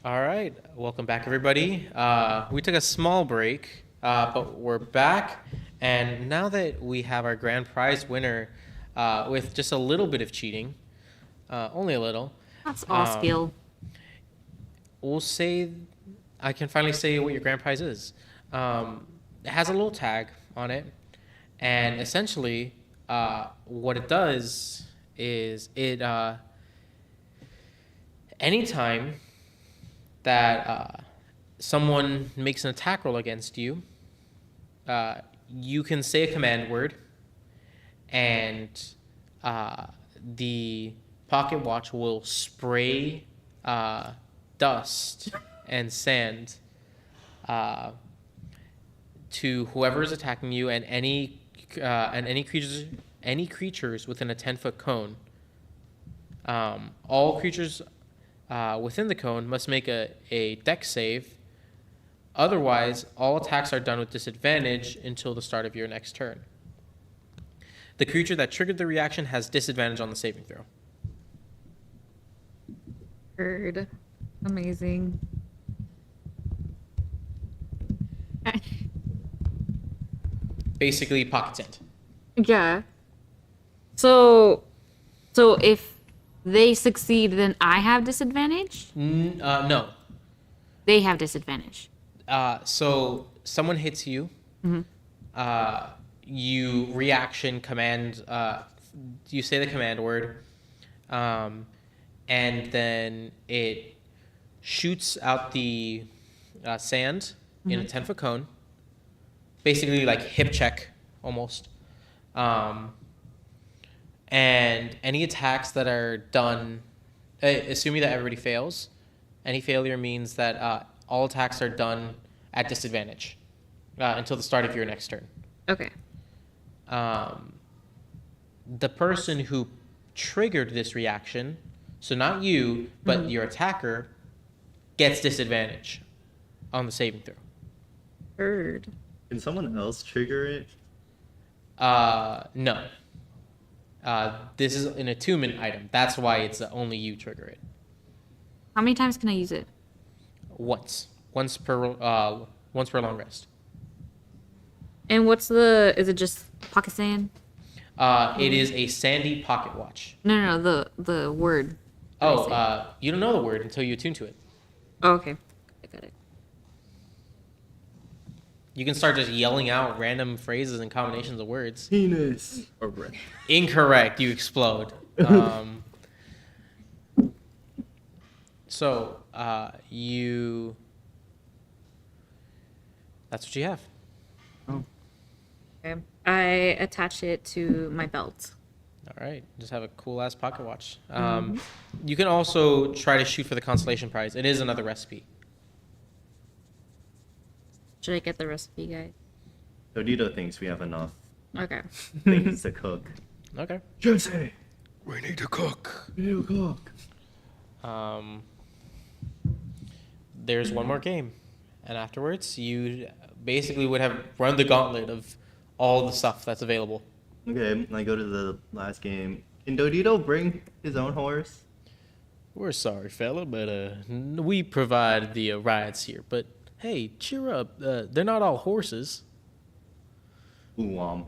[SPEAKER 1] All right, welcome back, everybody. We took a small break, but we're back, and now that we have our grand prize winner, with just a little bit of cheating, only a little,
[SPEAKER 3] That's all skill.
[SPEAKER 1] we'll say I can finally say what your grand prize is. It has a little tag on it, and essentially, what it does is anytime that someone makes an attack roll against you, you can say a command word, and the pocket watch will spray dust and sand to whoever is attacking you and any creatures within a 10-foot cone. All creatures within the cone must make a dex save. Otherwise, all attacks are done with disadvantage until the start of your next turn. The creature that triggered the reaction has disadvantage on the saving throw.
[SPEAKER 3] Heard. Amazing.
[SPEAKER 1] Basically, pocket sand.
[SPEAKER 3] Yeah. So if they succeed, then I have disadvantage?
[SPEAKER 1] No.
[SPEAKER 3] They have disadvantage.
[SPEAKER 1] So someone hits you. You reaction command. You say the command word, and then it shoots out the sand in a 10-foot cone. Basically, like hip check almost. And any attacks that are done, assuming that everybody fails, any failure means that all attacks are done at disadvantage until the start of your next turn.
[SPEAKER 3] Okay.
[SPEAKER 1] The person who triggered this reaction, so not you, but your attacker, gets disadvantage on the saving throw.
[SPEAKER 3] Heard.
[SPEAKER 2] Can someone else trigger it?
[SPEAKER 1] No. This is an attunement item. That's why it's only you trigger it.
[SPEAKER 3] How many times can I use it?
[SPEAKER 1] Once per long rest.
[SPEAKER 3] And what's is it just pocket sand?
[SPEAKER 1] It is a sandy pocket watch.
[SPEAKER 3] No, the word.
[SPEAKER 1] You don't know the word until you attune to it.
[SPEAKER 3] Oh, okay. I got it.
[SPEAKER 1] You can start just yelling out random phrases and combinations of words.
[SPEAKER 2] Penis. Or breath.
[SPEAKER 1] Incorrect. You explode. So you. That's what you have.
[SPEAKER 3] Okay. I attach it to my belt.
[SPEAKER 1] All right. Just have a cool ass pocket watch. You can also try to shoot for the consolation prize. It is another recipe.
[SPEAKER 3] Should I get the recipe, guys?
[SPEAKER 2] Dodito thinks we have enough
[SPEAKER 3] Okay.
[SPEAKER 2] things to cook.
[SPEAKER 1] Okay.
[SPEAKER 2] Jose,
[SPEAKER 1] We need to cook.
[SPEAKER 2] you cook.
[SPEAKER 1] There's one more game, and afterwards you basically would have run the gauntlet of all the stuff that's available.
[SPEAKER 2] Okay, I go to the last game. Can Dodito bring his own horse?
[SPEAKER 1] We're sorry, fella, but we provide the rides here. But hey, cheer up. They're not all horses.
[SPEAKER 2] Ooh,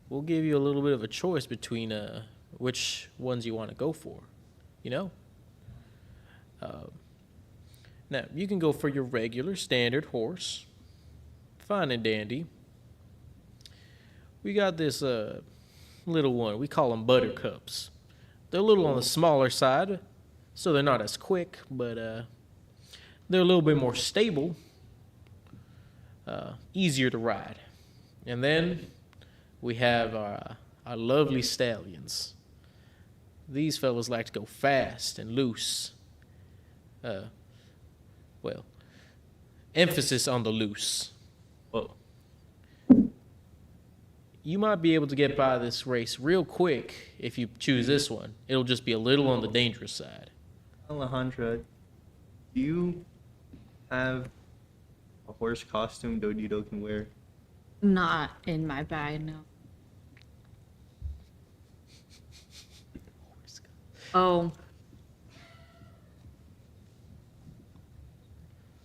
[SPEAKER 1] We'll give you a little bit of a choice between which ones you want to go for. You know? Now, you can go for your regular standard horse. Fine and dandy. We got this little one. We call them buttercups. They're a little on the smaller side, so they're not as quick, but they're a little bit more stable, easier to ride. And then we have our lovely stallions. These fellas like to go fast and loose. Well, emphasis on the loose.
[SPEAKER 2] Whoa.
[SPEAKER 1] You might be able to get by this race real quick if you choose this one. It'll just be a little on the dangerous side.
[SPEAKER 2] Alejandra, do you have a horse costume Dodito can wear?
[SPEAKER 3] Not in my bag, no. Oh.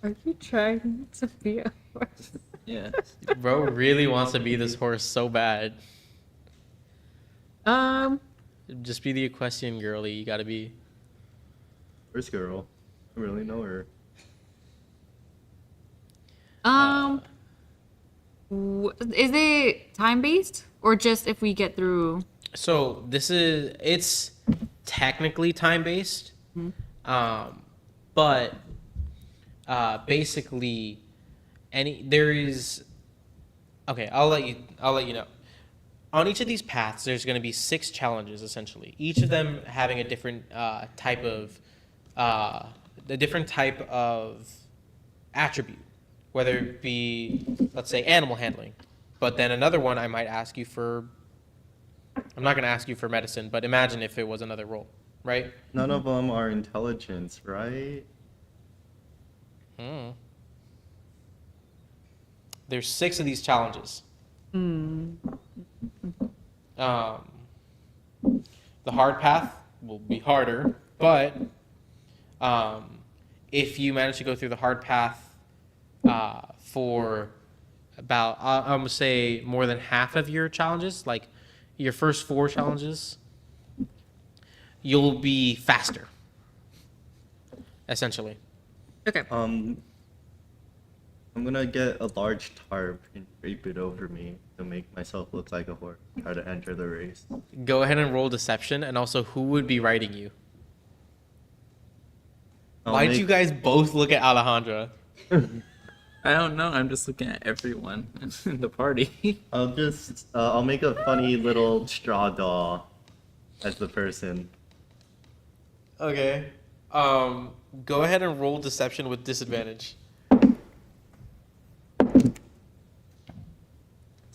[SPEAKER 3] Are you trying to be a horse?
[SPEAKER 4] Yeah.
[SPEAKER 1] Bro really wants to be this horse so bad. Just be the equestrian girly. You gotta be.
[SPEAKER 2] Where's girl? I don't really know her.
[SPEAKER 3] Is it time based or just if we get through?
[SPEAKER 1] So it's technically time based, but basically there is. Okay, I'll let you know. On each of these paths, there's going to be 6 challenges essentially. Each of them having a different type of attribute, whether it be, let's say, animal handling. But then another one, I might ask you for. I'm not going to ask you for medicine, but imagine if it was another role, right?
[SPEAKER 2] None of them are intelligence, right?
[SPEAKER 1] There's 6 of these challenges. The hard path will be harder, but if you manage to go through the hard path for about, I'm going to say, more than half of your challenges, like your first 4 challenges, you'll be faster, essentially.
[SPEAKER 3] Okay.
[SPEAKER 2] I'm gonna get a large tarp and drape it over me to make myself look like a horse. Try to enter the race.
[SPEAKER 1] Go ahead and roll deception, and also who would be riding you? Why did you guys both look at Alejandra?
[SPEAKER 4] I don't know. I'm just looking at everyone in the party.
[SPEAKER 2] I'll make a funny little straw doll as the person.
[SPEAKER 1] Okay. Go ahead and roll deception with disadvantage.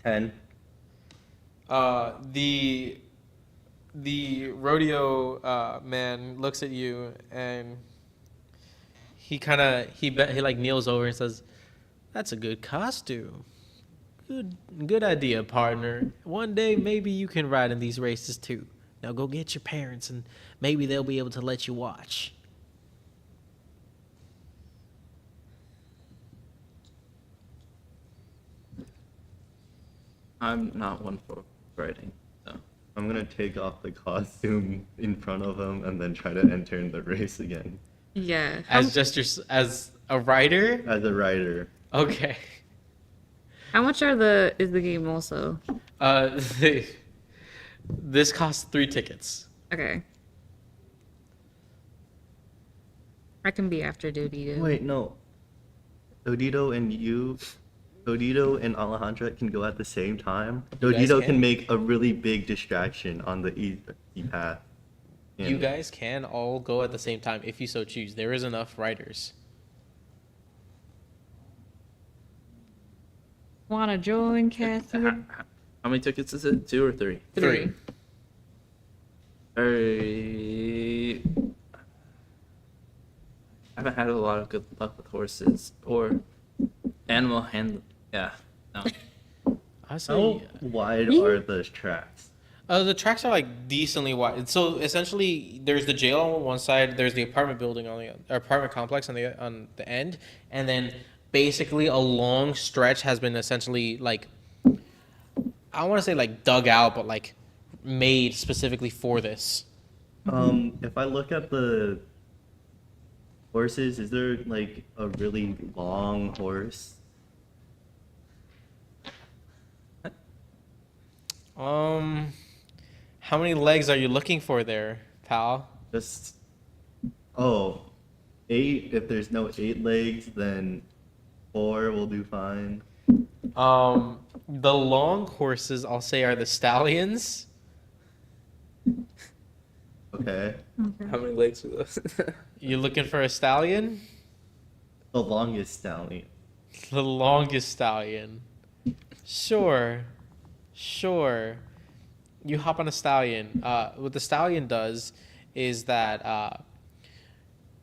[SPEAKER 2] 10.
[SPEAKER 1] The rodeo man looks at you and he like kneels over and says, "That's a good costume. Good idea, partner. One day maybe you can ride in these races too. Now go get your parents and maybe they'll be able to let you watch."
[SPEAKER 4] I'm not one for writing, so.
[SPEAKER 2] I'm gonna take off the costume in front of him and then try to enter in the race again.
[SPEAKER 3] Yeah.
[SPEAKER 1] As a rider?
[SPEAKER 2] As a rider.
[SPEAKER 1] Okay.
[SPEAKER 3] How much is the game also?
[SPEAKER 1] This costs 3 tickets.
[SPEAKER 3] Okay. I can be after Dodito.
[SPEAKER 2] Wait, no. Dodito and Alejandra can go at the same time.
[SPEAKER 1] You guys
[SPEAKER 2] Dodito
[SPEAKER 1] can?
[SPEAKER 2] can make a really big distraction on the easy path.
[SPEAKER 1] You
[SPEAKER 2] And
[SPEAKER 1] guys can all go at the same time if you so choose. There is enough riders.
[SPEAKER 3] Wanna join, Cassie?
[SPEAKER 4] How many tickets is it? 2 or 3?
[SPEAKER 1] 3.
[SPEAKER 4] I haven't had a lot of good luck with horses or animal handling. Yeah, no.
[SPEAKER 1] I
[SPEAKER 2] How
[SPEAKER 1] say
[SPEAKER 2] wide are the tracks?
[SPEAKER 1] the tracks are like decently wide. So essentially, there's the jail on one side, there's the apartment building on the apartment complex on the end, and then basically a long stretch has been essentially like, I want to say like dug out, but like made specifically for this.
[SPEAKER 2] If I look at the horses, is there like a really long horse?
[SPEAKER 1] How many legs are you looking for there, pal?
[SPEAKER 2] Just 8. If there's no 8 legs, then 4 will do fine.
[SPEAKER 1] The long horses, I'll say, are the stallions.
[SPEAKER 2] Okay.
[SPEAKER 4] How many legs are those?
[SPEAKER 1] You looking for a stallion?
[SPEAKER 2] The longest stallion.
[SPEAKER 1] The longest stallion. Sure. You hop on a stallion. What the stallion does is that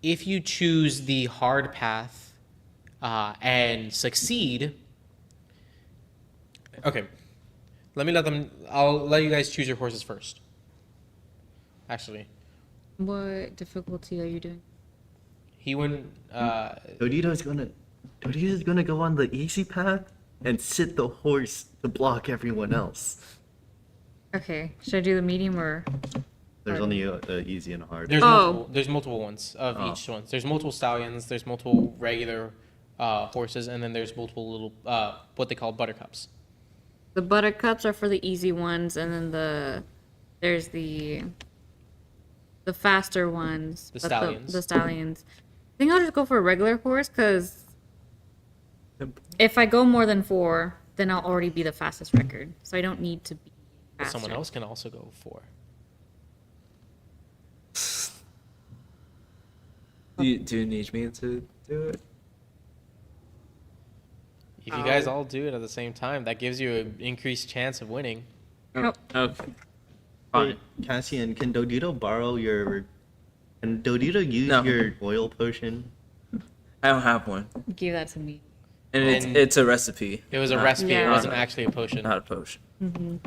[SPEAKER 1] if you choose the hard path and succeed. Okay. I'll let you guys choose your horses first. Actually.
[SPEAKER 3] What difficulty are you doing?
[SPEAKER 1] He wouldn't.
[SPEAKER 2] Dodito's gonna go on the easy path and sit the horse to block everyone else.
[SPEAKER 3] Okay, should I do the medium or?
[SPEAKER 2] There's only a easy and a hard.
[SPEAKER 1] There's multiple ones of each one. There's multiple stallions. There's multiple regular horses, and then there's multiple little what they call buttercups.
[SPEAKER 3] The buttercups are for the easy ones, and then there's the faster ones.
[SPEAKER 1] The
[SPEAKER 3] but
[SPEAKER 1] stallions.
[SPEAKER 3] The stallions. I think I'll just go for a regular horse because if I go more than 4, then I'll already be the fastest record. So I don't need to be
[SPEAKER 1] But
[SPEAKER 3] faster.
[SPEAKER 1] someone else can also go 4.
[SPEAKER 4] Do you need me to do it?
[SPEAKER 1] If you guys all do it at the same time, that gives you an increased chance of winning.
[SPEAKER 3] Nope.
[SPEAKER 4] Okay.
[SPEAKER 2] Fine. Cassian, can Dodito borrow your? Can Dodito use
[SPEAKER 4] No.
[SPEAKER 2] your oil potion?
[SPEAKER 4] I don't have one,
[SPEAKER 3] Give that to me.
[SPEAKER 4] and
[SPEAKER 1] And-
[SPEAKER 4] it's a recipe.
[SPEAKER 1] It was a
[SPEAKER 4] not-
[SPEAKER 1] recipe. It
[SPEAKER 3] Yeah.
[SPEAKER 1] wasn't actually a potion.
[SPEAKER 4] not a potion.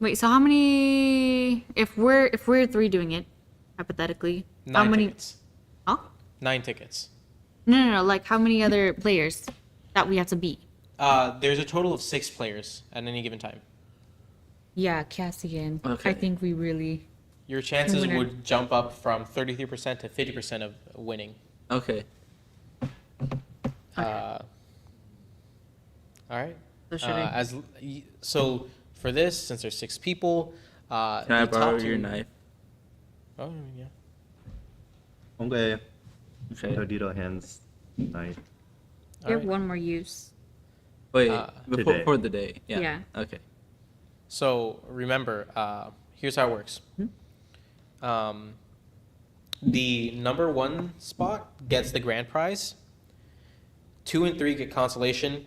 [SPEAKER 3] Wait, so how many? If we're 3 doing it, hypothetically, how
[SPEAKER 1] 9
[SPEAKER 3] many?
[SPEAKER 1] tickets.
[SPEAKER 3] Huh?
[SPEAKER 1] 9 tickets.
[SPEAKER 3] No. Like how many other players that we have to beat?
[SPEAKER 1] There's a total of 6 players at any given time.
[SPEAKER 3] Yeah, Cassian.
[SPEAKER 4] Okay.
[SPEAKER 3] I think we really.
[SPEAKER 1] Your chances
[SPEAKER 3] Winner.
[SPEAKER 1] would jump up from 33% to 50% of winning.
[SPEAKER 4] Okay.
[SPEAKER 1] All right.
[SPEAKER 3] So should I?
[SPEAKER 1] So for this, since there's 6 people,
[SPEAKER 4] Can I
[SPEAKER 1] the top
[SPEAKER 4] borrow
[SPEAKER 1] two-
[SPEAKER 4] your knife?
[SPEAKER 1] Oh yeah.
[SPEAKER 2] Okay.
[SPEAKER 4] Okay.
[SPEAKER 2] Dodito hands knife.
[SPEAKER 1] All
[SPEAKER 3] You have
[SPEAKER 1] right.
[SPEAKER 3] one more use.
[SPEAKER 4] Wait,
[SPEAKER 2] Today.
[SPEAKER 4] for the day. Yeah.
[SPEAKER 3] Yeah.
[SPEAKER 4] Okay.
[SPEAKER 1] So remember, here's how it works. The number 1 spot gets the grand prize. 2 and 3 get consolation.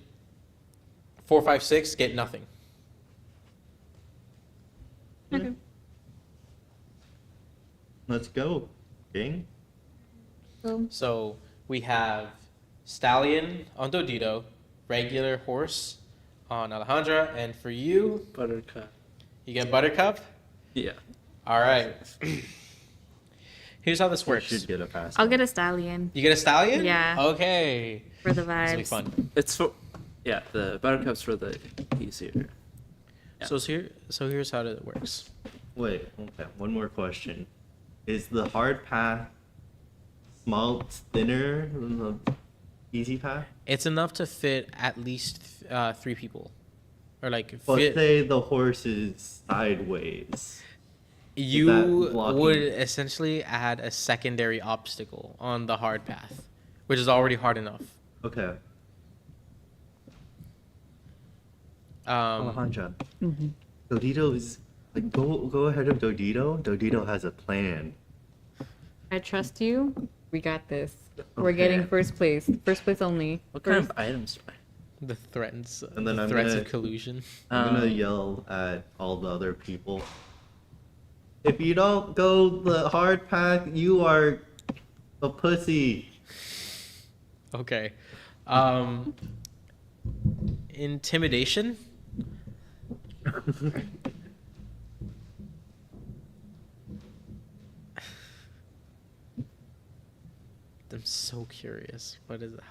[SPEAKER 1] 4, 5, 6 get nothing.
[SPEAKER 3] Okay.
[SPEAKER 2] Let's go, gang.
[SPEAKER 1] So we have stallion on Dodito, regular horse on Alejandra, and for you,
[SPEAKER 5] Buttercup.
[SPEAKER 1] you get Buttercup.
[SPEAKER 4] Yeah.
[SPEAKER 1] All right. Here's how this
[SPEAKER 2] We
[SPEAKER 1] works.
[SPEAKER 2] should get a pass.
[SPEAKER 3] I'll get a stallion
[SPEAKER 1] You get a stallion?
[SPEAKER 3] Yeah.
[SPEAKER 1] Okay.
[SPEAKER 3] for the
[SPEAKER 1] This will be
[SPEAKER 3] vibes.
[SPEAKER 1] fun.
[SPEAKER 4] It's for. Yeah, the buttercups for the easier. Yeah.
[SPEAKER 1] So here's how it works.
[SPEAKER 2] Wait, okay. One more question: is the hard path small thinner than the easy path?
[SPEAKER 1] It's enough to fit at least 3 people, or like
[SPEAKER 2] But
[SPEAKER 1] fit.
[SPEAKER 2] say the horse is sideways.
[SPEAKER 1] You
[SPEAKER 2] that blocking-
[SPEAKER 1] would essentially add a secondary obstacle on the hard path, which is already hard enough.
[SPEAKER 2] Okay.
[SPEAKER 1] Um,
[SPEAKER 2] Alejandra. Dodito is like go ahead of Dodito. Dodito has a plan.
[SPEAKER 3] I trust you. We got this. We're
[SPEAKER 2] Okay.
[SPEAKER 3] getting first place. First place only.
[SPEAKER 4] What kind
[SPEAKER 3] First-
[SPEAKER 4] of items do I?
[SPEAKER 1] the threats,
[SPEAKER 2] And then
[SPEAKER 1] the
[SPEAKER 2] I'm
[SPEAKER 1] threats
[SPEAKER 2] gonna-
[SPEAKER 1] of collusion.
[SPEAKER 2] I'm gonna
[SPEAKER 4] Um,
[SPEAKER 2] yell at all the other people. If you don't go the hard path, you are a pussy.
[SPEAKER 1] Okay. Intimidation. I'm so curious.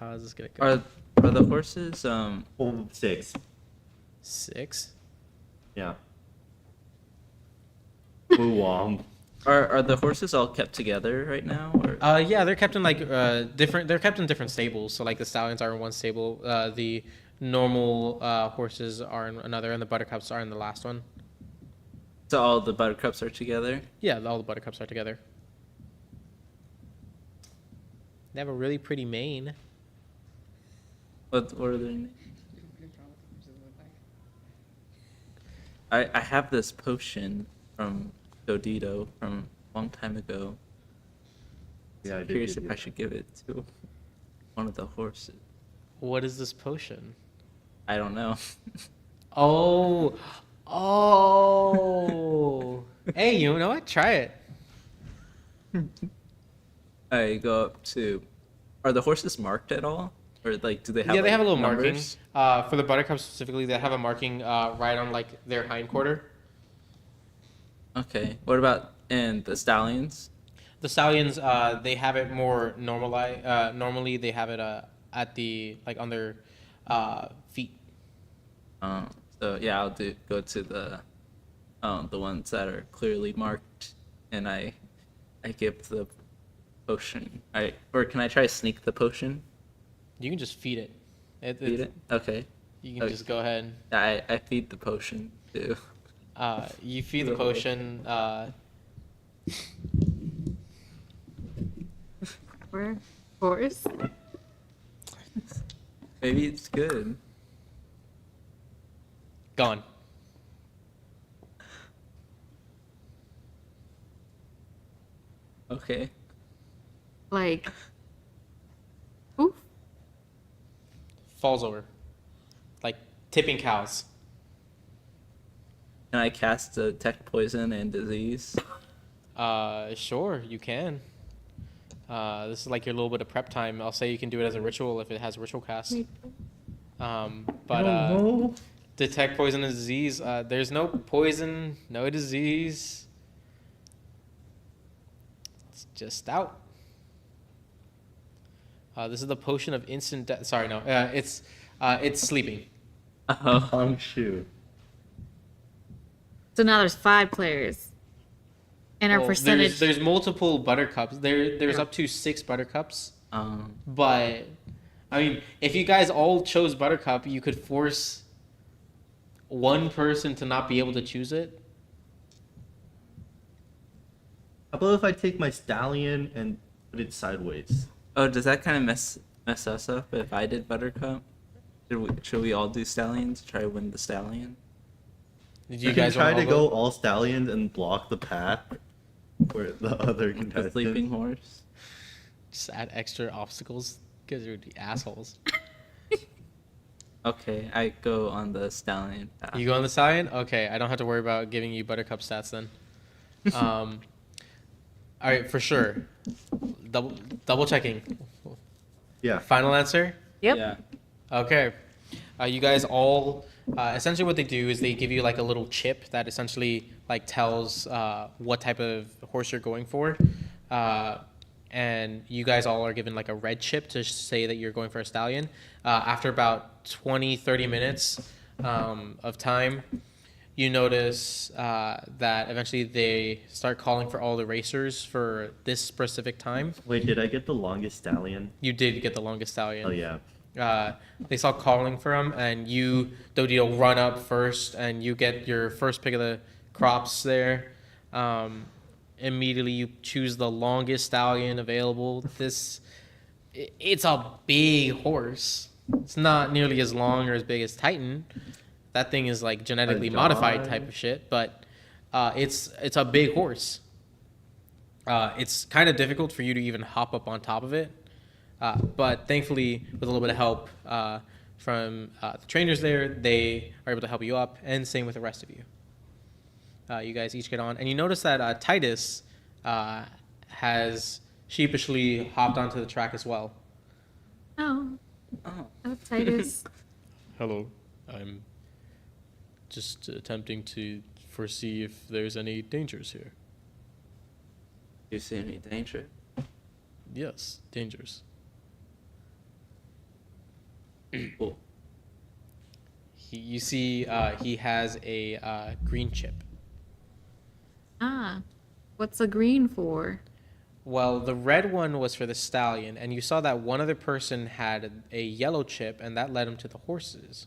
[SPEAKER 1] How is this gonna go?
[SPEAKER 4] Are the horses
[SPEAKER 2] 6.
[SPEAKER 1] 6.
[SPEAKER 2] Yeah. Woo-wom.
[SPEAKER 4] are the horses all kept together right now? Or
[SPEAKER 1] Yeah, they're kept in like different. They're kept in different stables. So like the stallions are in one stable. The normal horses are in another, and the buttercups are in the last one.
[SPEAKER 4] so all the buttercups are together?
[SPEAKER 1] Yeah, all the buttercups are together. They have a really pretty mane.
[SPEAKER 4] What are their names? I have this potion from Dodito from a long time ago.
[SPEAKER 2] Yeah, I
[SPEAKER 4] I'm
[SPEAKER 2] did
[SPEAKER 4] curious
[SPEAKER 2] give
[SPEAKER 4] if
[SPEAKER 2] you
[SPEAKER 4] I should give it to one of the horses.
[SPEAKER 1] What is this potion?
[SPEAKER 4] I don't know.
[SPEAKER 1] Oh, oh. Hey, you know what? Try it.
[SPEAKER 4] I go up to. Are the horses marked at all, or like do they have?
[SPEAKER 1] Yeah, they
[SPEAKER 4] like,
[SPEAKER 1] have a little marking.
[SPEAKER 4] numbers?
[SPEAKER 1] For the buttercups specifically, they have a marking right on like their hind quarter.
[SPEAKER 4] Okay. What about and the stallions?
[SPEAKER 1] The stallions, they have it more normalized. Normally, they have it at the like on their feet.
[SPEAKER 4] So yeah, I'll go to the ones that are clearly marked, and I give the potion. Or can I try to sneak the potion?
[SPEAKER 1] You can just feed it.
[SPEAKER 4] Feed it? Okay.
[SPEAKER 1] You can
[SPEAKER 4] Okay.
[SPEAKER 1] just go ahead.
[SPEAKER 4] I feed the potion too.
[SPEAKER 1] You feed the potion.
[SPEAKER 3] Or horse.
[SPEAKER 4] Maybe it's good.
[SPEAKER 1] Gone.
[SPEAKER 4] Okay.
[SPEAKER 3] Like, oof.
[SPEAKER 1] Falls over. Like tipping cows.
[SPEAKER 4] Can I cast detect poison and disease?
[SPEAKER 1] Sure, you can. This is like your little bit of prep time. I'll say you can do it as a ritual if it has ritual cast. But
[SPEAKER 2] No.
[SPEAKER 1] detect poison and disease. There's no poison, no disease. It's just out. This is the potion of instant death. Sorry, no. It's sleeping.
[SPEAKER 2] Oh shoot.
[SPEAKER 3] So now there's 5 players. And our
[SPEAKER 1] Well,
[SPEAKER 3] percentage.
[SPEAKER 1] There's multiple buttercups. There's up to 6 buttercups. But I mean, if you guys all chose buttercup, you could force one person to not be able to choose it.
[SPEAKER 2] How about if I take my stallion and put it sideways?
[SPEAKER 4] Oh, does that kind of mess us up if I did buttercup? Should we all do stallion to try to win the stallion?
[SPEAKER 1] Did
[SPEAKER 2] You
[SPEAKER 1] you
[SPEAKER 2] can
[SPEAKER 1] guys
[SPEAKER 2] try
[SPEAKER 1] wanna
[SPEAKER 2] to
[SPEAKER 1] all
[SPEAKER 2] go
[SPEAKER 1] vote?
[SPEAKER 2] all stallions and block the path for the other
[SPEAKER 4] The sleeping
[SPEAKER 2] contestants.
[SPEAKER 4] horse.
[SPEAKER 1] Just add extra obstacles because you're the assholes.
[SPEAKER 4] Okay, I go on the stallion path.
[SPEAKER 1] You go on the stallion? Okay, I don't have to worry about giving you buttercup stats then. All right, for sure. Double checking.
[SPEAKER 2] Yeah.
[SPEAKER 1] Final answer?
[SPEAKER 3] Yep.
[SPEAKER 4] Yeah.
[SPEAKER 1] Okay. You guys all essentially what they do is they give you like a little chip that essentially like tells what type of horse you're going for. And you guys all are given like a red chip to say that you're going for a stallion. After about 20-30 minutes of time, you notice that eventually they start calling for all the racers for this specific time.
[SPEAKER 2] Wait, did I get the longest stallion?
[SPEAKER 1] You did get the longest stallion.
[SPEAKER 2] Oh yeah.
[SPEAKER 1] They start calling for him, and you, Dodito, run up first, and you get your first pick of the crops there. Immediately, you choose the longest stallion available. It's a big horse. It's not nearly as long or as big as Titan. That thing is like genetically modified type of shit, but it's a big horse. It's kind of difficult for you to even hop up on top of it. But thankfully, with a little bit of help from the trainers there, they are able to help you up, and same with the rest of you. You guys each get on, and you notice that Titus has sheepishly hopped onto the track as well.
[SPEAKER 3] Oh.
[SPEAKER 4] Oh.
[SPEAKER 3] Oh, Titus.
[SPEAKER 1] Hello, I'm just attempting to foresee if there's any dangers here.
[SPEAKER 4] Do you see any danger?
[SPEAKER 1] Yes, dangers.
[SPEAKER 4] Cool.
[SPEAKER 1] You see, he has a green chip.
[SPEAKER 3] Ah. What's the green for?
[SPEAKER 1] Well, the red one was for the stallion, and you saw that one other person had a yellow chip, and that led him to the horses.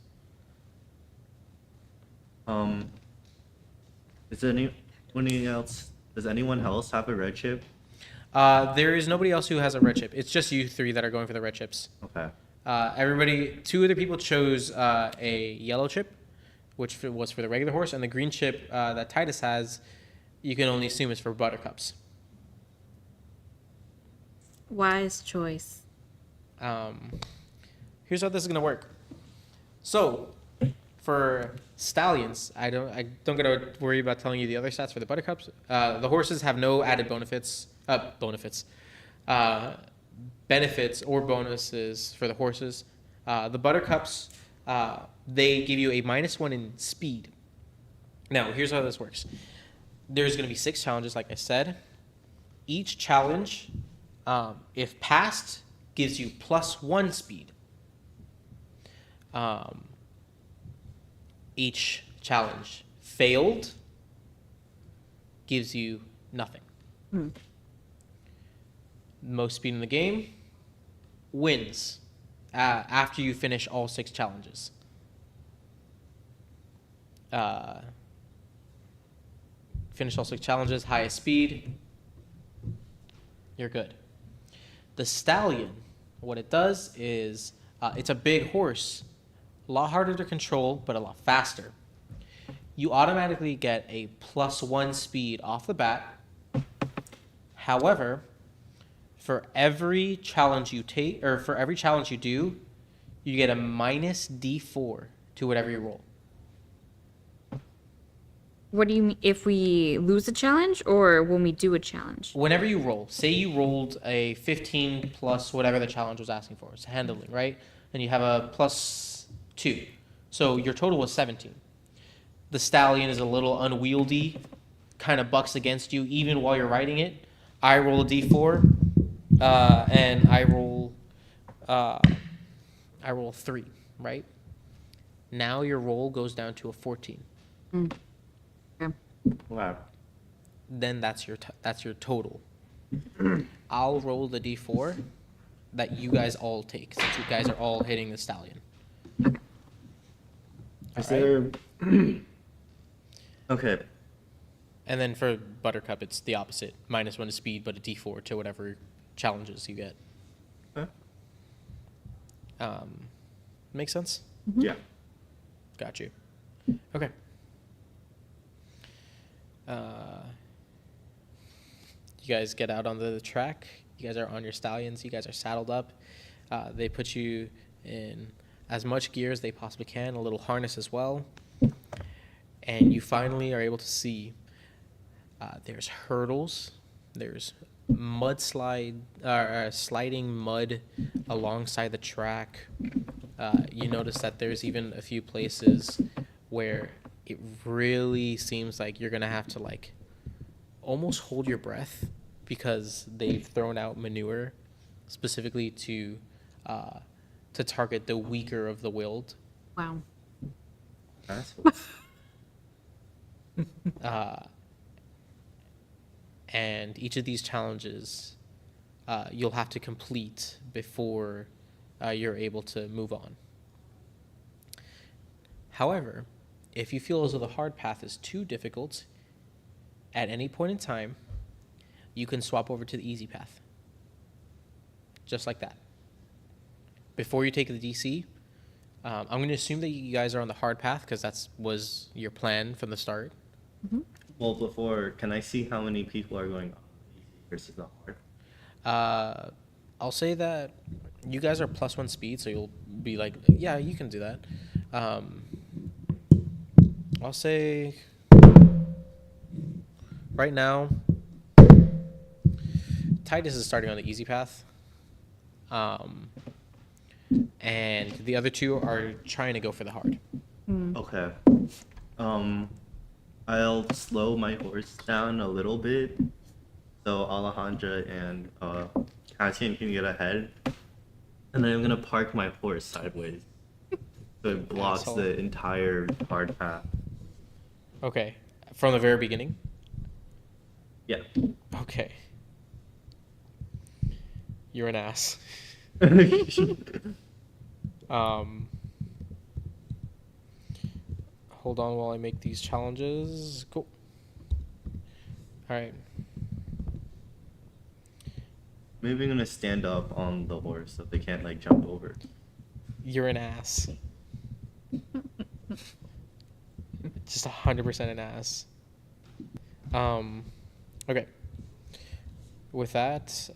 [SPEAKER 2] Is there anyone else? Does anyone else have a red chip?
[SPEAKER 1] There is nobody else who has a red chip. It's just you 3 that are going for the red chips.
[SPEAKER 2] Okay.
[SPEAKER 1] Everybody, 2 other people chose a yellow chip, which was for the regular horse, and the green chip that Titus has, you can only assume is for buttercups.
[SPEAKER 3] Wise choice.
[SPEAKER 1] Here's how this is gonna work. So, for stallions, I don't gotta worry about telling you the other stats for the buttercups. The horses have no added benefits or bonuses for the horses. The buttercups, they give you a -1 in speed. Now, here's how this works. There's gonna be 6 challenges, like I said. each challenge, if passed, gives you +1 speed. Each challenge failed gives you nothing. Most speed in the game wins after you finish all 6 challenges. Finish all 6 challenges, highest speed, you're good. The stallion, what it does is it's a big horse, a lot harder to control, but a lot faster. You automatically get a +1 speed off the bat. However, for every challenge you take, or for every challenge you do, you get a -D4 to whatever you roll.
[SPEAKER 3] What do you mean if we lose a challenge or when we do a challenge?
[SPEAKER 1] Whenever you roll, say you rolled a 15 plus whatever the challenge was asking for, it's handling, right? And you have a +2. So your total was 17. The stallion is a little unwieldy, kind of bucks against you even while you're riding it. I roll a D4, and I roll 3, right? Now your roll goes down to a 14.
[SPEAKER 3] Okay.
[SPEAKER 2] Wow.
[SPEAKER 1] Then that's your total. I'll roll the D4 that you guys all take, since you guys are all hitting the stallion.
[SPEAKER 2] Is there? Okay.
[SPEAKER 1] And then for Buttercup, it's the opposite. -1 to speed, but a D4 to whatever challenges you get.
[SPEAKER 2] Huh?
[SPEAKER 1] Make sense?
[SPEAKER 2] Yeah.
[SPEAKER 1] Got you. Okay. You guys get out onto the track. You guys are on your stallions. You guys are saddled up. They put you in as much gear as they possibly can, a little harness as well. And you finally are able to see there's hurdles. There's sliding mud alongside the track. You notice that there's even a few places where it really seems like you're gonna have to like almost hold your breath because they've thrown out manure specifically to target the weaker of the willed.
[SPEAKER 3] Wow.
[SPEAKER 2] Assholes.
[SPEAKER 1] And each of these challenges you'll have to complete before you're able to move on. However, if you feel as though the hard path is too difficult, at any point in time, you can swap over to the easy path. Just like that. Before you take the DC, I'm going to assume that you guys are on the hard path because that was your plan from the start.
[SPEAKER 2] Well, before, can I see how many people are going on easy versus the hard?
[SPEAKER 1] I'll say that you guys are +1 speed, so you'll be like, yeah, you can do that. I'll say right now, Titus is starting on the easy path. And the other two are trying to go for the hard.
[SPEAKER 2] Okay. I'll slow my horse down a little bit so Alejandra and Cassian can get ahead. And then I'm gonna park my horse sideways so it blocks
[SPEAKER 1] Asshole.
[SPEAKER 2] the entire hard path.
[SPEAKER 1] Okay. From the very beginning?
[SPEAKER 2] Yeah.
[SPEAKER 1] Okay. You're an ass. Hold on while I make these challenges. Cool. All right.
[SPEAKER 2] Maybe I'm gonna stand up on the horse so they can't like jump over.
[SPEAKER 1] You're an ass. Just 100% an ass. Okay. With that,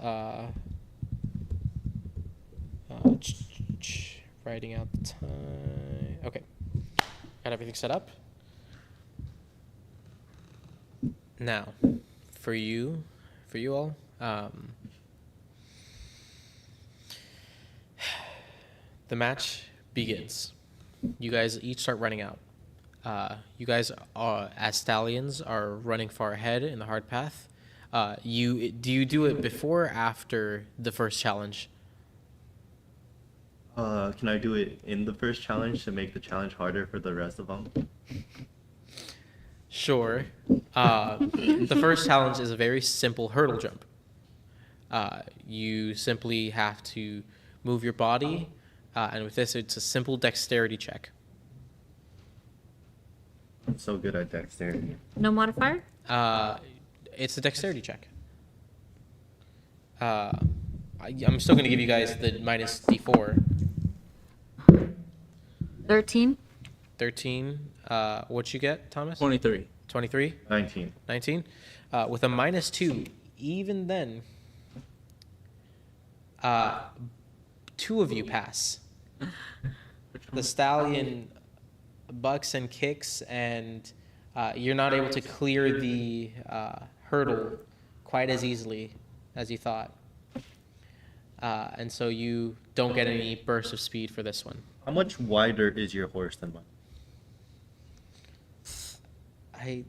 [SPEAKER 1] writing out the time. Okay. Got everything set up. Now, for you all, the match begins. You guys each start running out. You guys, as stallions, are running far ahead in the hard path. You do it before or after the first challenge?
[SPEAKER 2] Can I do it in the first challenge to make the challenge harder for the rest of them?
[SPEAKER 1] Sure. The first challenge is a very simple hurdle jump. You simply have to move your body, and with this, it's a simple dexterity check.
[SPEAKER 2] I'm so good at dexterity.
[SPEAKER 3] No modifier?
[SPEAKER 1] It's a dexterity check. I'm still going to give you guys the minus d4.
[SPEAKER 3] 13.
[SPEAKER 1] 13. What you get, Thomas?
[SPEAKER 4] 23.
[SPEAKER 1] 23?
[SPEAKER 2] 19.
[SPEAKER 1] 19? With a minus 2, even then, 2 of you pass. The stallion bucks and kicks, and you're not able to clear the hurdle quite as easily as you thought. And so you don't get any burst of speed for this one.
[SPEAKER 2] How much wider is your horse than mine?
[SPEAKER 3] I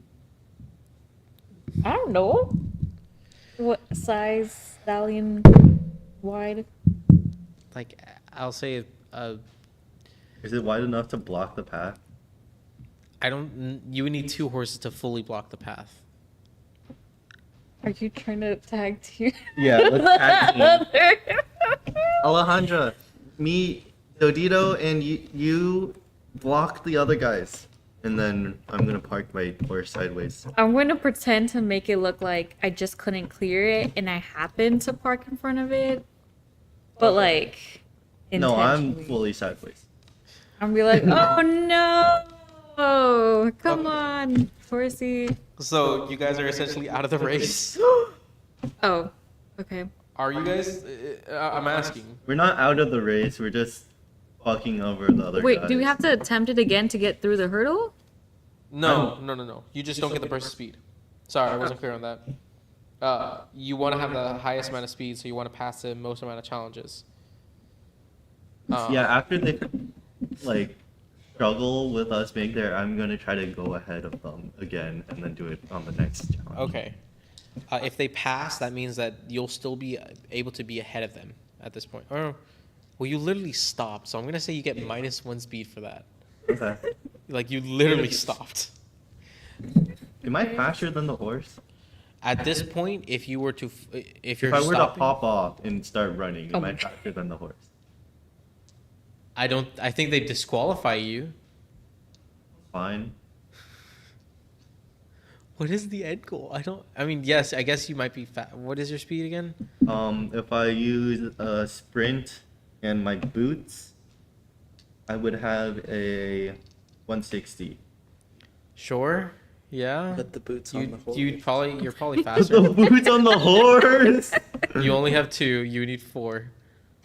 [SPEAKER 3] don't know. What size stallion wide?
[SPEAKER 1] Like, I'll say,
[SPEAKER 2] Is it wide enough to block the path?
[SPEAKER 1] you would need 2 horses to fully block the path.
[SPEAKER 3] Are you trying to tag team?
[SPEAKER 2] Yeah, let's tag team. Alejandra, me, Dodito, and you block the other guys. And then I'm gonna park my horse sideways.
[SPEAKER 3] I'm going to pretend to make it look like I just couldn't clear it and I happened to park in front of it. But like,
[SPEAKER 2] No, I'm
[SPEAKER 3] intentionally.
[SPEAKER 2] fully sideways.
[SPEAKER 3] I'm be like, oh no! Come on, horsey.
[SPEAKER 1] So you guys are essentially out of the race.
[SPEAKER 3] Oh, okay.
[SPEAKER 1] Are you guys? I'm asking.
[SPEAKER 2] We're not out of the race. We're just fucking over the other
[SPEAKER 3] Wait,
[SPEAKER 2] guys.
[SPEAKER 3] do we have to attempt it again to get through the hurdle?
[SPEAKER 1] No. You just don't get the burst of speed. Sorry, I wasn't clear on that. You want to have the highest amount of speed, so you want to pass the most amount of challenges.
[SPEAKER 2] Yeah, after they like struggle with us being there, I'm gonna try to go ahead of them again and then do it on the next challenge.
[SPEAKER 1] Okay. If they pass, that means that you'll still be able to be ahead of them at this point. Or, well, you literally stopped, so I'm gonna say you get -1 speed for that.
[SPEAKER 2] Okay.
[SPEAKER 1] Like you literally stopped.
[SPEAKER 2] Am I faster than the horse?
[SPEAKER 1] At this point, if you were to, if you're
[SPEAKER 2] If I were
[SPEAKER 1] stopping,
[SPEAKER 2] to hop off and start running,
[SPEAKER 3] Oh
[SPEAKER 2] am
[SPEAKER 3] my
[SPEAKER 2] I
[SPEAKER 3] God.
[SPEAKER 2] faster than the horse?
[SPEAKER 1] I think they disqualify you.
[SPEAKER 2] Fine.
[SPEAKER 1] What is the end goal? I mean, yes, I guess you might be fat. What is your speed again?
[SPEAKER 2] If I use a sprint and my boots, I would have a 160.
[SPEAKER 1] Sure. Yeah.
[SPEAKER 4] Put the boots on the horse.
[SPEAKER 1] You're probably
[SPEAKER 2] The
[SPEAKER 1] faster.
[SPEAKER 2] boots on the horse.
[SPEAKER 1] You only have 2. You need 4.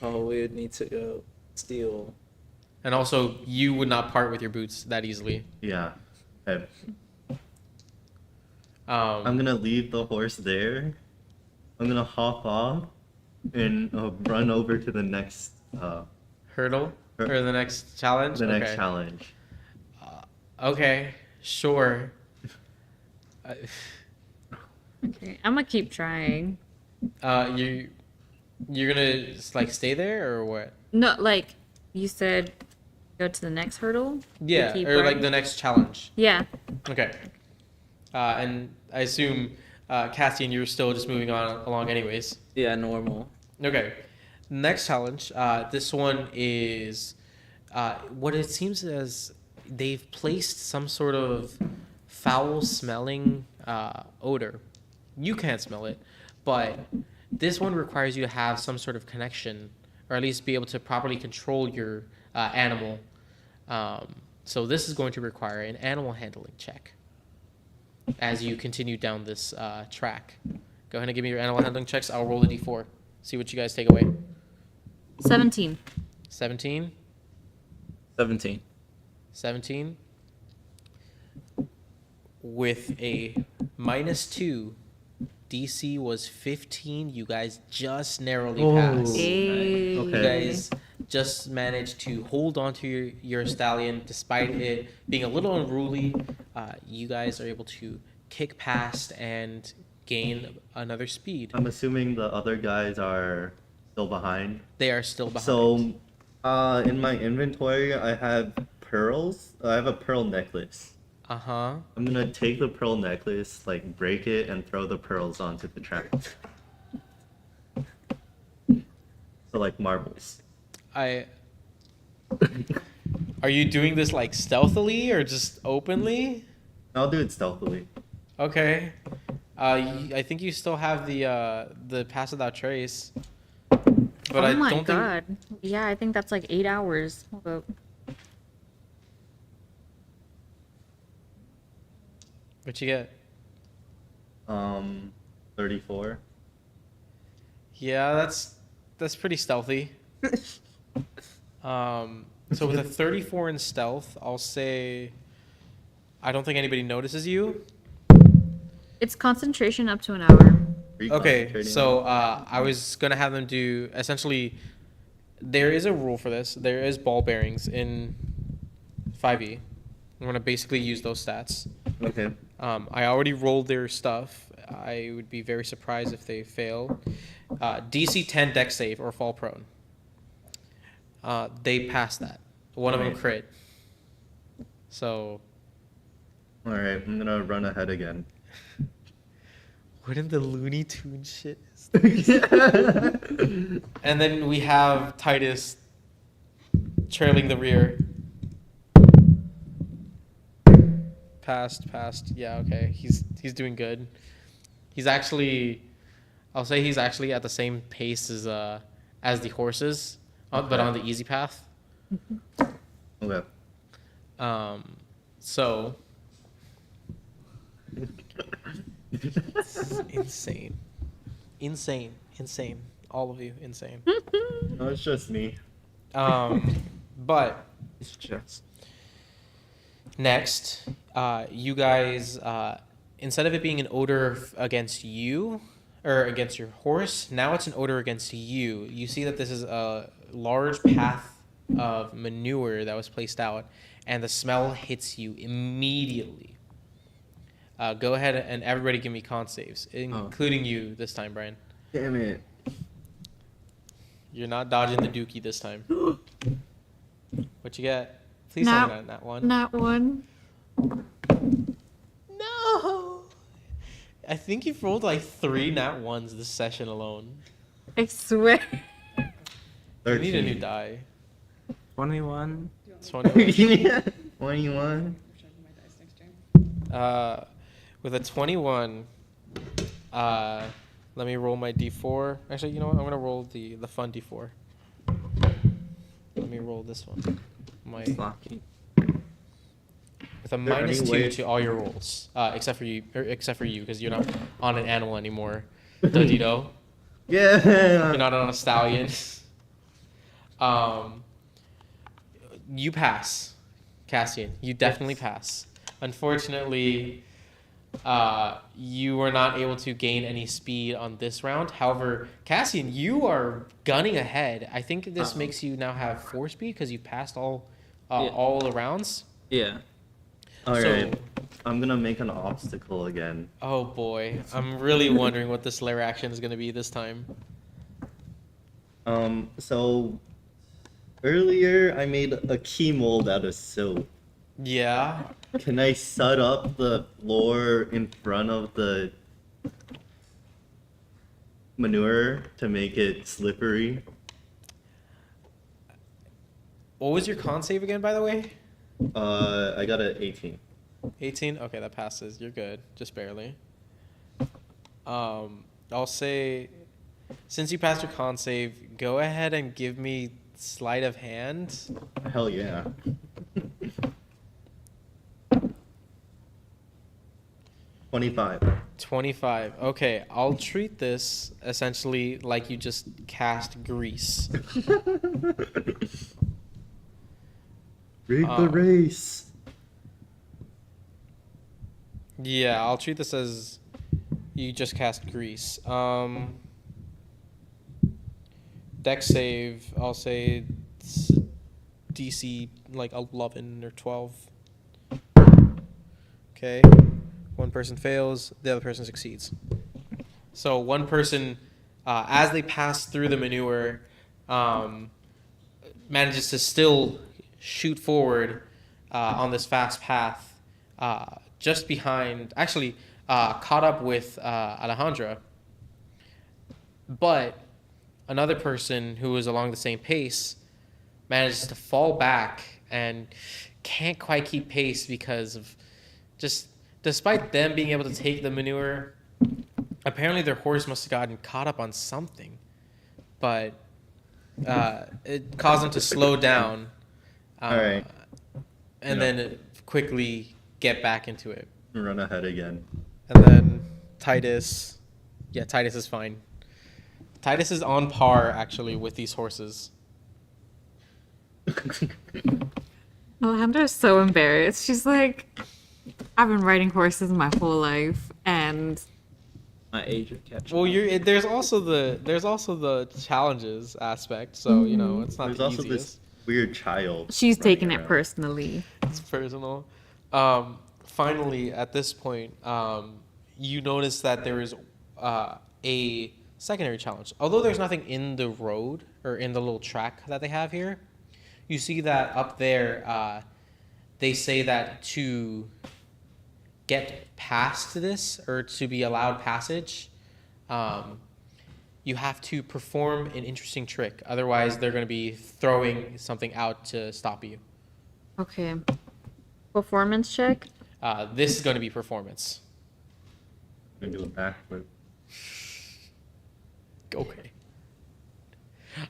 [SPEAKER 4] Oh, we would need to go steal.
[SPEAKER 1] And also, you would not part with your boots that easily.
[SPEAKER 2] Yeah. Okay.
[SPEAKER 1] Um,
[SPEAKER 2] I'm gonna leave the horse there. I'm gonna hop off and run over to the next
[SPEAKER 1] hurdle or the next challenge. Okay.
[SPEAKER 2] challenge.
[SPEAKER 1] Okay. Sure.
[SPEAKER 3] Okay, I'm gonna keep trying.
[SPEAKER 1] You're gonna like stay there or what?
[SPEAKER 3] No, like you said, go to the next hurdle.
[SPEAKER 1] Yeah,
[SPEAKER 3] keep
[SPEAKER 1] or like
[SPEAKER 3] running?
[SPEAKER 1] the next challenge.
[SPEAKER 3] Yeah.
[SPEAKER 1] Okay. And I assume Cassian, you're still just moving on along anyways.
[SPEAKER 4] Yeah, normal.
[SPEAKER 1] Okay. Next challenge. This one is what it seems as they've placed some sort of foul-smelling odor. You can't smell it, but this one requires you to have some sort of connection, or at least be able to properly control your animal. So this is going to require an animal handling check as you continue down this track. Go ahead and give me your animal handling checks. I'll roll a d4. See what you guys take away.
[SPEAKER 3] 17.
[SPEAKER 1] 17.
[SPEAKER 4] 17.
[SPEAKER 1] 17. With a -2, DC was 15. You guys just narrowly passed.
[SPEAKER 3] Hey.
[SPEAKER 2] Okay.
[SPEAKER 1] You guys just managed to hold on to your stallion despite it being a little unruly. You guys are able to kick past and gain another speed.
[SPEAKER 2] I'm assuming the other guys are still behind.
[SPEAKER 1] They are still behind.
[SPEAKER 2] So, in my inventory, I have pearls. I have a pearl necklace.
[SPEAKER 1] Uh-huh.
[SPEAKER 2] I'm gonna take the pearl necklace, like break it, and throw the pearls onto the track. So like marbles.
[SPEAKER 1] Are you doing this like stealthily or just openly?
[SPEAKER 2] I'll do it stealthily.
[SPEAKER 1] Okay. I think you still have the pass without trace. But
[SPEAKER 3] oh
[SPEAKER 1] I
[SPEAKER 3] my
[SPEAKER 1] don't
[SPEAKER 3] god. Yeah, I think that's like 8 hours. Hold up.
[SPEAKER 1] What you get?
[SPEAKER 2] 34.
[SPEAKER 1] Yeah, that's pretty stealthy. So with a 34 in stealth, I'll say I don't think anybody notices you.
[SPEAKER 3] It's concentration up to an hour.
[SPEAKER 1] Okay, so I was gonna have them do essentially. There is a rule for this. There is ball bearings in 5e. I'm gonna basically use those stats.
[SPEAKER 2] Okay.
[SPEAKER 1] I already rolled their stuff. I would be very surprised if they fail. DC 10 deck save or fall prone. They passed that. One of them crit. So.
[SPEAKER 2] All right, I'm gonna run ahead again.
[SPEAKER 1] What in the Looney Tunes shit is this? And then we have Titus trailing the rear. Passed. Yeah, okay. He's doing good. He's actually, I'll say he's actually at the same pace as the horses, but on the easy path.
[SPEAKER 2] Okay.
[SPEAKER 1] So insane. All of you, insane.
[SPEAKER 2] No, it's just me.
[SPEAKER 1] But
[SPEAKER 4] It's just.
[SPEAKER 1] next, you guys, instead of it being an odor against you or against your horse, now it's an odor against you. You see that this is a large path of manure that was placed out, and the smell hits you immediately. Go ahead and everybody give me con saves, including you this time, Brian.
[SPEAKER 2] Damn it.
[SPEAKER 1] You're not dodging the dookie this time. What you get? Please tell me not one.
[SPEAKER 3] Not one.
[SPEAKER 1] No. I think you've rolled like 3 nat ones this session alone.
[SPEAKER 3] I swear.
[SPEAKER 1] You need a new die.
[SPEAKER 4] 21.
[SPEAKER 1] 21.
[SPEAKER 2] 21.
[SPEAKER 1] With a 21, let me roll my d4. Actually, you know what? I'm gonna roll the fun d4. Let me roll this one. My
[SPEAKER 4] Lucky.
[SPEAKER 1] with a minus
[SPEAKER 2] any
[SPEAKER 1] 2
[SPEAKER 2] way-
[SPEAKER 1] to all your rolls, except for you, because you're not on an animal anymore, Dodito. You're
[SPEAKER 2] Yeah.
[SPEAKER 1] not on a stallion. You pass, Cassian. You definitely pass. Unfortunately, you were not able to gain any speed on this round. However, Cassian, you are gunning ahead. I think this makes you now have 4 speed because you passed all the rounds.
[SPEAKER 4] Yeah.
[SPEAKER 2] All
[SPEAKER 1] So-
[SPEAKER 2] right. I'm gonna make an obstacle again.
[SPEAKER 1] Oh boy, I'm really wondering what this layer action is going to be this time.
[SPEAKER 2] So earlier I made a key mold out of soap.
[SPEAKER 1] Yeah.
[SPEAKER 2] Can I set up the floor in front of the manure to make it slippery?
[SPEAKER 1] What was your con save again, by the way?
[SPEAKER 2] I got an 18.
[SPEAKER 1] 18? Okay, that passes. You're good. Just barely. I'll say, since you passed your con save, go ahead and give me sleight of hand.
[SPEAKER 2] Hell yeah. 25.
[SPEAKER 1] 25. Okay, I'll treat this essentially like you just cast grease.
[SPEAKER 2] Rig the race.
[SPEAKER 1] Yeah, I'll treat this as you just cast grease. Dex save, I'll say it's DC like 11 or 12. Okay. One person fails, the other person succeeds. So one person, as they pass through the manure, manages to still shoot forward on this fast path, just behind, actually caught up with Alejandra. But another person who was along the same pace manages to fall back and can't quite keep pace because of just, despite them being able to take the manure, apparently their horse must have gotten caught up on something. But it caused them to slow down.
[SPEAKER 2] All right.
[SPEAKER 1] And then quickly get back into it.
[SPEAKER 2] Run ahead again.
[SPEAKER 1] And then Titus is fine. Titus is on par, actually, with these horses.
[SPEAKER 3] Alejandra's so embarrassed. She's like, I've been riding horses my whole life, and
[SPEAKER 4] My age of catching.
[SPEAKER 1] Well, there's also the challenges aspect, so it's not
[SPEAKER 2] There's
[SPEAKER 1] the
[SPEAKER 2] also
[SPEAKER 1] easiest.
[SPEAKER 2] this weird child.
[SPEAKER 3] she's
[SPEAKER 2] running
[SPEAKER 3] taking it
[SPEAKER 2] around.
[SPEAKER 3] personally.
[SPEAKER 1] It's personal. Finally, at this point, you notice that there is a secondary challenge. Although there's nothing in the road or in the little track that they have here, you see that up there, they say that to get past this or to be allowed passage, you have to perform an interesting trick. Otherwise, they're going to be throwing something out to stop you.
[SPEAKER 3] Okay. Performance check?
[SPEAKER 1] This is going to be performance.
[SPEAKER 2] I'm gonna do a backflip.
[SPEAKER 1] Okay.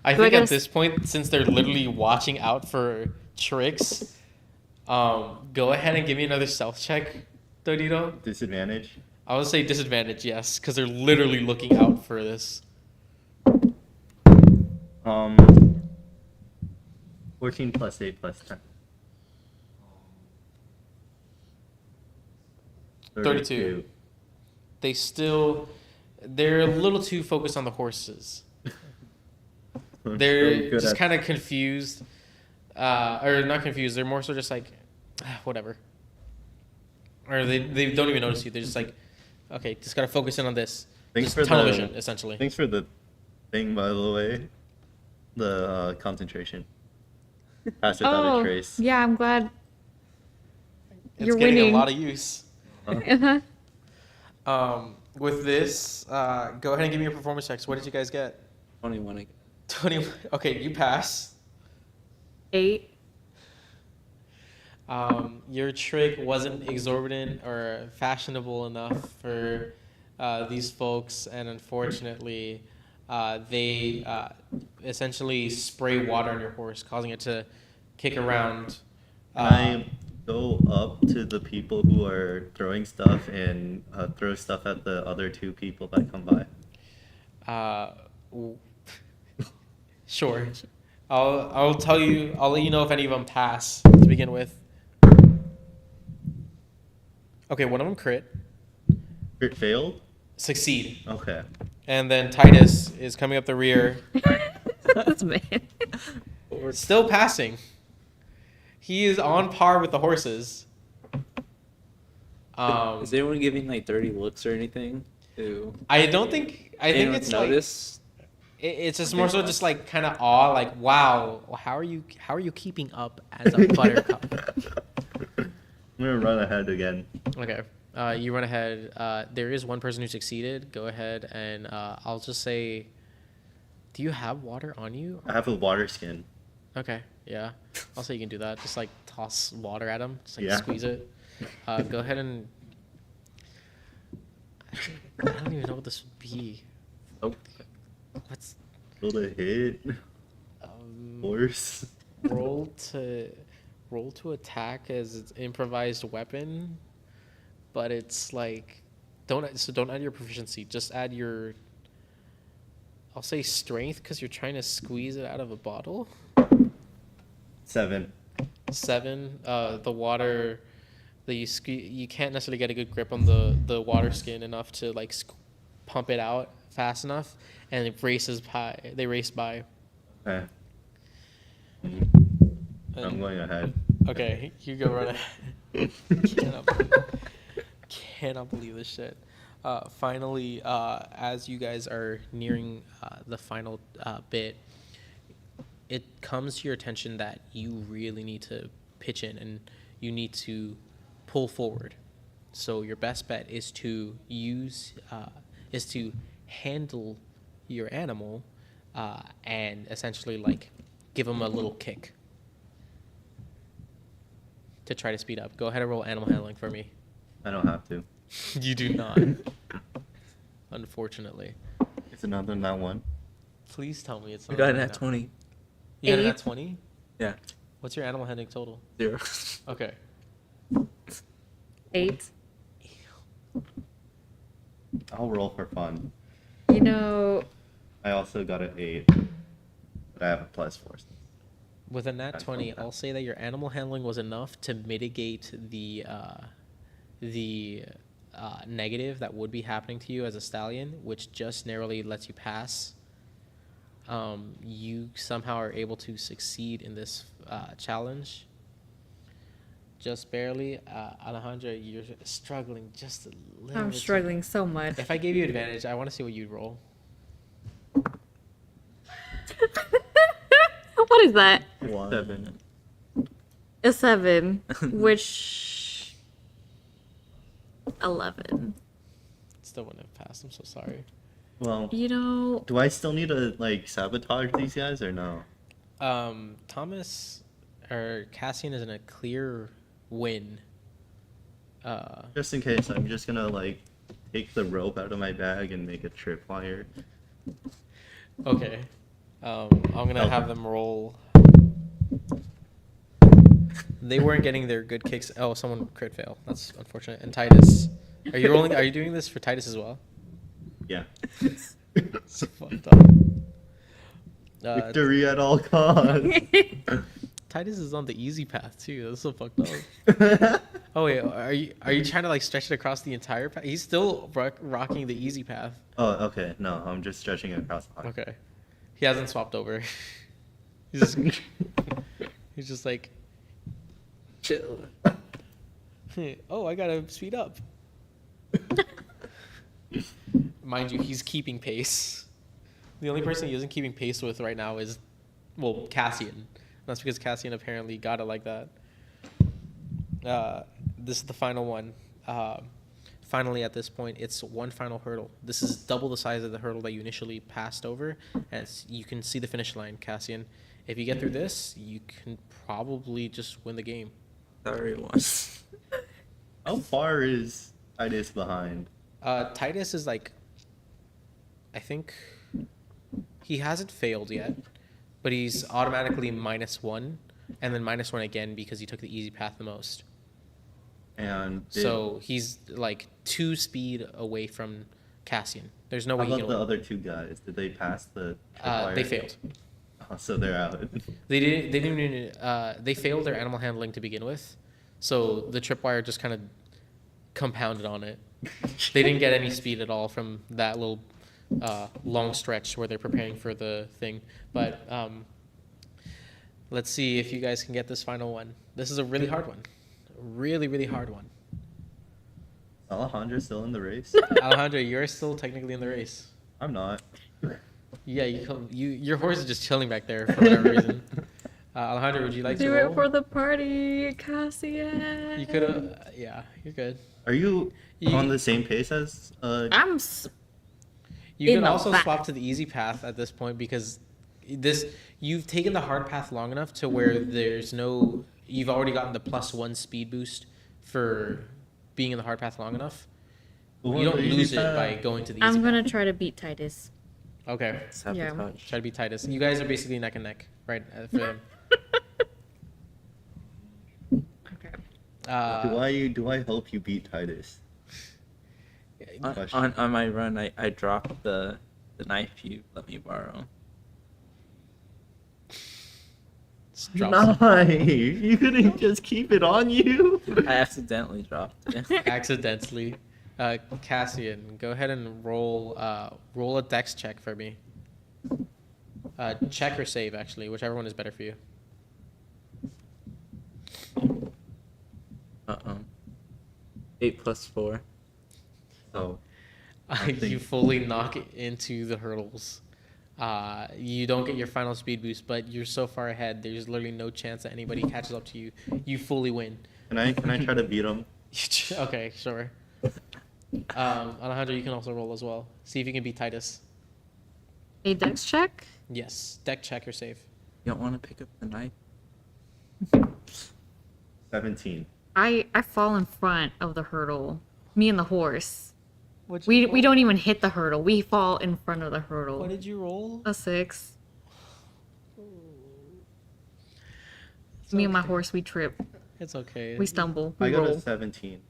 [SPEAKER 1] I
[SPEAKER 3] Do I
[SPEAKER 1] think
[SPEAKER 3] gotta
[SPEAKER 1] at this point, since they're literally watching out for tricks, go ahead and give me another stealth check, Dodito.
[SPEAKER 2] Disadvantage.
[SPEAKER 1] I would say disadvantage, yes, because they're literally looking out for this.
[SPEAKER 2] 14 plus 8 plus 10.
[SPEAKER 1] 32. They're a little too focused on the horses. They're just kind of confused, or not confused. They're more so just like, whatever. Or they don't even notice you. They're just like, okay, just gotta focus in on this.
[SPEAKER 2] Thanks
[SPEAKER 1] Just
[SPEAKER 2] for
[SPEAKER 1] tunnel
[SPEAKER 2] the-
[SPEAKER 1] vision, essentially.
[SPEAKER 2] Thanks for the thing, by the way. The concentration. Pass without a trace.
[SPEAKER 3] yeah, I'm glad
[SPEAKER 1] It's
[SPEAKER 3] you're
[SPEAKER 1] getting
[SPEAKER 3] winning.
[SPEAKER 1] a lot of use.
[SPEAKER 3] Uh-huh.
[SPEAKER 1] With this, go ahead and give me your performance checks. What did you guys get?
[SPEAKER 4] 21 again.
[SPEAKER 1] 20. Okay, you pass.
[SPEAKER 3] 8.
[SPEAKER 1] Your trick wasn't exorbitant or fashionable enough for these folks, and unfortunately, they essentially spray water on your horse, causing it to kick around.
[SPEAKER 2] I go up to the people who are throwing stuff and throw stuff at the other two people that come by.
[SPEAKER 1] Sure. I'll tell you. I'll let you know if any of them pass to begin with. Okay, one of them crit,
[SPEAKER 2] Crit failed?
[SPEAKER 1] succeed,
[SPEAKER 2] Okay.
[SPEAKER 1] and then Titus is coming up the rear,
[SPEAKER 3] That's man.
[SPEAKER 1] still passing. He is on par with the horses.
[SPEAKER 4] Is anyone giving like dirty looks or anything?
[SPEAKER 1] I don't think. I think
[SPEAKER 4] Anyone
[SPEAKER 1] it's like
[SPEAKER 4] notice?
[SPEAKER 1] it's just more so just like kind of awe, like wow, how are you keeping up as a buttercup?
[SPEAKER 2] I'm gonna run ahead again.
[SPEAKER 1] Okay. You run ahead. There is one person who succeeded. Go ahead and I'll just say, do you have water on you?
[SPEAKER 2] I have a water skin.
[SPEAKER 1] Okay. Yeah. I'll say you can do that. Just like toss water at him. Just like
[SPEAKER 2] Yeah.
[SPEAKER 1] squeeze it. Go ahead and. Actually, I don't even know what this would be.
[SPEAKER 2] Oh,
[SPEAKER 1] What's
[SPEAKER 2] roll a hit. Horse.
[SPEAKER 1] roll to attack as its improvised weapon, but it's like don't add your proficiency. Just add your. I'll say strength because you're trying to squeeze it out of a bottle.
[SPEAKER 2] 7.
[SPEAKER 1] 7. The water. You can't necessarily get a good grip on the water skin enough to like pump it out fast enough, and it races by. They race by.
[SPEAKER 2] Okay. I'm going ahead.
[SPEAKER 1] Okay, you go run ahead. cannot believe this shit. Finally, as you guys are nearing the final bit, it comes to your attention that you really need to pitch in and you need to pull forward. So your best bet is to handle your animal and essentially like give him a little kick to try to speed up. Go ahead and roll animal handling for me.
[SPEAKER 2] I don't have to.
[SPEAKER 1] You do not. Unfortunately.
[SPEAKER 2] It's another not one.
[SPEAKER 1] Please tell me it's
[SPEAKER 4] We
[SPEAKER 1] not.
[SPEAKER 4] got an
[SPEAKER 1] like
[SPEAKER 4] at
[SPEAKER 1] that.
[SPEAKER 4] 20.
[SPEAKER 1] You got an
[SPEAKER 3] Eight.
[SPEAKER 1] at 20?
[SPEAKER 4] Yeah.
[SPEAKER 1] What's your animal handling total?
[SPEAKER 4] 0.
[SPEAKER 1] Okay.
[SPEAKER 3] 8.
[SPEAKER 2] I'll roll for fun.
[SPEAKER 3] You know,
[SPEAKER 2] I also got an 8, but I have a +4.
[SPEAKER 1] With a nat
[SPEAKER 2] That's
[SPEAKER 1] 20,
[SPEAKER 2] not bad.
[SPEAKER 1] I'll say that your animal handling was enough to mitigate the negative that would be happening to you as a stallion, which just narrowly lets you pass. You somehow are able to succeed in this challenge. Just barely. Alejandra, you're struggling just a little
[SPEAKER 3] I'm
[SPEAKER 1] bit.
[SPEAKER 3] struggling so much.
[SPEAKER 1] If I gave you advantage, I want to see what you'd roll.
[SPEAKER 3] What is that?
[SPEAKER 2] 7.
[SPEAKER 3] A 7, which 11.
[SPEAKER 1] Still wouldn't have passed. I'm so sorry.
[SPEAKER 2] Well,
[SPEAKER 3] You know,
[SPEAKER 2] do I still need to like sabotage these guys or no?
[SPEAKER 1] Thomas or Cassian is in a clear win.
[SPEAKER 2] Just in case, I'm just gonna like take the rope out of my bag and make a tripwire.
[SPEAKER 1] Okay. I'm gonna have them roll. They weren't getting their good kicks. Oh, someone crit fail. That's unfortunate. And Titus, are you rolling? Are you doing this for Titus as well?
[SPEAKER 2] Yeah.
[SPEAKER 1] So fucked up.
[SPEAKER 2] Victory at all costs.
[SPEAKER 1] Titus is on the easy path too. That's so fucked up. Oh wait, are you trying to like stretch it across the entire path? He's still rocking the easy path.
[SPEAKER 2] Oh, okay. No, I'm just stretching it across the arm.
[SPEAKER 1] Okay, he hasn't swapped over. he's just like,
[SPEAKER 5] Chill.
[SPEAKER 1] oh, I gotta speed up. Mind you, he's keeping pace. The only person he isn't keeping pace with right now is, well, Cassian. That's because Cassian apparently got it like that. This is the final one. Finally, at this point, it's one final hurdle. This is double the size of the hurdle that you initially passed over. And you can see the finish line, Cassian. If you get through this, you can probably just win the game.
[SPEAKER 4] Sorry, once.
[SPEAKER 2] How far is Titus behind?
[SPEAKER 1] Titus is like, I think he hasn't failed yet, but he's automatically -1 and then -1 again because he took the easy path the most.
[SPEAKER 2] And
[SPEAKER 1] So he's like 2 speed away from Cassian. There's no
[SPEAKER 2] how
[SPEAKER 1] way he
[SPEAKER 2] about the
[SPEAKER 1] can.
[SPEAKER 2] other two guys? Did they pass the?
[SPEAKER 1] They
[SPEAKER 2] tripwire?
[SPEAKER 1] failed.
[SPEAKER 2] Oh, so they're out.
[SPEAKER 1] They didn't even. They failed their animal handling to begin with, so the tripwire just kind of compounded on it. They didn't get any speed at all from that little long stretch where they're preparing for the thing. But let's see if you guys can get this final one. This is a really hard one. Really, really hard one.
[SPEAKER 2] Alejandro's still in the race.
[SPEAKER 1] Alejandro, you're still technically in the race.
[SPEAKER 2] I'm not.
[SPEAKER 1] Yeah, your horse is just chilling back there for whatever reason. Alejandro, would you like to
[SPEAKER 3] do
[SPEAKER 1] roll?
[SPEAKER 3] it for the party, Cassian.
[SPEAKER 1] You could have. Yeah, you're good.
[SPEAKER 2] Are you
[SPEAKER 1] You-
[SPEAKER 2] on the same pace as?
[SPEAKER 3] I'm
[SPEAKER 1] You
[SPEAKER 3] In
[SPEAKER 1] can
[SPEAKER 3] the
[SPEAKER 1] also
[SPEAKER 3] back.
[SPEAKER 1] swap to the easy path at this point because you've taken the hard path long enough to where there's no. You've already gotten the +1 speed boost for being in the hard path long enough. You don't lose it by going to the easy
[SPEAKER 3] I'm
[SPEAKER 1] path.
[SPEAKER 3] gonna try to beat Titus.
[SPEAKER 1] Okay.
[SPEAKER 4] Sabotage.
[SPEAKER 1] Try to beat Titus. You guys are basically neck and neck, right? For them.
[SPEAKER 3] Okay.
[SPEAKER 2] Do I help you beat Titus?
[SPEAKER 4] On my run, I dropped the knife you let me borrow.
[SPEAKER 1] Just drop some-
[SPEAKER 2] Nice. You couldn't just keep it on you.
[SPEAKER 4] I accidentally dropped it.
[SPEAKER 1] accidentally. Cassian, go ahead and roll a dex check for me. Check or save, actually, whichever one is better for you.
[SPEAKER 4] 8 + 4.
[SPEAKER 2] So
[SPEAKER 1] You fully knock it into the hurdles. You don't get your final speed boost, but you're so far ahead. There's literally no chance that anybody catches up to you. You fully win.
[SPEAKER 2] Can I try to beat him?
[SPEAKER 1] Okay, sure. Alejandro, you can also roll as well. See if you can beat Titus.
[SPEAKER 3] A dex check?
[SPEAKER 1] Yes, deck check or save.
[SPEAKER 4] You don't want to pick up the knife?
[SPEAKER 2] 17.
[SPEAKER 3] I fall in front of the hurdle. Me and the horse. We don't even hit the hurdle. We fall in front of the hurdle.
[SPEAKER 1] What did you roll?
[SPEAKER 3] A 6.
[SPEAKER 1] It's
[SPEAKER 3] Me and my
[SPEAKER 1] okay.
[SPEAKER 3] horse, we trip.
[SPEAKER 1] It's okay.
[SPEAKER 3] We stumble.
[SPEAKER 2] I
[SPEAKER 3] We
[SPEAKER 2] got
[SPEAKER 3] roll.
[SPEAKER 2] a 17.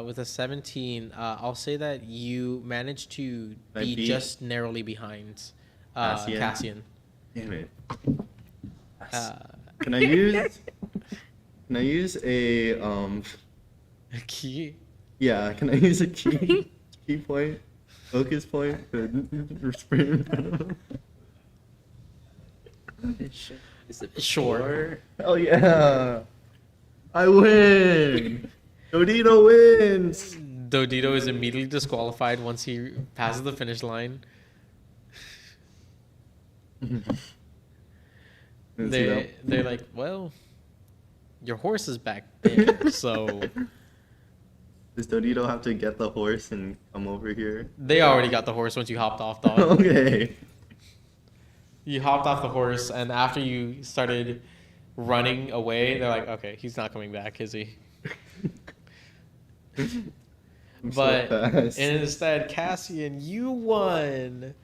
[SPEAKER 1] With a 17, I'll say that you managed to
[SPEAKER 2] I
[SPEAKER 1] be
[SPEAKER 2] beat
[SPEAKER 1] just narrowly behind
[SPEAKER 2] Cassian.
[SPEAKER 1] Cassian.
[SPEAKER 2] Damn it.
[SPEAKER 1] Uh,
[SPEAKER 2] Can I use? Can I use a
[SPEAKER 1] key.
[SPEAKER 2] Yeah. Can I use a key point, focus point to sprint?
[SPEAKER 4] Is it
[SPEAKER 1] Sure.
[SPEAKER 2] Hell yeah! I win. Dodito wins.
[SPEAKER 1] Dodito is immediately disqualified once he passes the finish line. They're like, well, your horse is back there, so
[SPEAKER 2] Does Dodito have to get the horse and come over here?
[SPEAKER 1] they already got the horse once you hopped off, dog.
[SPEAKER 2] Okay.
[SPEAKER 1] You hopped off the horse, and after you started running away, they're like, okay, he's not coming back, is he?
[SPEAKER 2] I'm so
[SPEAKER 1] But
[SPEAKER 2] fast.
[SPEAKER 1] instead, Cassian, you won.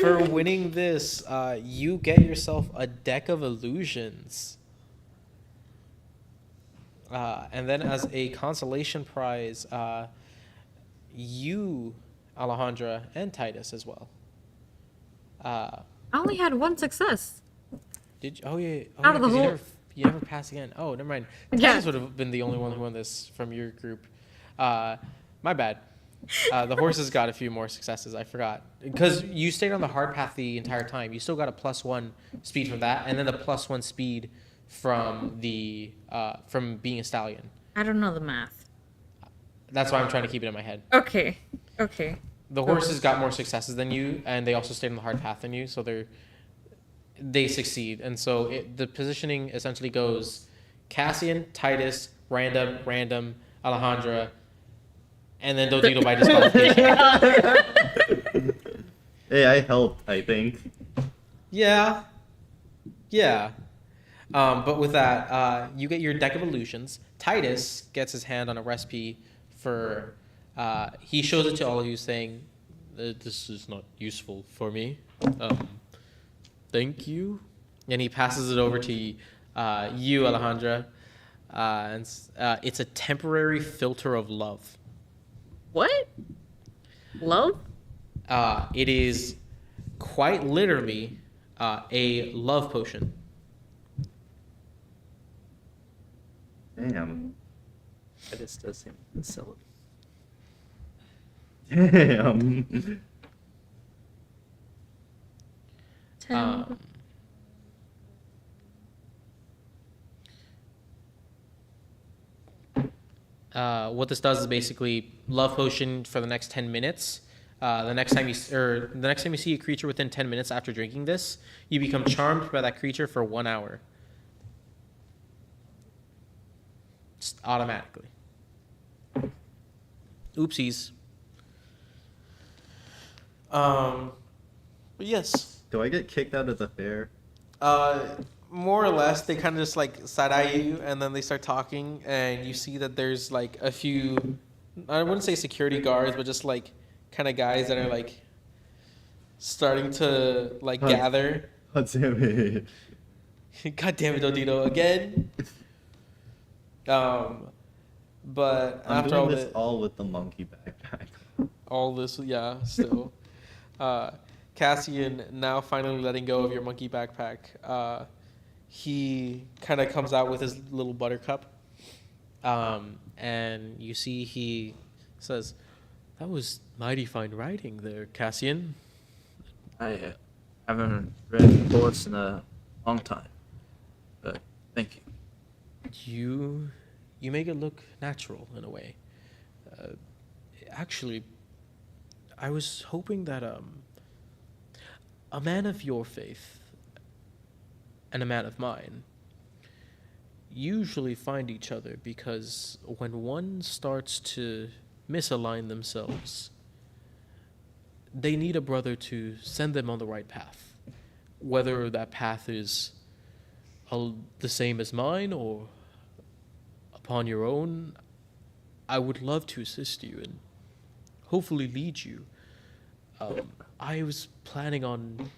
[SPEAKER 1] For winning this, you get yourself a deck of illusions. And then as a consolation prize, you, Alejandra, and Titus as well.
[SPEAKER 3] I only had one success.
[SPEAKER 1] Did you? Oh yeah. Oh,
[SPEAKER 3] Out
[SPEAKER 1] yeah,
[SPEAKER 3] of the
[SPEAKER 1] 'cause
[SPEAKER 3] whole-
[SPEAKER 1] you never passed again. Oh, never mind.
[SPEAKER 3] Yeah.
[SPEAKER 1] Titus would have been the only one who won this from your group. My bad. The horses got a few more successes. I forgot because you stayed on the hard path the entire time. You still got a +1 speed from that, and then the +1 speed from the from being a stallion.
[SPEAKER 3] I don't know the math.
[SPEAKER 1] That's why I'm trying to keep it in my head.
[SPEAKER 3] Okay. Okay.
[SPEAKER 1] The horses got more successes than you, and they also stayed on the hard path than you, so they succeed. And so the positioning essentially goes Cassian, Titus, random, Alejandra, and then Dodito by disqualification.
[SPEAKER 2] Hey, I helped, I think.
[SPEAKER 1] Yeah. But with that, you get your deck of illusions. Titus gets his hand on a recipe for. He shows it to all of you, saying, "This is not useful for me. Thank you." And he passes it over to you, Alejandra. And it's a temporary filter of love.
[SPEAKER 3] What? Love?
[SPEAKER 1] It is quite literally a love potion.
[SPEAKER 2] Damn.
[SPEAKER 4] That just does seem silly.
[SPEAKER 2] Damn.
[SPEAKER 3] 10.
[SPEAKER 1] What this does is basically love potion for the next 10 minutes. The next time you see a creature within 10 minutes after drinking this, you become charmed by that creature for 1 hour. Just automatically. Oopsies. But yes.
[SPEAKER 2] Do I get kicked out of the fair?
[SPEAKER 1] More or less, they kind of just like side eye you, and then they start talking, and you see that there's like a few, I wouldn't say security guards, but just like kind of guys that are like starting to like gather.
[SPEAKER 2] God damn it.
[SPEAKER 1] God damn it, Dodito, again. But
[SPEAKER 2] I'm
[SPEAKER 1] after
[SPEAKER 2] doing
[SPEAKER 1] all
[SPEAKER 2] this
[SPEAKER 1] this,
[SPEAKER 2] all with the monkey backpack.
[SPEAKER 1] yeah, still. Cassian, now finally letting go of your monkey backpack, he kind of comes out with his little buttercup, and you see he says, "That was mighty fine writing there, Cassian."
[SPEAKER 4] I haven't read Force in a long time, but thank you.
[SPEAKER 1] You make it look natural in a way. Actually, I was hoping that a man of your faith and a man of mine usually find each other because when one starts to misalign themselves, they need a brother to send them on the right path. Whether that path is the same as mine or upon your own, I would love to assist you and hopefully lead you. I was planning on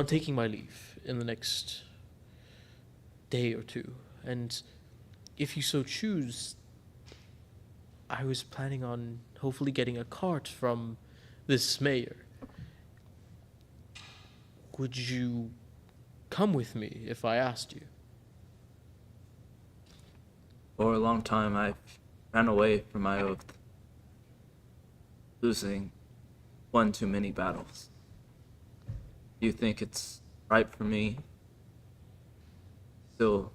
[SPEAKER 1] taking my leave in the next day or two, and if you so choose, I was planning on hopefully getting a cart from this mayor. Would you come with me if I asked you?
[SPEAKER 4] For a long time, I've ran away from my oath, losing one too many battles. You think it's right for me still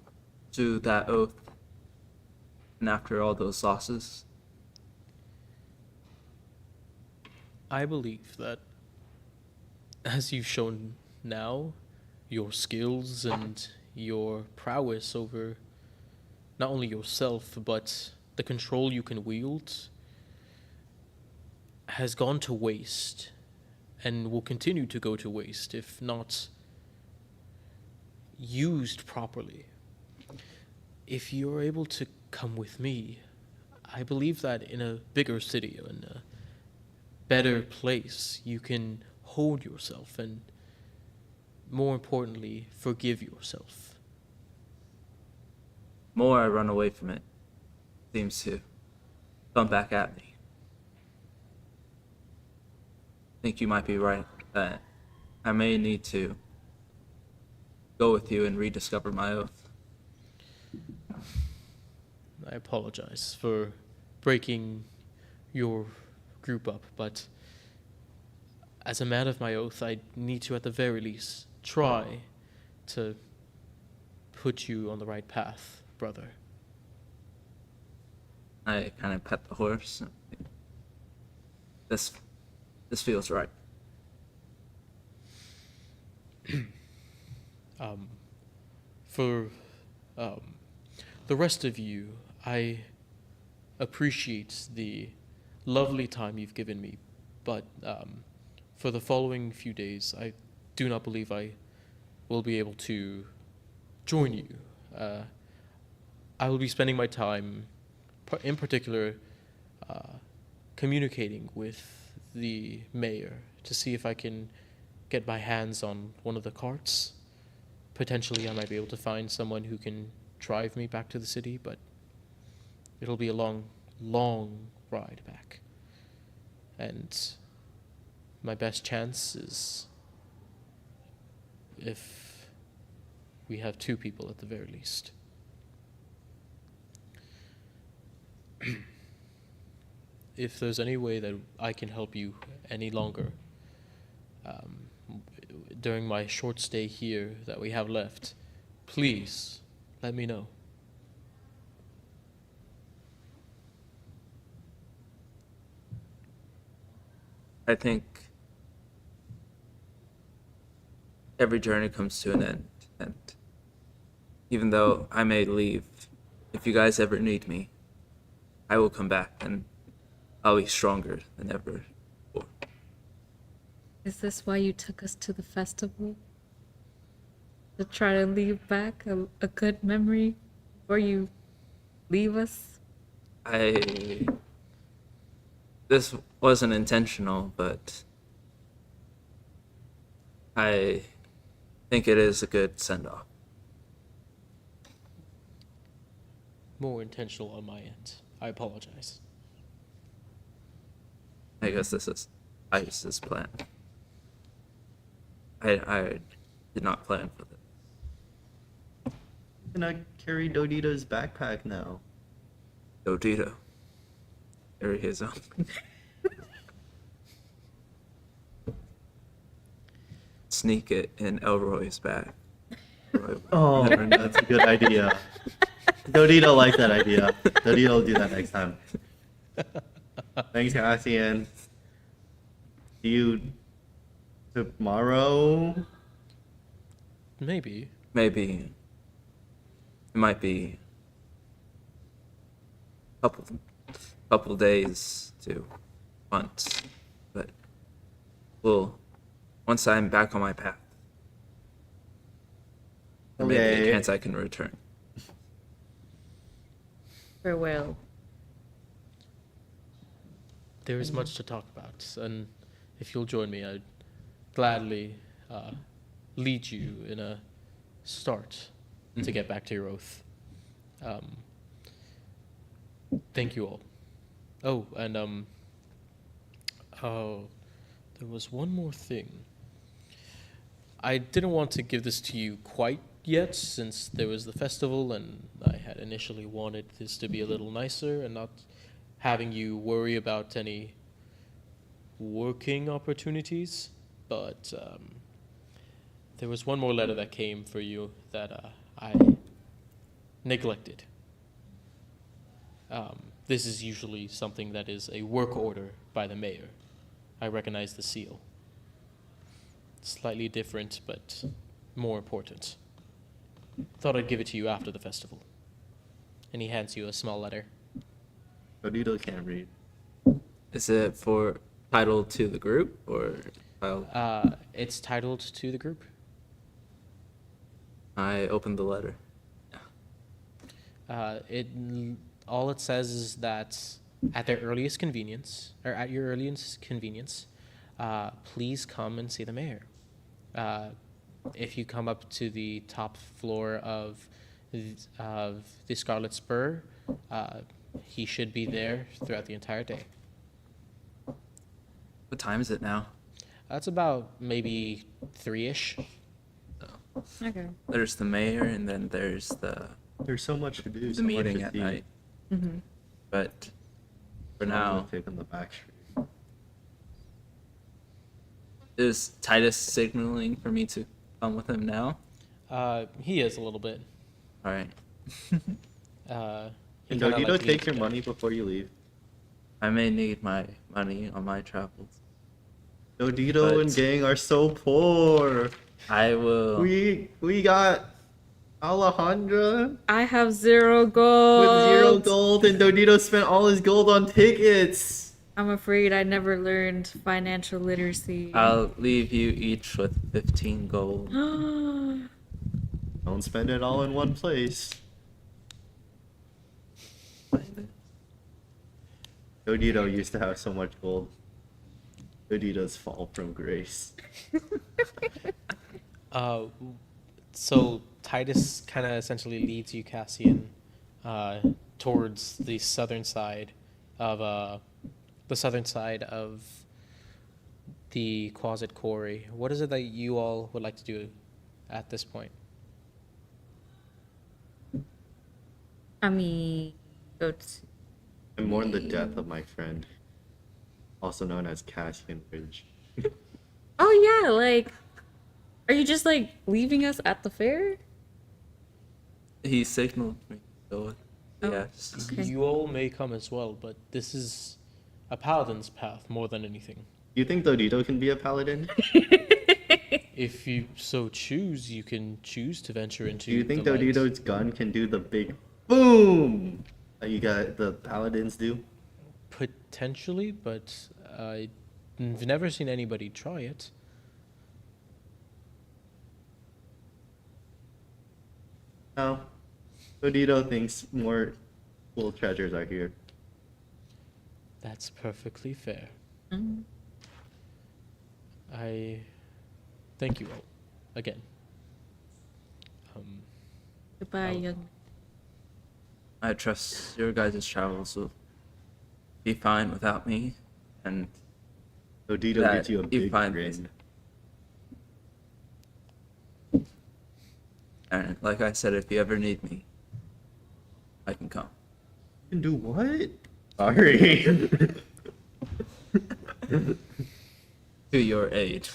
[SPEAKER 4] do that oath, and after all those losses?
[SPEAKER 1] I believe that, as you've shown now, your skills and your prowess over not only yourself, but the control you can wield has gone to waste and will continue to go to waste if not used properly. If you're able to come with me, I believe that in a bigger city, in a better place, you can hold yourself and, more importantly, forgive yourself.
[SPEAKER 4] The more I run away from it, seems to come back at me. I think you might be right that I may need to go with you and rediscover my oath.
[SPEAKER 1] I apologize for breaking your group up, but as a man of my oath, I need to at the very least try to put you on the right path, brother.
[SPEAKER 4] I kind of pet the horse. This feels right.
[SPEAKER 1] For the rest of you, I appreciate the lovely time you've given me, but for the following few days, I do not believe I will be able to join you. I will be spending my time, in particular, communicating with the mayor to see if I can get my hands on one of the carts. Potentially, I might be able to find someone who can drive me back to the city, but it'll be a long, long ride back. And my best chance is if we have two people at the very least. If there's any way that I can help you any longer, during my short stay here that we have left, please let me know.
[SPEAKER 4] I think every journey comes to an end, and even though I may leave, if you guys ever need me, I will come back and I'll be stronger than ever before.
[SPEAKER 3] Is this why you took us to the festival? To try to leave back a good memory before you leave us?
[SPEAKER 4] This wasn't intentional, but I think it is a good send-off.
[SPEAKER 1] More intentional on my end. I apologize.
[SPEAKER 4] I guess this is Ice's plan. I did not plan for this.
[SPEAKER 2] I'm gonna carry Dodito's backpack now.
[SPEAKER 4] Dodito. Carry his own. Sneak it in Elroy's bag.
[SPEAKER 2] Oh, that's a good idea. Dodito likes that idea. Dodito will do that next time. Thanks, Cassian. See you tomorrow.
[SPEAKER 1] Maybe.
[SPEAKER 4] Maybe it might be a couple days to months, but well, once I'm back on my path, there may be
[SPEAKER 2] Okay.
[SPEAKER 4] a chance I can return.
[SPEAKER 3] Farewell.
[SPEAKER 1] There is much to talk about, and if you'll join me, I'd gladly lead you in a start to get back to your oath. Thank you all. Oh, and there was one more thing. I didn't want to give this to you quite yet, since there was the festival, and I had initially wanted this to be a little nicer and not having you worry about any working opportunities. But there was one more letter that came for you that I neglected. This is usually something that is a work order by the mayor. I recognize the seal. Slightly different, but more important. Thought I'd give it to you after the festival. And he hands you a small letter.
[SPEAKER 2] Dodito can't read.
[SPEAKER 4] Is it for title to the group or title?
[SPEAKER 1] It's titled to the group.
[SPEAKER 4] I opened the letter.
[SPEAKER 1] All it says is that at their earliest convenience, or at your earliest convenience, please come and see the mayor. If you come up to the top floor of the Scarlet Spur, he should be there throughout the entire day.
[SPEAKER 4] What time is it now?
[SPEAKER 1] That's about maybe 3-ish.
[SPEAKER 3] Okay.
[SPEAKER 4] There's the mayor, and then there's the
[SPEAKER 2] There's so much to do.
[SPEAKER 4] the
[SPEAKER 2] so much
[SPEAKER 4] meeting
[SPEAKER 2] to
[SPEAKER 4] at
[SPEAKER 2] see.
[SPEAKER 4] night.
[SPEAKER 3] Mm-hmm.
[SPEAKER 4] But for
[SPEAKER 2] I'm gonna
[SPEAKER 4] now,
[SPEAKER 2] take on the back street.
[SPEAKER 4] is Titus signaling for me to come with him now?
[SPEAKER 1] He is a little bit.
[SPEAKER 4] All right.
[SPEAKER 2] Can
[SPEAKER 1] kinda
[SPEAKER 2] Dodito
[SPEAKER 1] like
[SPEAKER 2] take
[SPEAKER 1] leads
[SPEAKER 2] your
[SPEAKER 1] you.
[SPEAKER 2] money before you leave?
[SPEAKER 4] I may need my money on my travels.
[SPEAKER 2] Dodito
[SPEAKER 4] But-
[SPEAKER 2] and gang are so poor.
[SPEAKER 4] I will.
[SPEAKER 2] We got Alejandra
[SPEAKER 3] I have 0 gold.
[SPEAKER 2] with 0 gold, and Dodito spent all his gold on tickets.
[SPEAKER 3] I'm afraid I never learned financial literacy.
[SPEAKER 4] I'll leave you each with 15 gold.
[SPEAKER 2] Don't spend it all in one place. Dodito used to have so much gold. Dodito's fall from grace.
[SPEAKER 1] So Titus kind of essentially leads you, Cassian, towards the southern side of the Closet Quarry. What is it that you all would like to do at this point?
[SPEAKER 3] I mean, go to.
[SPEAKER 2] I mourn the death of my friend, also known as Cassian Ridge.
[SPEAKER 3] Oh yeah, like, are you just like leaving us at the fair?
[SPEAKER 4] He signaled me. So,
[SPEAKER 3] Oh.
[SPEAKER 4] yes.
[SPEAKER 3] Okay.
[SPEAKER 1] You all may come as well, but this is a paladin's path more than anything.
[SPEAKER 2] You think Dodito can be a paladin?
[SPEAKER 1] If you so choose, you can choose to venture into.
[SPEAKER 2] Do you think
[SPEAKER 1] the light.
[SPEAKER 2] Dodito's gun can do the big boom that you got the paladins do?
[SPEAKER 1] Potentially, but I've never seen anybody try it.
[SPEAKER 2] No. Dodito thinks more cool treasures are here.
[SPEAKER 1] That's perfectly fair.
[SPEAKER 3] Mm.
[SPEAKER 1] I thank you all again.
[SPEAKER 3] Goodbye,
[SPEAKER 1] Oh.
[SPEAKER 3] young.
[SPEAKER 4] I trust your guys' travels will be fine without me, and
[SPEAKER 2] Dodito
[SPEAKER 4] That
[SPEAKER 2] gives you a
[SPEAKER 4] you
[SPEAKER 2] big
[SPEAKER 4] find
[SPEAKER 2] grin.
[SPEAKER 4] and like I said, if you ever need me, I can come.
[SPEAKER 2] You can do what? Sorry.
[SPEAKER 4] To your aid.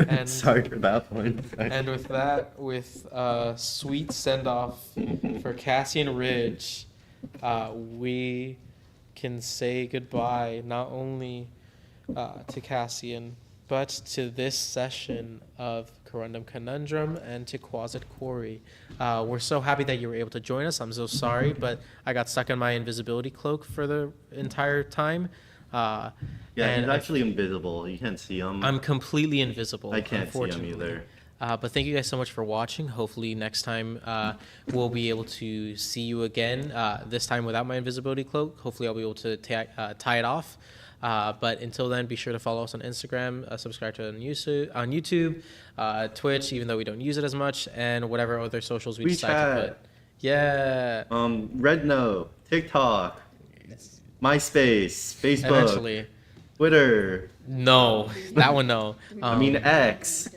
[SPEAKER 1] And
[SPEAKER 2] Sorry for that one.
[SPEAKER 1] and with that, with sweet send off for Cassian Ridge, we can say goodbye not only to Cassian, but to this session of Corundum Conundrum and to Quasit Corey. We're so happy that you were able to join us. I'm so sorry, but I got stuck in my invisibility cloak for the entire time.
[SPEAKER 2] Yeah,
[SPEAKER 1] and
[SPEAKER 2] he's actually invisible. You can't see him.
[SPEAKER 1] I'm completely invisible.
[SPEAKER 2] I can't see him
[SPEAKER 1] unfortunately.
[SPEAKER 2] either.
[SPEAKER 1] But thank you guys so much for watching. Hopefully next time we'll be able to see you again. This time without my invisibility cloak. Hopefully I'll be able to tie it off. But until then, be sure to follow us on Instagram, subscribe to on YouTube, Twitch, even though we don't use it as much, and whatever other socials we decide to
[SPEAKER 2] WeChat.
[SPEAKER 1] put. Yeah.
[SPEAKER 2] Redno, TikTok, MySpace, Facebook,
[SPEAKER 1] Eventually.
[SPEAKER 2] Twitter.
[SPEAKER 1] No, that one no.
[SPEAKER 2] I mean X.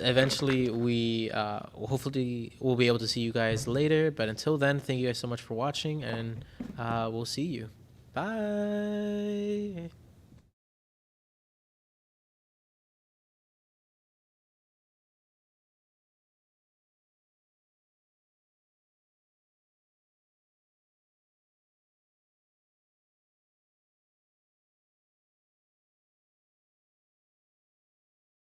[SPEAKER 1] Eventually we hopefully we'll be able to see you guys later, but until then, thank you guys so much for watching, and we'll see you. Bye.